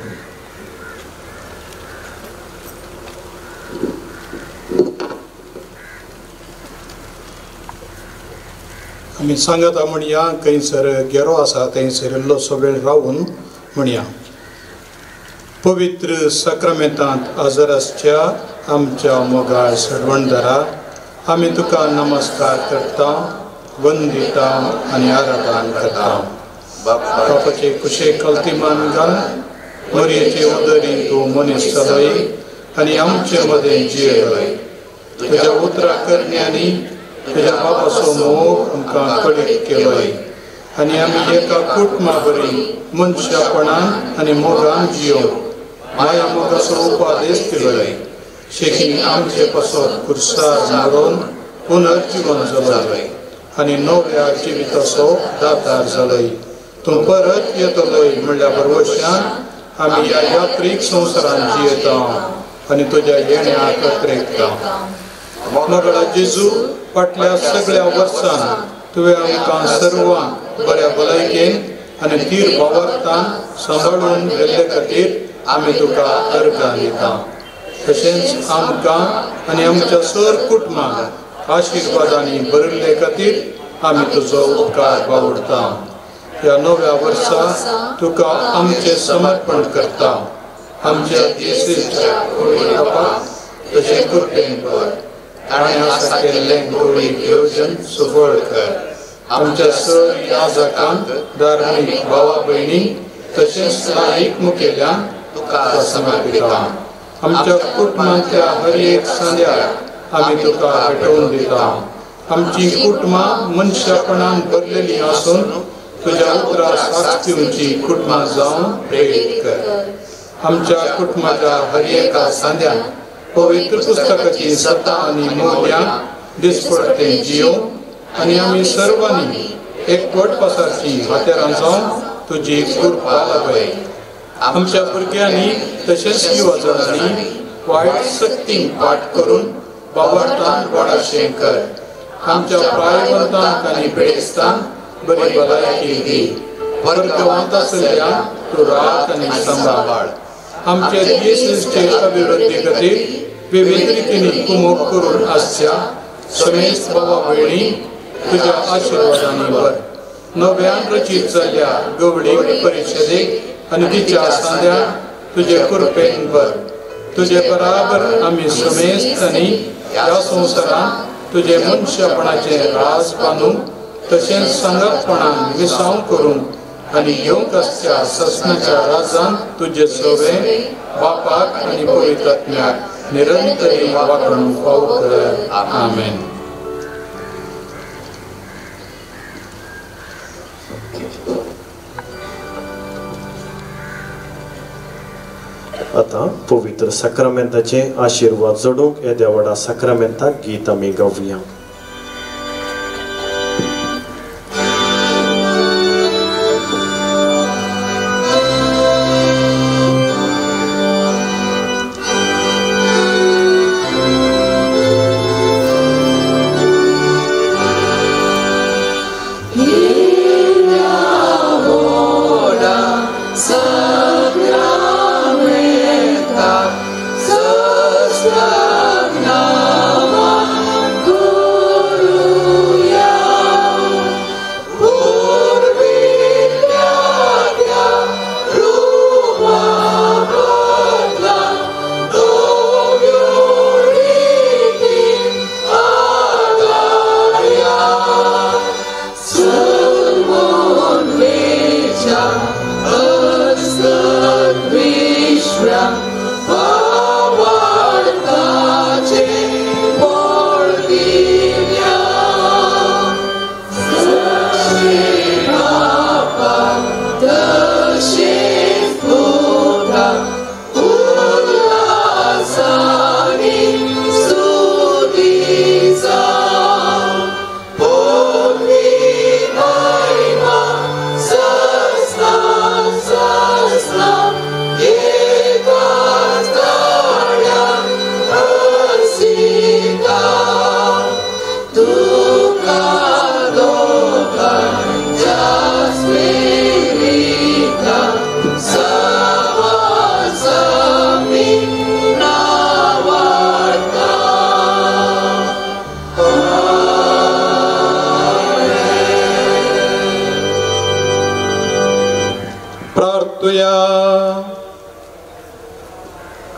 आमी सांगता म्हणया, खंयसर गेरो आसा थंयसर इल्लोसो वेळ रावून म्हणया. पवित्र साक्रामेंतांत हजर आसच्या आमच्या मोगाळ सडवणदारा आमी तुका नमस्कार करता, वंदिता आनी आराधन करता. बापाचे कुशे कल्तीमान घाल मरयेचे उदरी तूं मनीस चलय आनी आमचे मदें जियेय तुज्या उतरा करण्यांनी तुज्या बापाचो मोग आमकां कळीत केलोय आनी आमी एका कुटुंबा बरी मनशापणान आनी मोगान जियोंक माया मोगाचो उपादेश केलोय शेकी आमचे पासत कुर्सार मारून पुनर्जीवन जालय आनी नव्या जिविताचो दातार जालय तूं परत येतलोय म्हणल्या भरवशान आमी ह्या यात्रीक संवसारान जियेता आनी तुज्या येण्याक अत्रेकता मगळा जेजू फाटल्या सगळ्या वर्सां तुवें आमकां सर्वांक बऱ्या भलायकेन आनी धीर वावरतान सांबाळून गेल्ले खातीर आमी तुका अर्गां दिता तशेंच आमकां आनी आमच्या सर कुटुंबाक आशिर्वादांनी भरिल्ले खातीर आमी तुजो उपकार वावुरता ह्या नव्या वर्सा तुका आमचें समर्पण करता आमच्या येशूच्या बापाक तशें कृपेन कर ताणें आसा केल्लें गवळीक येवजण सफळ कर आमच्या सर याजकांक धार्मीक भावा भयणींक तशेंच लायक मुखेल्यांक तुका समर्पिता आमच्या कुटुंबांतल्या हर एक सांद्याक आमी तुका भेटोवन दिता आमची कुटुंबां मनशापणान भरलेली आसून तुज्या उतरां साश्टींची कुटुंबां जावन प्रेरीत कर आमच्या कुटुंबाच्या हर एका सांद्याक पवित्र पुस्तकाची सत्ता आनी मोल्यां दिसपडतें जियोंक आनी आमी सर्वांनी एकवट पासारची हातेरां जावन तुजी कृपा लाभय आमच्या भुरग्यांनी तशेंच युवजनांनी वायट सक्तींक फाट करून बाबाटान वाडाशें कर आमच्या प्रायवंतांक आनी बेस्तांक बरी भलायकी दी वर्गवांत आसल्यांक तूं राख आनी सांबाळ आमच्या येशूचे अभिवृद्धी खातीर विविध रितींनी कुमोग करून आसच्या समेस्त भावा भयणी तुज्या आशिर्वादांनी भर नव्यान रचीत जाल्ल्या गवळीक परिशदेक आनी तिच्या सांद्याक तुजे कृपेन भर तुजे बराबर आमी समेस्त आनी ह्या संवसारान तुजे मनशापणाचे राज बांदूंक तशेंच सांगतपणान विसाव करूंक आनी येवंक आसच्या ससनाच्या राजान तुजे सवे बापाक आनी पवित्रात्म्याक निरंतरी वागणूक फावो कर आमेन आता पवित्र साक्रामेंताचे आशीर्वाद जोडूंक येद्या व्हडा साक्रामेंताक गीत आमी गावया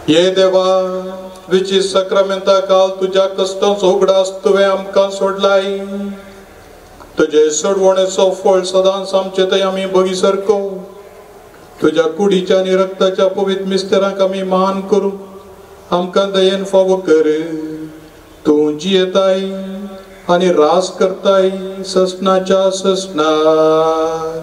ये देवा विची सक्रामेंता काल तुझ्या कष्टांचो उगडास तुवें आमकां सोडलाय तुझे सोडवणेचो फळ सदांच आमचे थंय आमी बगी सारको तुझ्या कुडीच्या आनी रक्ताच्या पवित्र मिस्तेराक आमी मान करू आमकां दयेन फावो कर तूं जियेताय आनी रास करताय ससनाच्या ससनार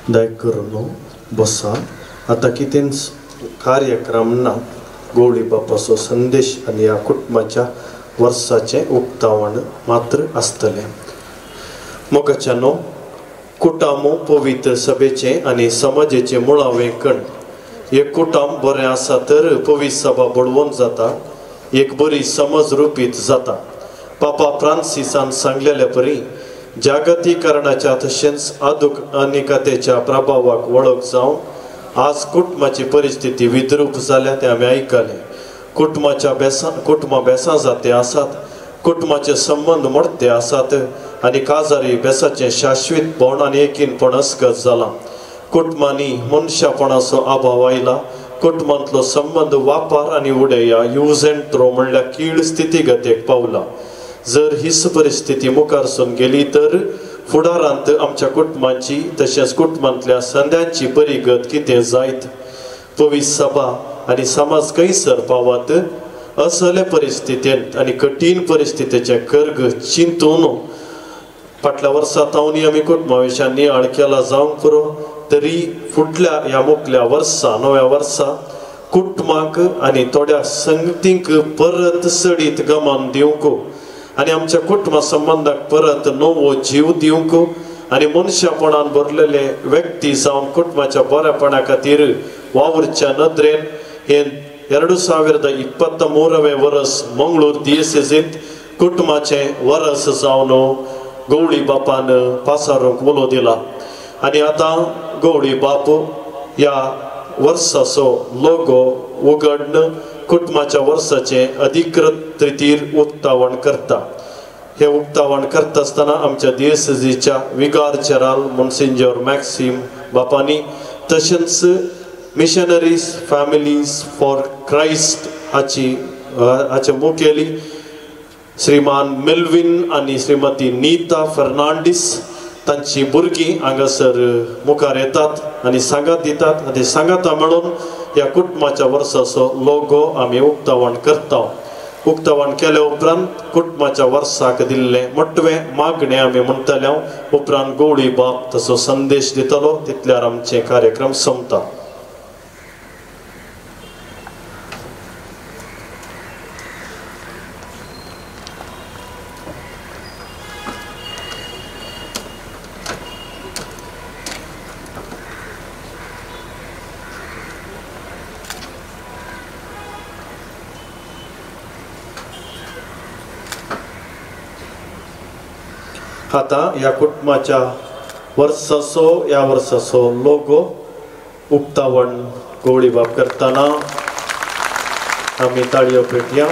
दया करून बसा. आता कितें कार्यक्रम ना गवळी बापाचो संदेश आनी ह्या कुटुंबाच्या वर्साचे उक्तावण मात्र आसतले. मोगाच्यानो कुटामो पवित्र सभेचे आनी समाजाचे मुळावे कण. एक कुटाम बरें आसा तर पवित्र सभा बळवून जाता, एक बरी समज रुपीत जाता. पापा फ्रांसिसान सांगलेल्या परी जागतीकरणाच्या तशेंच आधुनिकतेच्या प्रभावाक वळख जावन आज कुटुंबाची परिस्थिती विद्रूप जाल्या ते आमी आयकले. कुटुंबा बेसां जाते आसात, कुटुंबाचे संबंध मोडते आसात आनी काजारी बेसाचें शाश्वीतपण आनी एकीनपण अस्गत जालां. कुटुंबांनी मनशापणाचो अभाव आयला. कुटुंबांतलो संबंध वापर आनी उडया यूज एंड थ्रो म्हणल्यार कीड स्थितीगतेक पावला. जर हीच परिस्थिती मुखारसून गेली तर फुडारांत आमच्या कुटुंबांची तशेंच कुटुंबांतल्या संद्यांची बरी गत कितें जायत. पवित्र सभा आनी समाज खंयसर पावत असले परिस्थितींत आनी कठीण परिस्थितीचे कर्ग चिंतून फाटल्या वर्सां आमी कुटुंबा विशयान नियाळ केला जावंक पुरो. तरी फुडल्या ह्या मुखल्या वर्सा नव्या वर्सा कुटुंबाक आनी थोड्या संगतींक परत सडीत गमान दिवंक आनी आमच्या कुटुंबा संबंधाक परत नवो जीव दिवंक आनी मनशापणान भरलेले व्यक्ती जावन कुटुंबाच्या बऱ्यापणा खातीर वावरच्या नदरेन हे 2023 वर्स मंगळूर दियेसेसींत कुटुंबाचे वर्स जावन गवळी बापान पासारूंक उलो दिला. आनी आतां गवळी बाप ह्या वर्साचो लोगो उगडन कुटुंबाच्या वर्साचे अधिकृत रितीर उक्तावण करता. हे उक्तावण करता आसतना आमच्या दियेसेसीच्या विगार चेराल मोन्सिंजर मॅक्सिम बापांनी तशेंच मिशनरीज फॅमिलीज फॉर क्रायस्ट हाचे मुखेली श्रीमान मेल्विन आनी श्रीमती नीता फर्नांडीस तांची भुरगीं हांगासर मुखार येतात आनी सांगात दितात आनी सांगाता मेळून ह्या कुटुंबाच्या वर्साचो लोगो आमी उक्तावण करता. उक्तावण केल्या उपरांत कुटुंबाच्या वर्साक दिल्ले मोठवे मागणे आमी म्हणटले. उपरांत गवळी बाप तसो संदेश दितलो. तितल्यार आमचे कार्यक्रम संपता. आता ह्या कुटुंबाच्या या वर्साचो लोगो उक्तावण गवळी बाप करतना आमी ताळयो पेटया.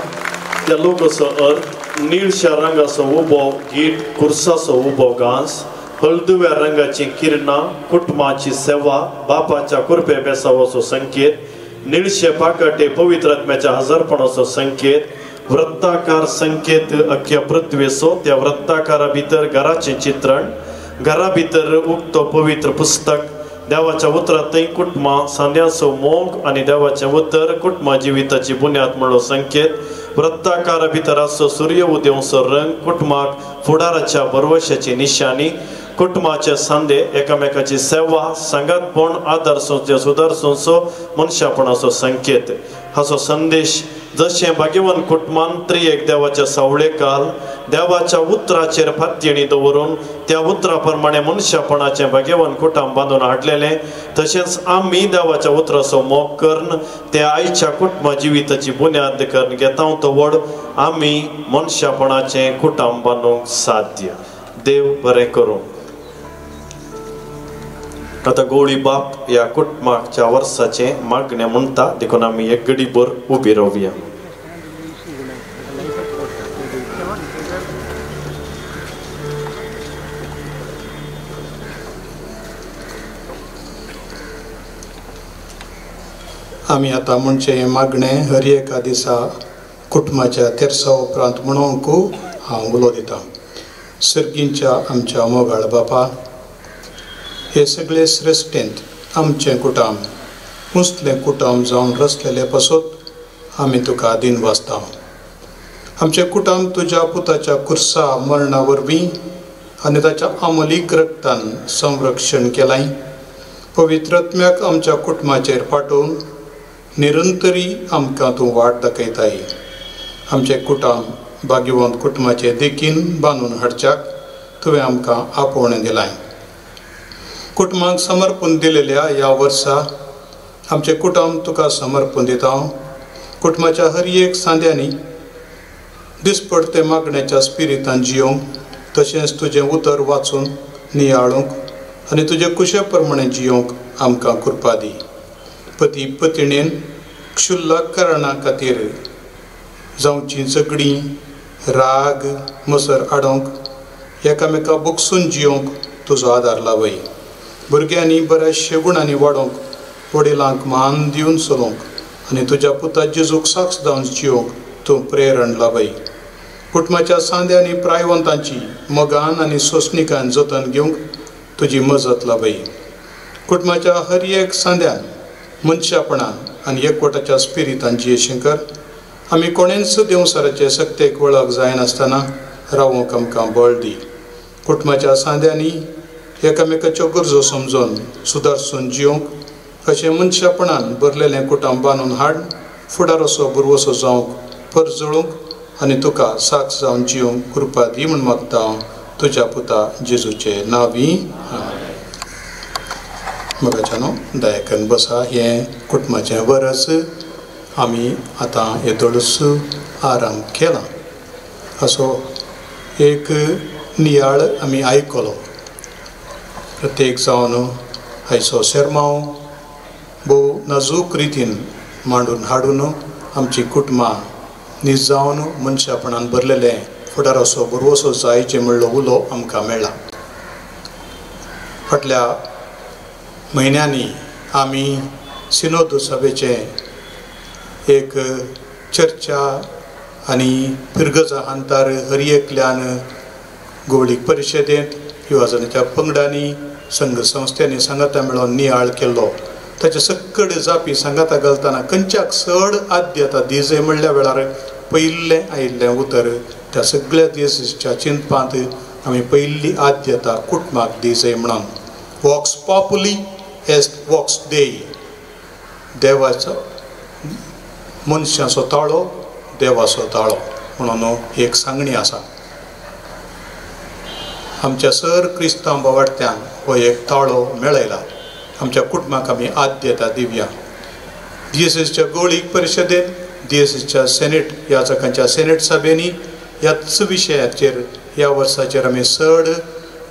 त्या लोगोचो अर्थ निळश्या रंगाचो उबो गीट कुर्साचो उबो घांस, हळदुव्या रंगाची किरणां कुटुंबाची सेवा, बापाच्या कुरपे बेसावाचो संकेत, निळशे पाकटे पवित्र आत्म्याच्या हजरपणाचो संकेत, वृत्ताकार संकेत अख्ख्या पृथ्वेचो. त्या वृत्ताकारा भितर घराचें चित्रण, घरा भितर उक्तो पवित्र पुस्तक, देवाच्या उतरांतय कुटुंबां सांद्याचो मोग आनी देवाचें उतर कुटुंबा जिविताची बुन्याद म्हणलो संकेत वृत्ताकारा भितर आसो सूर्य उदेवचो रंग कुटुंबाक फुडाराच्या बरवशाची निशाणी कुटुंबाचे सांदे एकामेकाची सेवा सांगातपण आदार सुदारसोचो मनशापणाचो संकेत हाचो संदेश जशें भाग्यवान कुटुंबान त्रिएक देवाच्या सावळे काल देवाच्या उतराचेर फात्यणी दवरून त्या उतरा प्रमाणे मनशापणाचें भाग्यवान कुटुंब बांदून हाडलेलें तशेंच आमी देवाच्या उतराचो मोग करून त्या आयच्या कुटुंबा जिविताची बुन्याद करून घेता तो व्हड आमी मनशापणाचें कुटुंब बांदूंक साध्य देव बरें करूं. आता गवळी बाप ह्या कुटुंबाच्या वर्साचे मागणें म्हणटा देखून आमी एक घडीभर उबी रावया. आमी आतां म्हणचे मागणें हर एका दिसा कुटुंबाच्या तेरसा उपरांत म्हणूंक हांव उलो दितां. सर्गींच्या आमच्या मोगाळ बापा हे सगळे श्रेश्ठेंत आमचें कुटुंब मुसलें कुटुंब जावन रचलेले पासत आमी तुका दिन वाचता. आमचें कुटुंब तुज्या पुताच्या कुर्सा मरणा वरवीं आनी ताच्या अमलीक रक्तान संरक्षण केलां. पवित्र आत्म्याक आमच्या कुटुंबाचेर पाठोवन निरंतरी आमकां तूं वाट दाखयताय. आमचें कुटुंब भाग्यवंत कुटुंबाचे देखीन बांदून हाडच्याक तुवें आमकां आपोवणें दिलां. कुटुंबाक समर्पण दिलेल्या ह्या वर्सा आमचें कुटुंब तुका समर्पण दिता. कुटुंबाच्या हर एक सांद्यांनी दिसपडते मागण्याच्या स्पिरितान जियोंक तशेंच तुजें उतर वाचून नियाळूंक आनी तुजे कुशे प्रमाणे जियोंक आमकां कृपा दी. पती पत्नीन क्षुल्लक कारणां खातीर जावचीं झगडीं राग मसर आडोवंक एकामेका बोगसून जियोंक तुजो आदार लावय. भुरग्यांनी बऱ्याचशे गुणांनी वाडोवंक वडिलांक मान दिवन चलोवंक आनी तुज्या पुता जेजूक साक्ष जावन जियोंक तूं प्रेरण लावय. कुटुंबाच्या सांद्यांनी प्रायवंतांची मोगान आनी सोंसणिकान जतन घेवंक तुजी मजत लावय. कुटुंबाच्या हर एक सांद्यान मनशापणान आनी एकवटाच्या स्पिरितान जियेशें कर. आमी कोणेंच देवसराचे सक्तेक वळख जायनासतना रावूंक आमकां बळ दी. कुटुंबाच्या सांद्यांनी एकामेकाच्यो गरजो समजून सुदारसून जियोंक अशें मनशापणान भरलेलें कुटुंब बांदून हाड फुडाराचो बुरवोसो जावंक परजळूंक आनी तुका साक्ष जावन जियोंक कृपा दी म्हूण मागता तुज्या पुता जेजूचे नांवी. मगाच्यानो दयाकन बसा. हें कुटुंबाचें वर्स आमी आतां येदोळस आराम केला. असो एक नियाळ आमी आयकलो. प्रत्येक जावन आयचो सेरमांव भोव नाजूक रितीन मांडून हाडून आमची कुटुंबां नीज जावन मनशापणान भरलेले फुडाराचो बुरवोसो जायचे म्हणलो उलो आमकां मेळ्ळा. फाटल्या म्हयन्यांनी आमी सिनोद सभेचे एक चर्चा आनी पिरगजा अंतर हर एकल्यान गवळीक परिशदेंत युवाजनाच्या पंगडांनी संघ संस्थांनी सांगाता मेळोन नियाळ केल्लो. ताचे सकड जापी सांगाता घालतना खंयच्याक चड आद्यता दिजय म्हणल्या वेळार पयिल्लें आयिल्लें उतर त्या सगळ्या दिसाच्या चिंतपांत आमी पयिल्ली आद्यता कुटुंबाक दिजय म्हणून वॉक्स पॉपुली एस्ट वॉक्स देई. देवाचो मनशाचो ताळो देवाचो ताळो म्हणून एक सांगणी आसा. आमच्या सर क्रिस्तांव भावार्थ्यांक हो एक ताळो मेळयला. आमच्या कुटुंबाक आमी आद्यता दिवया. DSSच्या गवळीक परिशदेंत DSSच्या सेनेट ह्या जगांच्या सेनेट सभेनी ह्याच विशयाचेर ह्या वर्साचेर आमी चड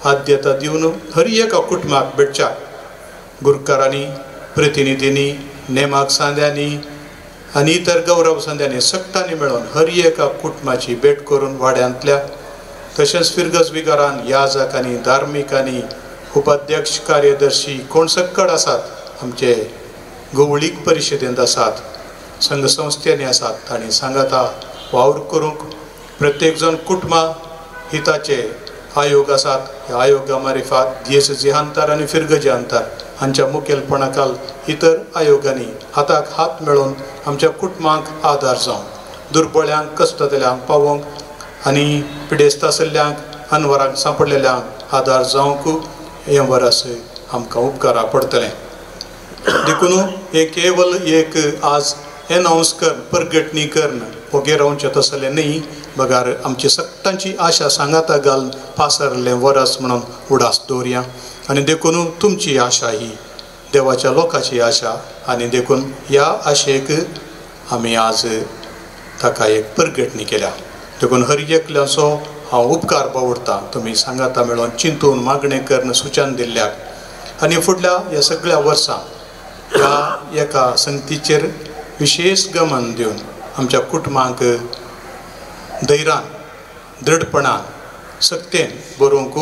आद्यता दिवन हर एका कुटुंबाक भेटच्याक गुरकारांनी प्रतिनिधींनी नेमाक सांद्यांनी आनी इतर गौरव सांद्यांनी सक्तांनी मेळोन हर एका कुटुंबाची भेट करून वाड्यांतल्या तशेंच फिरगज विगारान याजकांनी धार्मिकांनी उपाध्यक्ष कार्यदर्शी कोण सक्कड आसात आमचे गवळीक परिशदेंत आसात संघ संस्थेनी आसात तांणी सांगाता वावर करूंक प्रत्येक जण कुटुंबा हिताचे आयोग आसात. ह्या आयोगा मार्फत DSS अंतर आनी फिरगजे अंतर हांच्या मुखेलपणाखाल इतर आयोगांनी हाताक हात मेळोवन आमच्या कुटुंबांक आदार जावं, दुर्बळ्यांक कश्टतल्यांक पावोवंक आनी पिडेस्त आशिल्ल्यांक अनवराक सांपडलेल्यांक आदार जावंक हे वरस आमकां उपकारा पडटलें. देखून हे केवल एक आज एनाउन्स कर परगटणी करण ओगे रावचें तसलें न्ही, बगार आमची सगळ्यांची आशा सांगाता घालून पासरलें वरस म्हणून उडास दवरया. आनी देखून तुमची आशा ही देवाच्या लोकांची आशा, आनी देखून ह्या आशेक आमी आज ताका एक परगटणी केल्या. देखून हर एकल्याचो हांव उपकार बावडटां. तुमी सांगाता मेळोन चिंतून मागणें करून सुचन दिल्ल्याक आनी फुडल्या ह्या सगळ्या वर्सां ह्या एका संगतीचेर विशेष गमन दिवन आमच्या कुटुंबांक धैर्यान दृढपणान सक्तेन बरोवंक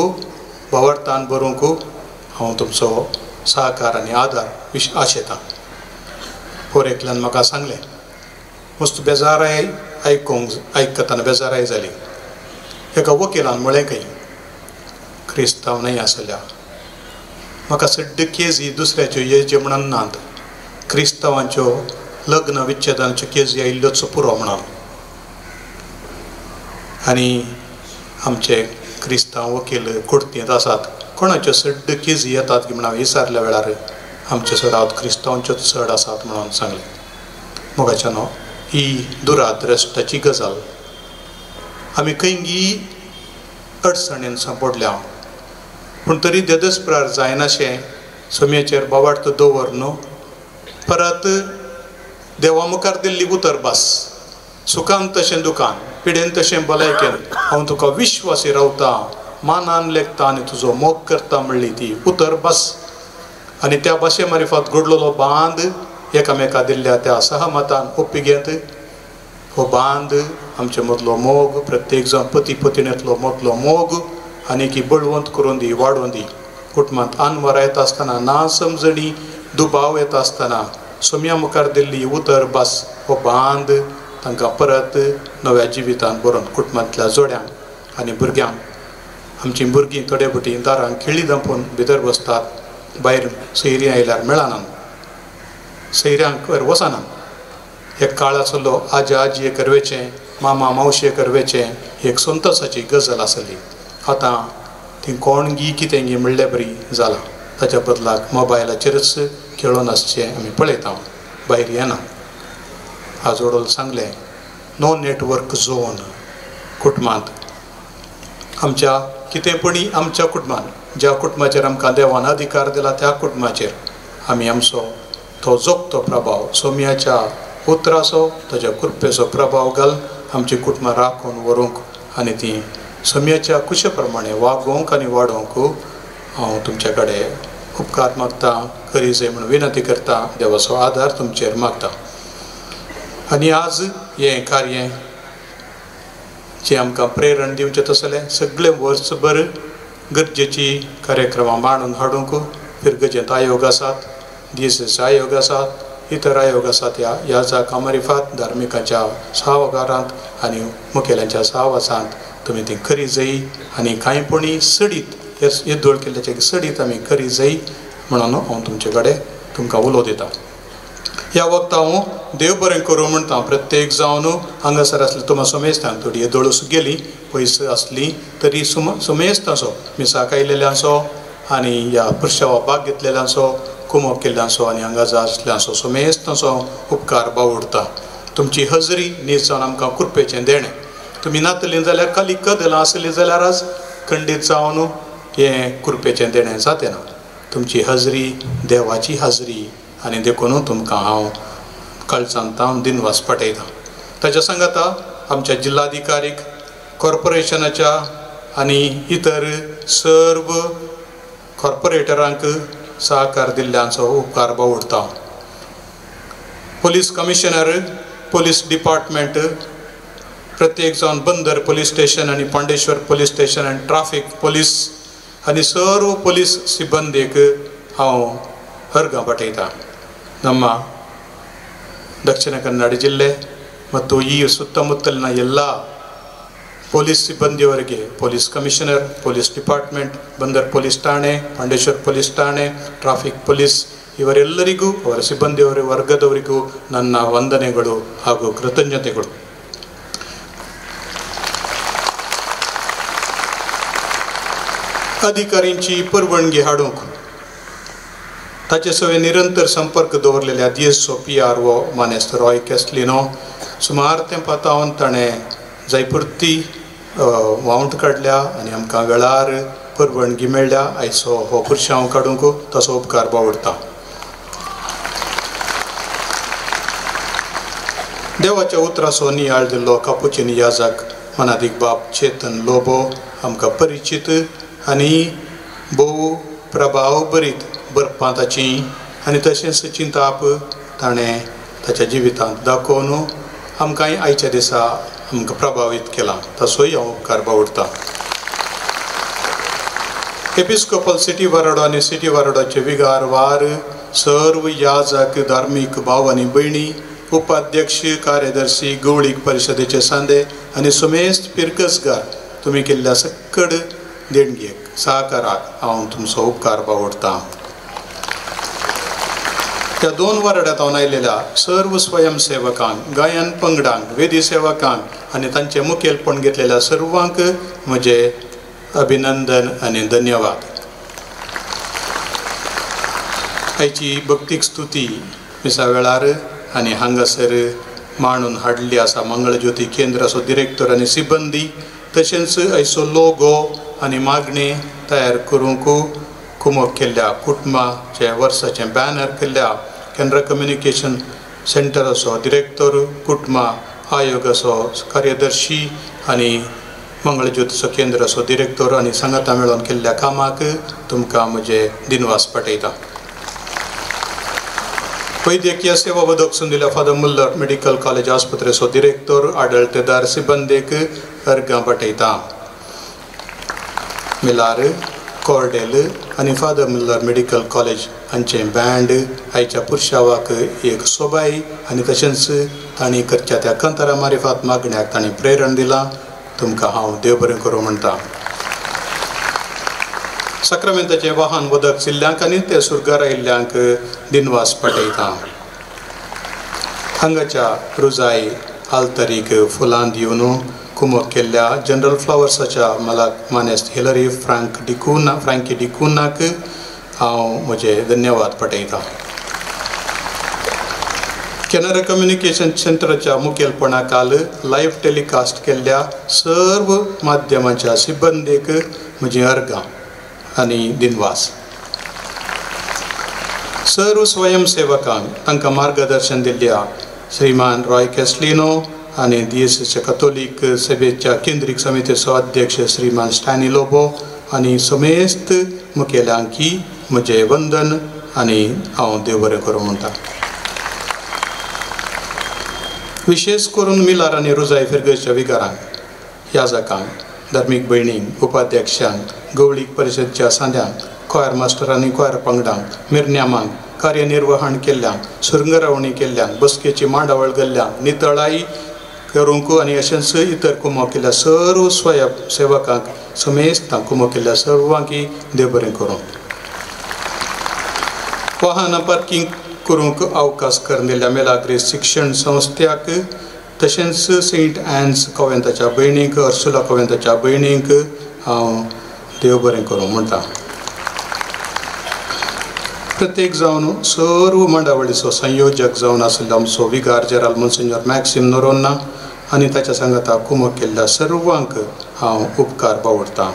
भावार्थान बरोवंक हांव तुमचो सहकार आनी आदार आशेतां. पोरेकल्यान म्हाका सांगलें, मस्त बेजाराय आयकताना बेजाराय जाली. एका वकिलान म्हळें खंय क्रिस्तांव न्हय आसल्या म्हाका सड्ड केजी दुसऱ्याच्यो येजे म्हणून नात, क्रिस्तांवांच्यो लग्न विच्छेदांच्यो केजी आयिल्ल्योच पुरो म्हणून. आनी आमचे क्रिस्तांव वकील कुडतींत आसात, कोणाच्यो सड्ड केजी येतात की म्हणून विचारल्या वेळार आमचे सडावत क्रिस्तांवांच्योच चड आसात म्हणून सांगलें. मोगाच्या न्हू ही दुरादृश्टाची गजाल. आमी खंयी अडचणीन सांपडल्या पूण तरी देदस्प्रार जायनाशें सोम्याचेर बावार्थ दवर न्हू. परत देवा मुखार दिल्ली उतरबास, सुखान तशें दुखान, पिडेन तशें भलायकेन हांव तुका विश्वासी रावतां, मानान लेखता आनी तुजो मोग करता म्हणली ती उतरबास. आनी त्या भाशे मार्फत घडलेलो बांद एकामेका दिल्ल्या त्या सहमतान ओप्पिगेंत हो बांद आमचे मदलो मोग, प्रत्येक जाण पती पत्नींतलो मदलो मोग आनी की बळवंत करून दी, वाडोवन दी. कुटुंबांत आनवरां येता आसतना, ना समजणी दुबाव येता आसतना सोम्या मुखार दिल्ली उतर बास हो बांद तांकां परत नव्या जिवितान बरोवन कुटुंबांतल्या जोड्यांक आनी भुरग्यांक. आमची भुरगीं थोडे बटी दारांक खिळी दांपून भितर बसतात, भायर सैरी आयल्यार मेळनात, सैऱ्यांक वचनात. एक काळ आसलो आजा आजये करवेचें, मामा मावशे करवेचें, एक संतोशाची गजाल आसली. आतां ती कोण गी कितें गी म्हणलें बरी जालां. ताच्या बदलाक मोबायलाचेरच खेळून आसचें आमी पळयता, भायर येना. आजोडोल सांगलें नो नेटवर्क झोन. कुटुंबांत आमच्या कितेंपणी आमच्या कुटुंबांत ज्या कुटुंबाचेर आमकां देवान अधिकार दिला त्या कुटुंबाचेर आमी आमचो तो जोगतो प्रभाव सोम्याच्या उतराचो ताच्या कृपेचो प्रभाव घाल आमची कुटुंबां राखून व्हरूंक आनी ती सोम्याच्या कुशे प्रमाणे वागोवंक आनी वाडोवंक हांव तुमचे कडेन उपकार मागतां, करी जाय म्हणून विनंती करता. देवाचो आदार तुमचेर मागता. आनी आज हें कार्य जे आमकां प्रेरण दिवचें तसलें सगळें वर्सभर गरजेची कार्यक्रमां मांडून हाडूंक फिरगजेंत आयोग आसात, DSS आयोग आसात, इतर आयोग आसात. ह्या जाका मार्फत धार्मिकांच्या सहवागारांत आनी मुखेल्यांच्या सहवासांत तुमी ती खरी जायी आनी कांयपणी सडीत येदोळ केल्ल्याचे सडीत आमी खरी जायी म्हणून हांव तुमचे कडेन तुमकां उलो दितां. ह्या वखदां हांव देव बरें करूं म्हणटा. प्रत्येक जावन हांगासर आसली तुमकां समेस्तां थोडी येदोळूच गेली पयस आसली तरी समेस्तांचो मिसाक आयिल्ल्यांचो आनी ह्या पुरशावा भाग घेतलेल्यांचो, कुमक केल्ल्यांचो आनी हांगा आसल्यांचो समेस्तांचो उपकार बावडटा. तुमची हजरी न्हीद जावन आमकां कृपेचें देणें. तुमी नातलीं जाल्यार खाली कदलां आसलीं जाल्यारच खंडीत जावन हें कृपेचें देणें जातें ना. तुमची हजरी देवाची हजरी आनी देखून तुमकां हांव काळजांतां दिनवास पाठयतां. ताच्या सांगाता आमच्या जिल्लाधिकारीक, कॉर्पोरेशनाच्या आनी इतर सर्व कॉर्पोरेटरांक सहकार दिल्ल्यांचो उपकार बावडटा. पुलीस कमिशनर, पुलीस डिपार्टमेंट, प्रत्येक जावन बंदर पुलीस स्टेशन आनी पांडेश्वर पुलीस स्टेशन आनी ट्राफीक पुलीस आनी सर्व पुलीस सिब्बंदीक हांव अर्घ पाठयतां. ನಮ್ಮ ದಕ್ಷಿಣ ಕನ್ನಡ ಜಿಲ್ಲೆ ಮತ್ತು ಈ ಸುತ್ತಮುತ್ತಲಿನ ಎಲ್ಲ ಪೊಲೀಸ್ ಸಿಬ್ಬಂದಿಯವರಿಗೆ police commissioner, police department, Bunder police ಠಾಣೆ, ಪಾಂಡೇಶ್ವರ್ ಪೊಲೀಸ್ ಠಾಣೆ, ಟ್ರಾಫಿಕ್ ಪೊಲೀಸ್ ಇವರೆಲ್ಲರಿಗೂ ಅವರ ಸಿಬ್ಬಂದಿಯವರ ವರ್ಗದವರಿಗೂ ನನ್ನ ವಂದನೆಗಳು ಹಾಗೂ ಕೃತಜ್ಞತೆಗಳು. अधिकाऱ्यांची परवानगी हाडूंक ताचे सवे निरंतर संपर्क दवरलेल्या DSO PRO मानेस्त रॉय कॅस्लिनो सुमार तेंपा तावन ताणें जायपुरती वावंट काडल्या आनी आमकां वेळार परवानगी मेळ्ळ्या. आयचो हो पुरशांव काडूंक ताचो उपकार बावडटा. देवाच्या उतराचो नियाळ दिल्लो कापुचिनी याजक मनादीक बाब चेतन लोबो आमकां परिचीत आनी भोव प्रभाव बरीत बरपां ताची आनी तशेंच चिंताप ताणें ताच्या जिवितांत दाखोवन आमकांय आयच्या दिसा आमकां प्रभावीत केलां. ताचोय हांव उपकार बावडटां. एपिस्कोपल सिटी वाराडो आनी सिटी वाराडोचे विगार वार सर्व याजक धार्मीक भाव आनी भयणी, उपाध्यक्ष, कार्यदर्शी, गवळीक परिशदेचे सांदे आनी समेस्त पिरकसगार तुमी केल्ल्या सकड देणगेक सहकाराक हांव तुमचो उपकार बावडटां. त्या 2 वाराड्यांत हांव आयिल्ल्या सर्व स्वयंसेवकांक, गायन पंगडांक, वेदी सेवकांक आनी तांचे मुखेलपण घेतलेल्या सर्वांक म्हजें अभिनंदन आनी धन्यवाद. आयची भक्तीक स्तुती मिसा वेळार आनी हांगासर मांडून हाडली आसा मंगळज्योती केंद्राचो डिरेक्टर आनी सिबंदी, तशेंच आयचो लोगो आनी मागणी तयार करूंक कुमक केल्ल्या कुटुंबाचे वर्साचें बॅनर केल्ल्या केंद्र कम्युनिकेशन सेंटराचो डिरेक्टर, कुटुंबा आयोगाचो कार्यदर्शी आनी मंगळज्योतीचो केंद्राचो डिरेक्टर आनी सांगाता मेळोन केल्ल्या कामाक तुमकां म्हजे दिनवास पाठयता. वैद्यकीय सेवा वदकसून दिल्या फादर मुल्लर मेडिकल कॉलेज आस्पत्रेचो डिरेक्टर, आडळतेदार सिबंदेक अर्गां पाठयता. मिलार, कॉर्डेल आनी फादर मुल्लर मेडिकल कॉलेज हांचें बँड आयच्या पुरशावाक एक सोबाई आनी तशेंच तांणी करच्या त्या कंतारा मारिफात मागण्याक तांणी प्रेरण दिलां. तुमकां हांव देव बरें करूं म्हणटा. सक्रामेंताचें वाहन वदक जिल्ल्यांक आनी ते सुरगार आयिल्ल्यांक दिनवास पाठयता. हांगाच्या रुजाई आल्तरीक फुलां दिवन कुमक केल्ल्या जनरल फ्लावर्साच्या मालाक मानेस्त हिलरी फ्रँकी डिकुनाक हांव म्हजे धन्यवाद पाठयतां. कॅनरा कम्युनिकेशन सेंटराच्या मुखेलपणा काल लायव्ह टेलिकास्ट केल्ल्या सर्व माध्यमांच्या सिबंदेक म्हजी अर्गां आनी दिनवास. सर्व स्वयंसेवकांक तांकां मार्गदर्शन दिल्ल्या श्रीमान रॉय कॅस्लिनो आनी DSC कॅथोलीक सभेच्या केंद्रीक समितीचो अध्यक्ष श्रीमान स्टॅनी लोबो आनी समेस्त मुखेल्यांकी म्हजें वंदन आनी हांव देव बरें करूं म्हणटा. विशेष करून मिलार आनी रुजाई फिरगेच्या विगारांक, याजकांक, धार्मीक भयणींक, उपाध्यक्षांक, गवळीक परिशदच्या सांद्यांक, कॉयर मास्टर आनी कॉयर पंगडांक, मिरन्यामांक, कार्यनिर्वहण केल्ल्यांक, सुरंगरावणी केल्ल्यांक, बसकेची मांडावळ गेल्ल्यांक, नितळाई करूंक आनी अशेंच इतर कुमक केल्ल्या सर्व स्वयंसेवकांक समेस्त कुमक केल्ल्या सर्वांकी देव बरें करूं. वाहनां पार्किंग करूंक अवकाश करून दिल्ल्या मेलाग्रेस शिक्षण संस्थ्याक तशेंच सेंट एन्स कॉवेंताच्या भयणीक, अर्सुला कॉवेंताच्या भयणीक हांव देव बरें करूं म्हणटा. प्रत्येक जावन सर्व मंडळीचो संयोजक जावन आशिल्लो आमचो विगार जेराल मोन्सिन्योर मॅक्सिम नोरोन्ना आनी ताच्या सांगाता कुमक केल्ल्या सर्वांक हांव उपकार बावडटां.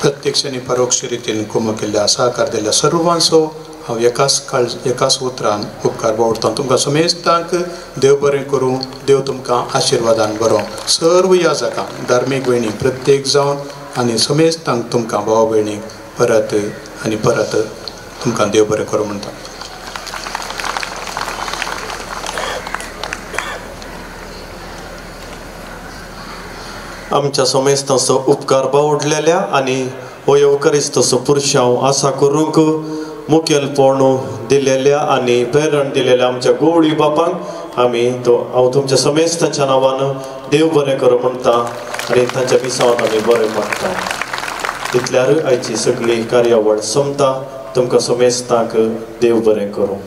प्रत्यक्ष आनी परोक्ष रितीन कुमक केल्ल्या सहकार दिल्ल्या सर्वांचो हांव एकाच उतरान उपकार बावडटां. तुमकां समेस्तांक देव बरें करूं, देव तुमकां आशिर्वादान बरो. सर्व याजकांक, धार्मीक भयणी प्रत्येक जावन आनी समेस्तांक तुमकां भाव भयणीक परत आनी परत तुमकां देव बरें करूं म्हणटा. आमच्या समेस्तांचो उपकार बावडलेल्या आनी वयोकरिस्ताचो पुरशांव आसा करूंक मुखेलपण दिलेल्या आनी प्रेरण दिलेल्या आमच्या गवळी बापांक हांव तुमच्या समेस्तांच्या नांवान देव बरें करूं म्हणटा आनी तांच्या विसावांत आमी बरें मागता. इतल्यार आयची सगळी कार्यावळ सोंपता. तुमकां समेस्तांक देव बरें करूं.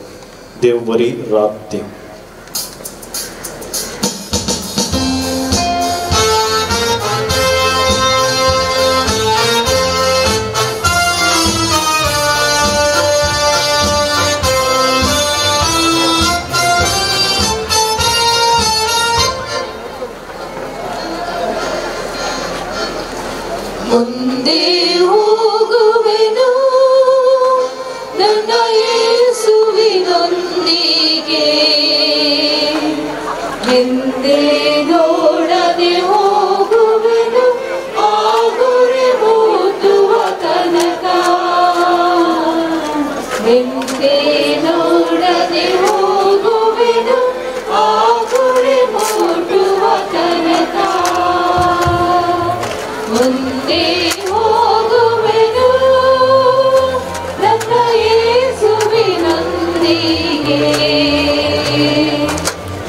देव बरी रात दी. ಮುಂದೆ ಹೋಗುವೆನು ನನ್ನ ಯೇಸುವಿನೊಂದಿಗೆ, ಹಿಂದೆ ನೋಡದೆ ಹೋಗುವೆನು ಆ ಗುರಿ ಮುಟ್ಟುವ ತನಕ, ಹಿಂದೆ ನೋಡದೆ ಹೋಗುವೆನು ಆ ಗುರಿ ಮುಟ್ಟುವ ತನಕ, ಮುಂದೆ ಹೋಗುವೆನು ನನ್ನ ಯೇಸುವಿನೊಂದಿಗೆ,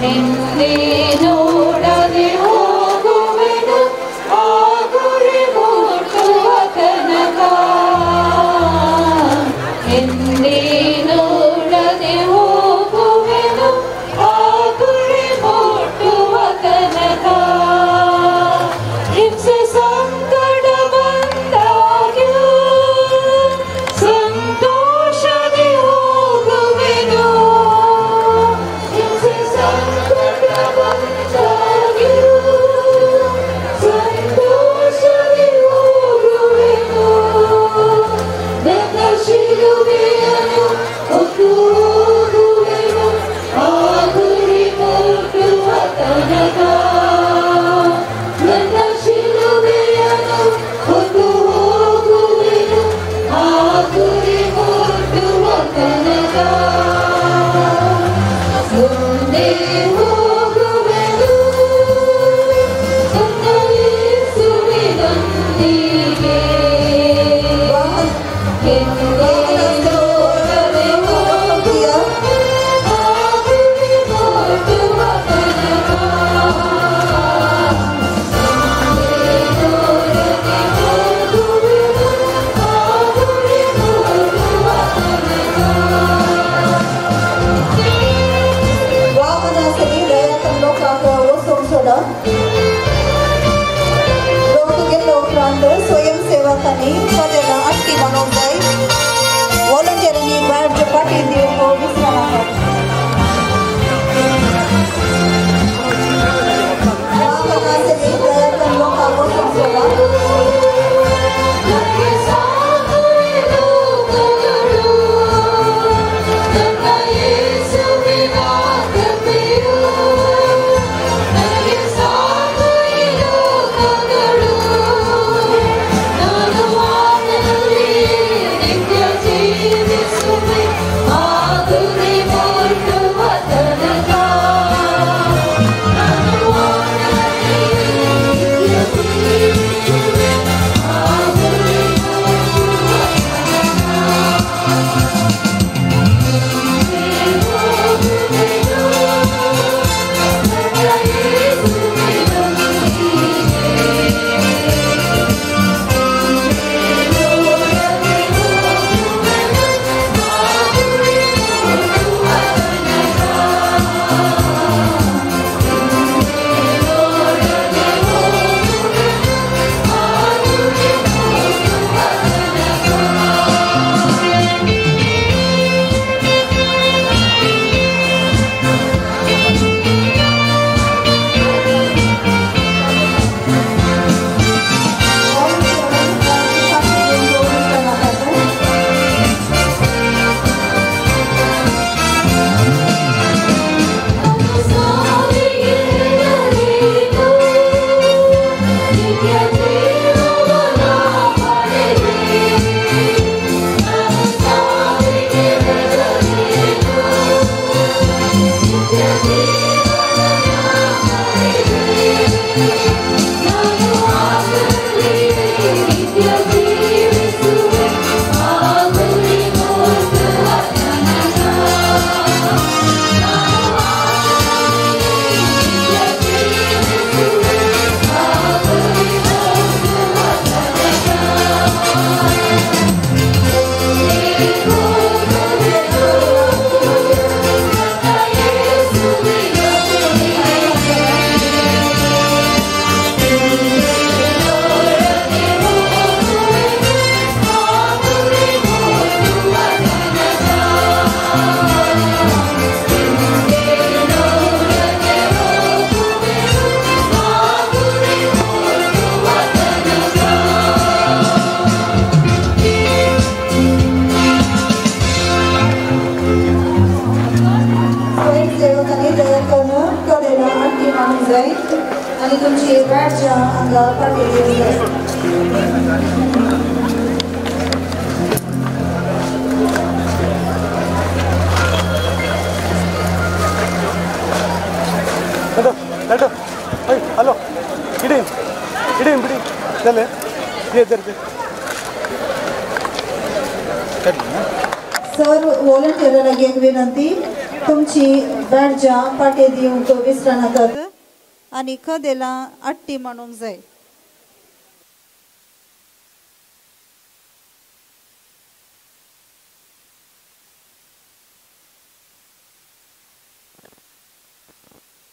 ಹಿಂದೆ ನೋಡದೆ ಹೋಗುವೆನು ಆ ಗುರಿ ಮುಟ್ಟುವ ತನಕ, ಹಿಂದೆ ನೋಡದೆ ಹೋಗುವೆನು ಆ ಗುರಿ ಮುಟ್ಟುವ ತನಕ. ಹಿಂಸೆ ಸಂಕಟ ಬಂದಾಗ್ಯೂ ಸಂತೋಷದಿ ಹೋಗುವೆನು, ಹಿಂಸೆ ಸಂಕಟ ಬಂದಾಗ್ಯೂ ಸಂತೋಷದಿ ಹೋಗುವೆನು, ನನ್ನ ಶಿಲುಬೆಯನ್ನು ಹೊತ್ತು ಹೋಗುವೆನು ಆ ಗುರಿ ಮುಟ್ಟುವ ತನಕ, ನನ್ನ ಶಿಲುಬೆಯನ್ನು ಹೊತ್ತು ಹೋಗುವೆನು ಆ ಗುರಿ ಮುಟ್ಟುವ ತನಕ, ಮುಂದೆ ಹೋಗುವೆನು ನನ್ನ ಯೇಸುವಿನೊಂದಿಗೆ, ಹಿಂದೆ ನೋಡದೆ ಹೋಗುವೆನು ಆ ಗುರಿ ಮುಟ್ಟುವ ತನಕ, वामनासनी रयातन लोकांक वचूंक सोडा. लोक गेल्ले उपरांत स्वयंसेवकांनी सगळ्यांना आटकी मारूंक जाय. वॉलंटियरांनी भायर पाटी दिवंक विसरनाका. वामनासनी रयातन लोकांक वचूंक सोडा. ನಾನು तुमची बॅटच्या हांगा पाठयली जाय हॅलो इडीन इडीन बिडीन चले ये दर सर व्हॉलंटियरांना एक विनंती तुमची बॅटच्या पाटे दिवंक विसरा नाकात आणि कदेला अट्टी म्हणूंक जाय